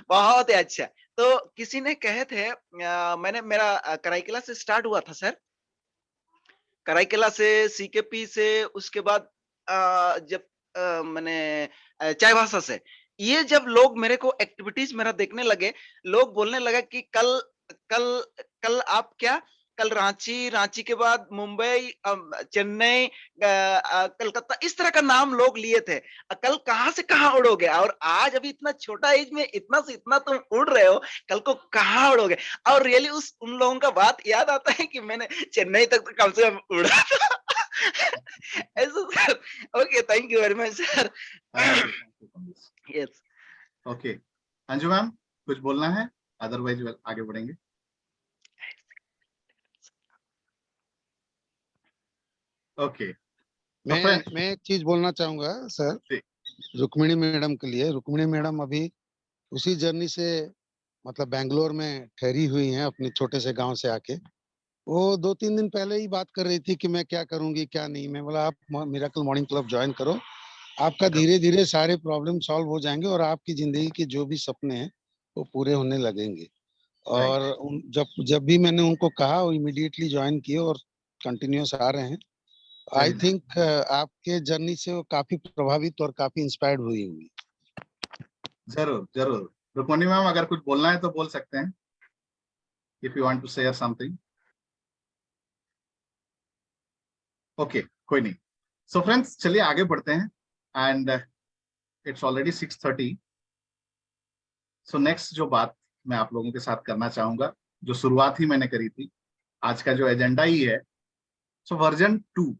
बहुत ही अच्छा। तो किसी ने कहे थे, मेरा कराईकला से स्टार्ट हुआ था सर, कराईकला से, सीकेपी से, उसके बाद जब मैंने चाईबासा से, ये जब लोग मेरे को एक्टिविटीज मेरा देखने लगे, लोग बोलने लगा कि कल आप क्या, कल रांची के बाद मुंबई, चेन्नई, कलकत्ता, इस तरह का नाम लोग लिए थे। कल कहां से कहां उड़ोगे, और आज अभी इतना छोटा एज में इतना से इतना तुम उड़ रहे हो, कल को कहां उड़ोगे। और रियली उन लोगों का बात याद आता है कि मैंने चेन्नई तक तो कम से कम उड़ा था। ऐसा sir. Okay, thank you very much sir. Yes, okay, Anju ma'am कुछ बोलना है, अदरवाइज आगे बढ़ेंगे। ओके, मैं एक चीज बोलना चाहूंगा सर, रुक्मिणी मैडम के लिए। रुक्मिणी मैडम अभी उसी जर्नी से मतलब बैंगलोर में ठहरी हुई हैं, अपने छोटे से गांव से आके। वो 2-3 दिन पहले ही बात कर रही थी कि मैं क्या करूंगी क्या नहीं। मैं बोला आप मिरेकल मॉर्निंग क्लब ज्वाइन करो, आपका धीरे धीरे सारे प्रॉब्लम सॉल्व हो जाएंगे और आपकी जिंदगी के जो भी सपने हैं वो पूरे होने लगेंगे। और जब भी मैंने उनको कहा, वो इमीडिएटली ज्वाइन किए और कंटिन्यूस आ रहे हैं। आई थिंक आपके जर्नी से वो काफी प्रभावित और काफी इंस्पायर्ड हुई होंगी। जरूर रुक्मणी मैम, अगर कुछ बोलना है तो बोल सकते हैं, if you want to share something. Okay, कोई नहीं। सो फ्रेंड्स, चलिए आगे बढ़ते हैं, and it's already 6:30। So next जो बात मैं आप लोगों के साथ करना चाहूंगा, जो शुरुआत ही मैंने करी थी, आज का जो एजेंडा ही है, so version 2,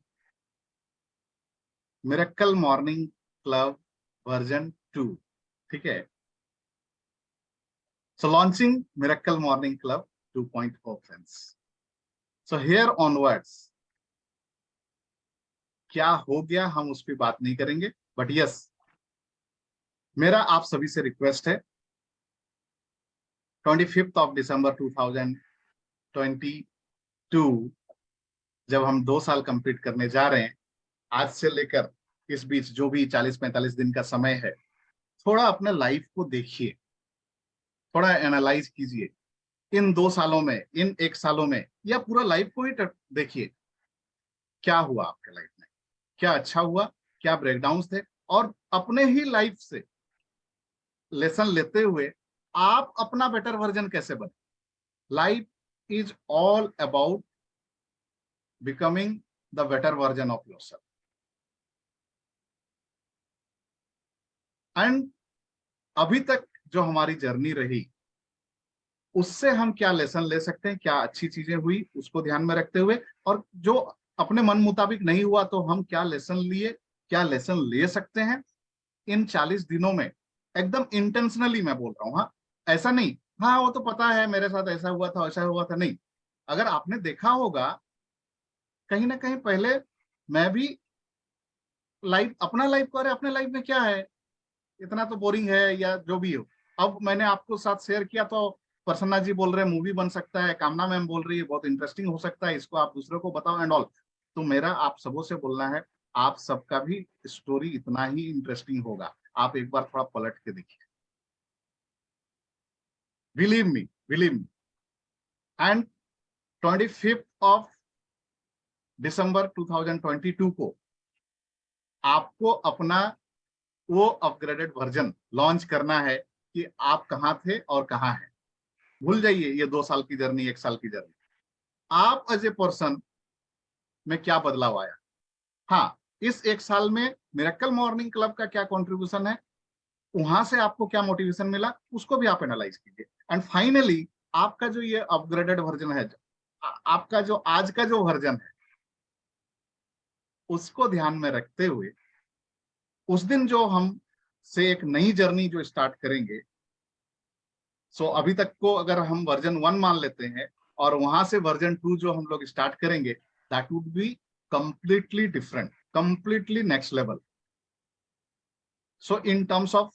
miracle morning club version 2, ठीक है। So launching miracle morning club 2.0 friends. So here onwards क्या हो गया हम उस पर बात नहीं करेंगे, बट यस, मेरा आप सभी से रिक्वेस्ट है, 25 दिसंबर 2022 जब हम 2 साल कंप्लीट करने जा रहे हैं, आज से लेकर इस बीच जो भी 40-45 दिन का समय है, थोड़ा अपने लाइफ को देखिए, थोड़ा एनालाइज कीजिए। इन 2 सालों में, इन 1 सालों में, या पूरा लाइफ को ही देखिए, क्या हुआ आपके लाइफ में, क्या अच्छा हुआ, क्या ब्रेकडाउन थे, और अपने ही लाइफ से लेसन लेते हुए आप अपना बेटर वर्जन कैसे बने। Life is all about becoming the better version of yourself. And अभी तक जो हमारी जर्नी रही, उससे हम क्या लेसन ले सकते हैं, क्या अच्छी चीजें हुई उसको ध्यान में रखते हुए, और जो अपने मन मुताबिक नहीं हुआ तो हम क्या लेसन लिए, क्या लेसन ले सकते हैं इन 40 दिनों में। एकदम इंटेंशनली मैं बोल रहा हूँ, हाँ, ऐसा नहीं हाँ वो तो पता है मेरे साथ ऐसा हुआ था वैसा हुआ था, नहीं। अगर आपने देखा होगा कहीं ना कहीं पहले मैं भी अपना लाइफ को, अरे अपने लाइफ में क्या है, इतना तो बोरिंग है या जो भी हो। अब मैंने आपको साथ शेयर किया तो प्रसन्ना जी बोल रहे हैं मूवी बन सकता है, कामना मैम बोल रही है बहुत इंटरेस्टिंग हो सकता है, इसको आप दूसरे को बताओ एंड ऑल। तो मेरा आप सबों से बोलना है, आप सबका भी स्टोरी इतना ही इंटरेस्टिंग होगा, आप एक बार थोड़ा पलट के देखिए। Believe me and 25 of December 2022 को आपको अपना वो अपग्रेडेड वर्जन लॉन्च करना है कि आप कहाँ थे और कहाँ हैं। भूल जाइए ये 2 साल की जर्नी, 1 साल की जर्नी। आप एज ए पर्सन में क्या बदलाव आया, हाँ, इस 1 साल में मिरेकल मॉर्निंग क्लब का क्या कंट्रीब्यूशन है, वहां से आपको क्या मोटिवेशन मिला, उसको भी आप एनालाइज कीजिए। एंड फाइनली आपका जो ये अपग्रेडेड वर्जन है, आपका जो आज का जो वर्जन है, उसको ध्यान में रखते हुए उस दिन जो हम से एक नई जर्नी जो स्टार्ट करेंगे, सो अभी तक को अगर हम वर्जन 1 मान लेते हैं और वहां से वर्जन 2 जो हम लोग स्टार्ट करेंगे, that would be completely different, completely next level. So in terms of,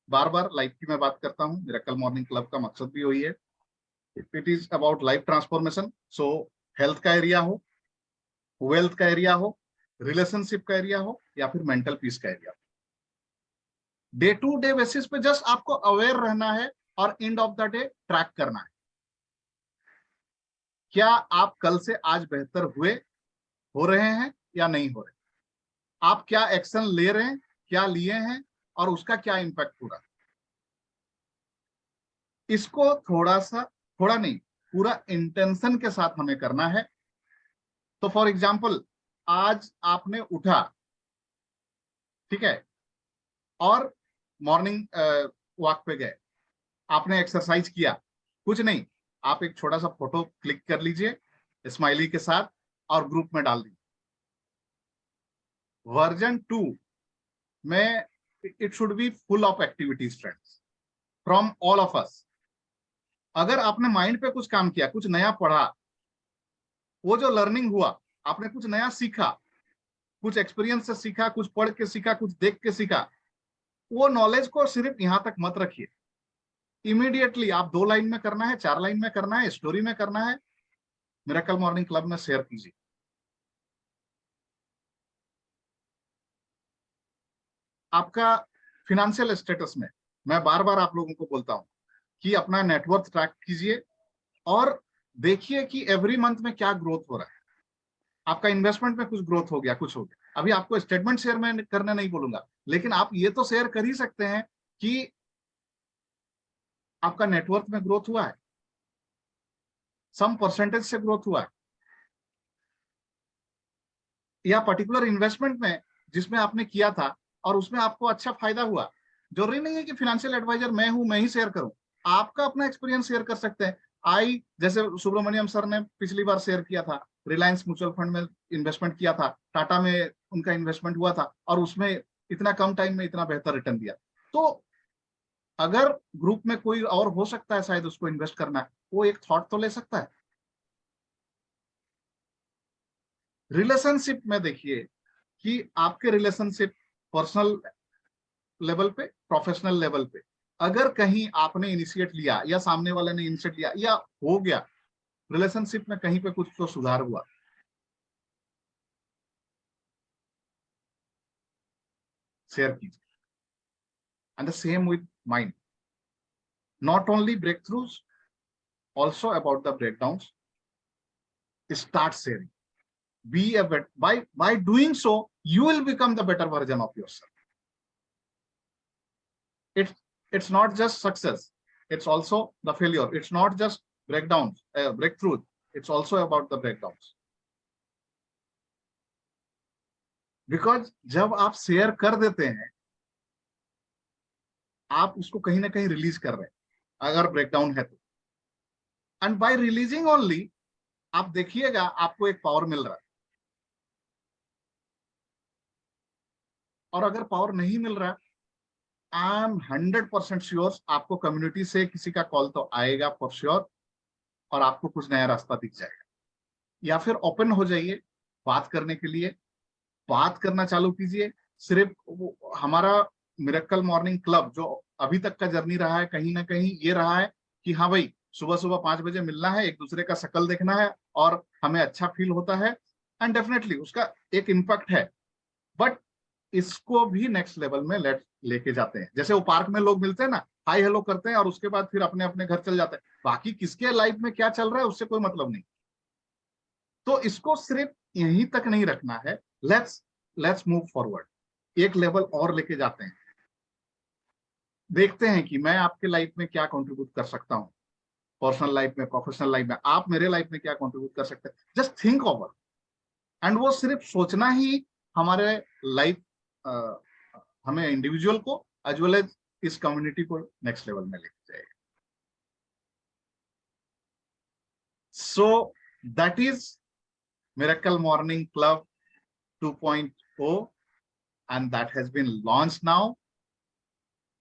bar bar life की मैं बात करता हूँ, मिरेकल मॉर्निंग क्लब का मकसद भी वही है, it is about life transformation. So health का एरिया हो, वेल्थ का एरिया हो, रिलेशनशिप का एरिया हो, या फिर मेंटल पीस का एरिया हो, डे टू डे बेसिस पे जस्ट आपको अवेयर रहना है और end of the day track करना है, क्या आप कल से आज बेहतर हो रहे हैं या नहीं हो रहे, आप क्या एक्शन ले रहे हैं, क्या लिए हैं और उसका क्या इंपैक्ट हो रहा है। इसको थोड़ा नहीं, पूरा इंटेंशन के साथ हमें करना है। तो फॉर एग्जाम्पल, आज आपने उठा, ठीक है, और मॉर्निंग वॉक पे गए, आपने एक्सरसाइज किया, कुछ नहीं, आप एक छोटा सा फोटो क्लिक कर लीजिए स्माइली के साथ और ग्रुप में डाल दीजिए। वर्जन 2 में it should be full of activities friends from all of us. अगर आपने माइंड पे कुछ काम किया, कुछ नया पढ़ा, वो जो लर्निंग हुआ, आपने कुछ नया सीखा, कुछ एक्सपीरियंस से सीखा, कुछ पढ़ के सीखा, कुछ देख के सीखा, वो नॉलेज को सिर्फ यहां तक मत रखिए। इमीडिएटली आप 2 लाइन में करना है, 4 लाइन में करना है, स्टोरी में करना है, मिरेकल मॉर्निंग क्लब में शेयर कीजिए। आपका फिनेंशियल स्टेटस में मैं बार बार आप लोगों को बोलता हूं कि अपना नेटवर्थ ट्रैक कीजिए और देखिए कि एवरी मंथ में क्या ग्रोथ हो रहा है। आपका इन्वेस्टमेंट में कुछ ग्रोथ हो गया, कुछ हो गया। अभी आपको स्टेटमेंट शेयर में करना नहीं बोलूंगा, लेकिन आप ये तो शेयर कर ही सकते हैं कि आपका नेटवर्थ में ग्रोथ हुआ है, सम परसेंटेज से ग्रोथ हुआ है, या पर्टिकुलर इन्वेस्टमेंट में जिसमें आपने किया था और उसमें आपको अच्छा फायदा हुआ। जरूरी नहीं है कि फाइनेंशियल एडवाइजर मैं हूं, मैं ही शेयर करूं, आपका अपना एक्सपीरियंस शेयर कर सकते हैं। जैसे सुब्रमण्यम सर ने पिछली बार शेयर किया था, रिलायंस म्यूचुअल फंड में इन्वेस्टमेंट किया था, टाटा में उनका इन्वेस्टमेंट हुआ था और उसमें इतना कम टाइम में इतना बेहतर रिटर्न दिया। तो अगर ग्रुप में कोई और हो सकता है शायद उसको इन्वेस्ट करना है, वो एक थॉट तो ले सकता है। रिलेशनशिप में देखिए कि आपके रिलेशनशिप पर्सनल लेवल पे, प्रोफेशनल लेवल पे, अगर कहीं आपने इनिशिएट लिया या सामने वाले ने इनिशिएट लिया या हो गया, रिलेशनशिप में कहीं पे कुछ तो सुधार हुआ, शेयर कीजिए। And the same with mind, not only breakthroughs, also about the breakdowns, start sharing. By doing so, you will become the better version of yourself. It's not just success, it's also the failure. It's not just breakdowns, breakthroughs. It's also about the breakdowns. Because जब आप share कर देते हैं, आप उसको कहीं ना कहीं रिलीज कर रहे हैं अगर ब्रेकडाउन है तो, एंड बाय रिलीजिंग ओनली आप देखिएगा आपको एक पावर मिल रहा है। और अगर पावर नहीं मिल रहा, आई एम 100% श्योर आपको कम्युनिटी से किसी का कॉल तो आएगा फॉर श्योर, और आपको कुछ नया रास्ता दिख जाएगा। या फिर ओपन हो जाइए बात करने के लिए, बात करना चालू कीजिए। सिर्फ हमारा मिरेकल मॉर्निंग क्लब जो अभी तक का जर्नी रहा है, कहीं ना कहीं ये रहा है कि हाँ भाई सुबह सुबह 5 बजे मिलना है, एक दूसरे का शक्ल देखना है और हमें अच्छा फील होता है, एंड डेफिनेटली उसका एक इम्पैक्ट है। बट इसको भी नेक्स्ट लेवल में लेके जाते हैं। जैसे वो पार्क में लोग मिलते हैं ना, हाय हेलो करते हैं और उसके बाद फिर अपने अपने घर चल जाते हैं, बाकी किसके लाइफ में क्या चल रहा है उससे कोई मतलब नहीं। तो इसको सिर्फ यहीं तक नहीं रखना है, लेट्स मूव फॉरवर्ड, एक लेवल और लेके जाते हैं। देखते हैं कि मैं आपके लाइफ में क्या कंट्रीब्यूट कर सकता हूँ, पर्सनल लाइफ में, प्रोफेशनल लाइफ में, आप मेरे लाइफ में क्या कंट्रीब्यूट कर सकते हैं। जस्ट थिंक ओवर, एंड वो सिर्फ सोचना ही हमारे लाइफ, हमें इंडिविजुअल को एज वेल एज इस कम्युनिटी को नेक्स्ट लेवल में लेके जाएगा। So that is miracle morning club 2.0 and that has been launched now.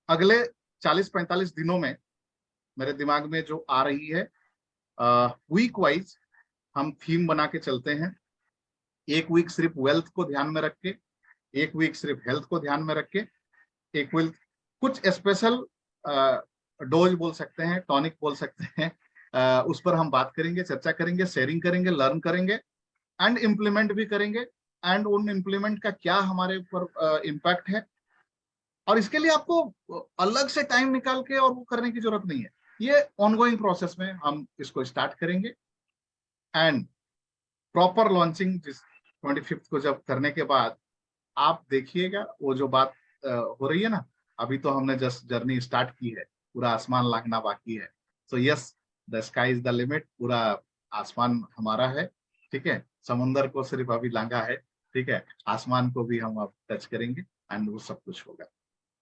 अगले 40-45 दिनों में मेरे दिमाग में जो आ रही है, वीक वाइज हम थीम बना के चलते हैं। एक वीक सिर्फ वेल्थ को ध्यान में रख के, एक वीक सिर्फ हेल्थ को ध्यान में रख के, एक वीक कुछ स्पेशल डोज बोल सकते हैं, टॉनिक बोल सकते हैं, उस पर हम बात करेंगे, चर्चा करेंगे, शेयरिंग करेंगे, लर्न करेंगे एंड इम्प्लीमेंट भी करेंगे। एंड उन इम्प्लीमेंट का क्या हमारे ऊपर इम्पैक्ट है, और इसके लिए आपको अलग से टाइम निकाल के और वो करने की जरूरत नहीं है। ये ऑनगोइंग प्रोसेस में हम इसको स्टार्ट करेंगे एंड प्रॉपर लॉन्चिंग 25 को जब करने के बाद आप देखिएगा वो जो बात हो रही है ना, अभी तो हमने जस्ट जर्नी स्टार्ट की है, पूरा आसमान लांघना बाकी है। So yes, the sky is the limit, पूरा आसमान हमारा है, ठीक है। समुंदर को सिर्फ अभी लांघा है, ठीक है, आसमान को भी हम अब टच करेंगे एंड वो सब कुछ होगा।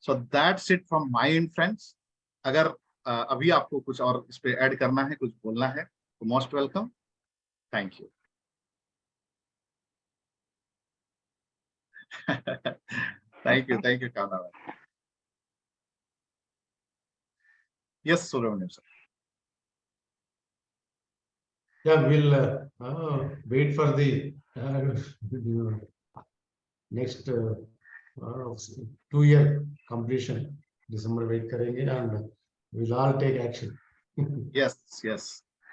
So that's it from my and friends. अगर अभी आपको कुछ और इस पे ऐड करना है, कुछ बोलना है, तो most welcome. Thank you. Thank you काना। Yes Subramanyam sir. Yeah, we'll wait for the next 2-year completion. December wait करेंगे and we'll all take action. Yes.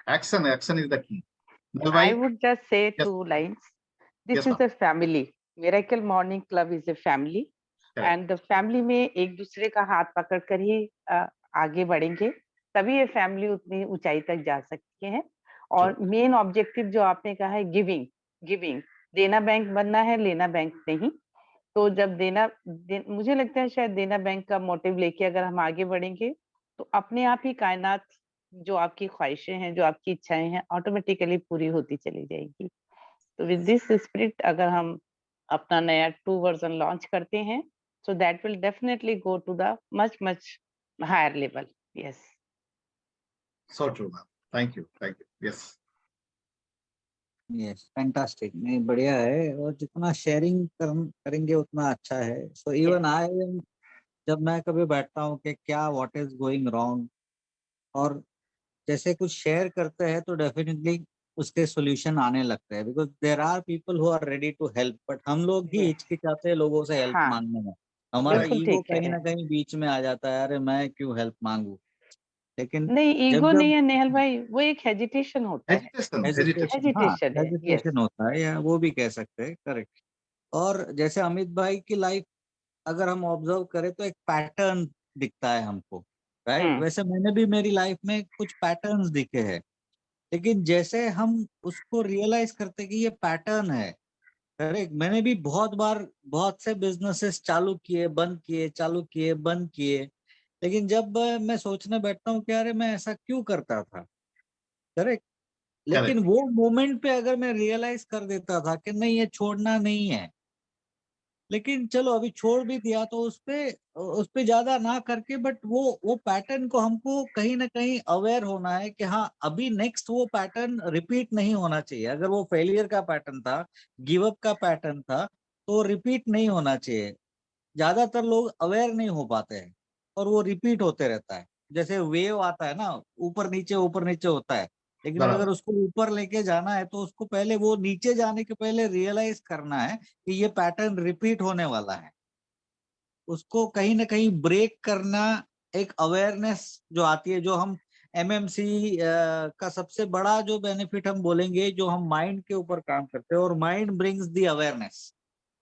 Action is the key. I would just say Yes. 2 lines. This Yes, is a family. Miracle Morning Club is a family. Correct. And the family में एक दूसरे का हाथ पकड़ कर ही आगे बढ़ेंगे, तभी ये फैमिली उतनी ऊंचाई तक जा सकती है। और मेन ऑब्जेक्टिव जो आपने कहा है, गिविंग, देना बैंक बनना है, लेना बैंक नहीं। तो जब मुझे लगता है शायद देना बैंक का मोटिव लेके अगर हम आगे बढ़ेंगे तो अपने आप ही कायनात जो आपकी ख्वाहिशें हैं, जो आपकी इच्छाएं हैं, ऑटोमेटिकली पूरी होती चली जाएगी। तो विद दिस स्पिरिट अगर हम अपना नया 2 वर्जन लॉन्च करते हैं, so that will definitely go to the much higher level. Yes. So true, ma'am. Thank you. Yes, fantastic. नहीं बढ़िया है, और जितना शेयरिंग करेंगे उतना अच्छा है। So even I am, जब मैं कभी बैठता हूँ कि क्या what is going wrong, और जैसे कुछ शेयर करते हैं तो डेफिनेटली उसके सॉल्यूशन आने लगते हैं, because there are people who are ready to help, but हम लोग ही हिचकिचाते हैं लोगों से हेल्प मांगने में। हमारा ईगो कहीं ना कहीं बीच में आ जाता है, अरे मैं क्यों हेल्प मांगू। लेकिन नहीं, ईगो नहीं है नेहल भाई, वो एक हेजिटेशन होता है। हेजिटेशन होता है, या वो भी कह सकते हैं, करेक्ट। और जैसे अमित भाई की लाइफ अगर हम ऑब्जर्व करें तो एक पैटर्न दिखता है हमको, राइट। वैसे मैंने भी मेरी लाइफ में कुछ पैटर्न्स दिखे हैं, लेकिन जैसे हम उसको रियलाइज करते कि ये पैटर्न है, करेक्ट। मैंने भी बहुत बार बहुत से बिजनेसेस चालू किए, बंद किए, चालू किए, बंद किए, लेकिन जब मैं सोचने बैठता हूँ कि अरे मैं ऐसा क्यों करता था, करेक्ट। लेकिन वो मोमेंट पे अगर मैं रियलाइज कर देता था कि नहीं ये छोड़ना नहीं है, लेकिन चलो अभी छोड़ भी दिया तो उस पे ज्यादा ना करके, बट वो पैटर्न को हमको कहीं ना कहीं अवेयर होना है कि हाँ अभी नेक्स्ट वो पैटर्न रिपीट नहीं होना चाहिए। अगर वो फेलियर का पैटर्न था, गिव अप का पैटर्न था, तो रिपीट नहीं होना चाहिए। ज्यादातर लोग अवेयर नहीं हो पाते हैं और वो रिपीट होते रहता है। जैसे वेव आता है ना, ऊपर नीचे होता है, लेकिन बराबर। अगर उसको ऊपर लेके जाना है तो उसको पहले वो नीचे जाने के पहले रियलाइज करना है कि ये पैटर्न रिपीट होने वाला है। उसको कहीं ना कहीं ब्रेक करना, एक अवेयरनेस जो आती है, जो हम एमएमसी का सबसे बड़ा जो बेनिफिट हम बोलेंगे, जो हम माइंड के ऊपर काम करते हैं, और mind brings the awareness.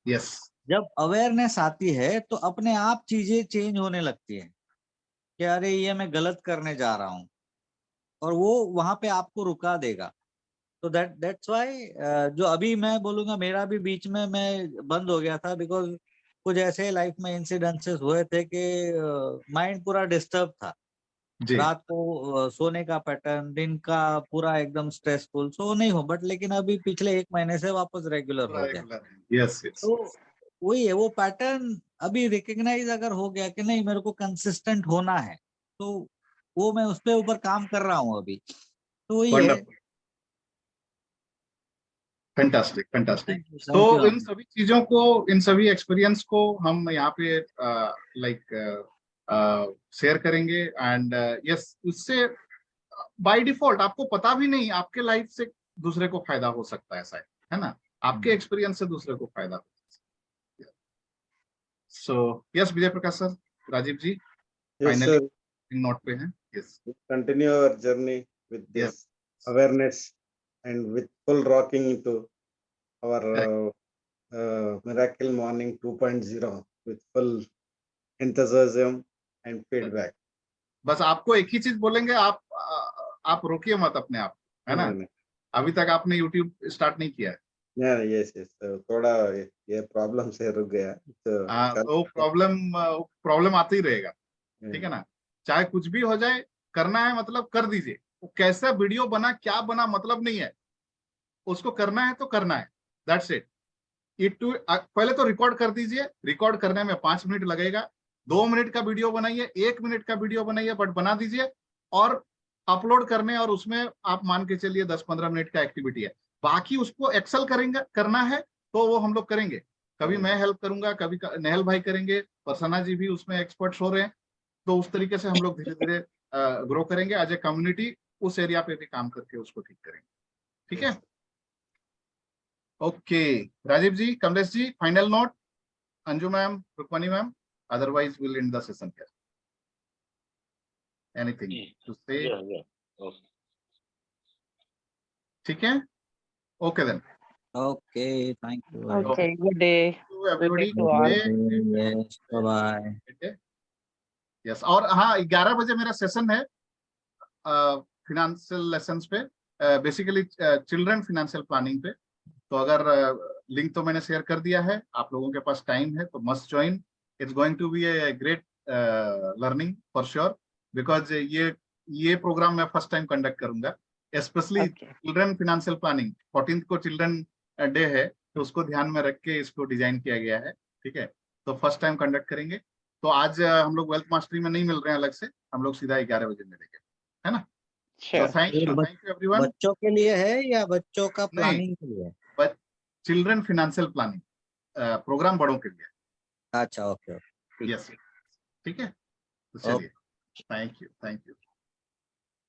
Yes, जब अवेयरनेस आती है तो अपने आप चीजें चेंज होने लगती है कि अरे ये मैं गलत करने जा रहा हूँ, और वो वहां पे आपको रुका देगा। तो दैट्स व्हाई जो अभी मैं बोलूंगा, मेरा भी बीच में मैं बंद हो गया था, बिकॉज कुछ ऐसे लाइफ में इंसिडेंसेस हुए थे कि माइंड पूरा डिस्टर्ब था। जी, रात को सोने का पैटर्न, दिन का पूरा एकदम स्ट्रेसफुल, सो नहीं हो, बट लेकिन अभी पिछले 1 महीने से वापस रेगुलर हो गया। Yes yes. तो वही है, वो पैटर्न अभी रिकग्नाइज अगर हो गया कि नहीं मेरे को कंसिस्टेंट होना है, तो वो मैं उस पे ऊपर काम कर रहा हूँ अभी। तो वही है। Wonderful, fantastic fantastic. थैंक तो यू। इन सभी चीजों को, इन सभी एक्सपीरियंस को हम यहाँ पे लाइक शेयर करेंगे। एंड यस, उससे बाय डिफॉल्ट आपको पता भी नहीं आपके लाइफ से दूसरे को फायदा हो सकता है, ऐसा है ना? आपके एक्सपीरियंस से दूसरे को फायदा हो सकता है। So yes, Vijay Prakash sir, Rajiv जी Yes, फाइनली sir. नोट पे हैं। Yes Continue our journey with yes, this awareness and with full rocking into our Miracle Morning 2.0 with full enthusiasm and feedback. बस आपको एक ही चीज बोलेंगे, आप रोकिए मत अपने आप, है ना? नहीं, अभी तक आपने YouTube स्टार्ट नहीं किया है। यस यस, थोड़ा ये प्रॉब्लम से रुक गया तो वो प्रॉब्लम आते ही रहेगा, ठीक है ना? चाहे कुछ भी हो जाए, करना है मतलब कर दीजिए। वो कैसा वीडियो बना, क्या बना, मतलब नहीं है, उसको करना है तो करना है, दैट्स इट। पहले तो रिकॉर्ड कर दीजिए। रिकॉर्ड करने में 5 मिनट लगेगा। 2 मिनट का वीडियो बनाइए, 1 मिनट का वीडियो बनाइए, बट बना दीजिए और अपलोड करने, और उसमें आप मान के चलिए 10-15 मिनट का एक्टिविटी है। बाकी उसको एक्सेल करेंगे, करना है तो वो हम लोग करेंगे। कभी मैं हेल्प करूंगा, कभी नेहल भाई करेंगे, प्रसन्ना जी भी उसमें एक्सपर्ट्स हो रहे हैं। तो उस तरीके से हम लोग धीरे धीरे ग्रो करेंगे एज ए कम्युनिटी, उस एरिया पे भी काम करके उसको ठीक करेंगे, ठीक है? Okay, Rajeev ji, Kamlesh ji, final note, Anju ma'am, Rukmini ma'am, otherwise we'll end the session here. Anything to say? Yeah. Okay. ठीक है, okay then. Okay, thank you. Okay, good day. Everybody, to all. Yes, bye. Yes. और हाँ, 11 बजे मेरा सेशन है financial lessons पे, basically children financial planning पे। तो अगर लिंक तो मैंने शेयर कर दिया है, आप लोगों के पास टाइम है तो must join. It's going to be a great learning for sure, because ये प्रोग्राम मैं फर्स्ट टाइम कंडक्ट करूंगा, specially children financial planning. 14th को चिल्ड्रन डे है, तो उसको ध्यान में रख के इसको डिजाइन किया गया है, ठीक है? तो फर्स्ट टाइम कंडक्ट करेंगे। तो आज हम लोग वेल्थ मास्टरी में नहीं मिल रहे हैं अलग से, हम लोग सीधा 11 बजे मिलेंगे, है ना? Sure. Thank you everyone. बच्चों के लिए है या बच्चों का नहीं, प्लानिंग के लिए? चिल्ड्रन फिनेंशियल प्लानिंग प्रोग्राम बड़ों के लिए। अच्छा, ओके, यस, ठीक है, तो चलिए, थैंक यू।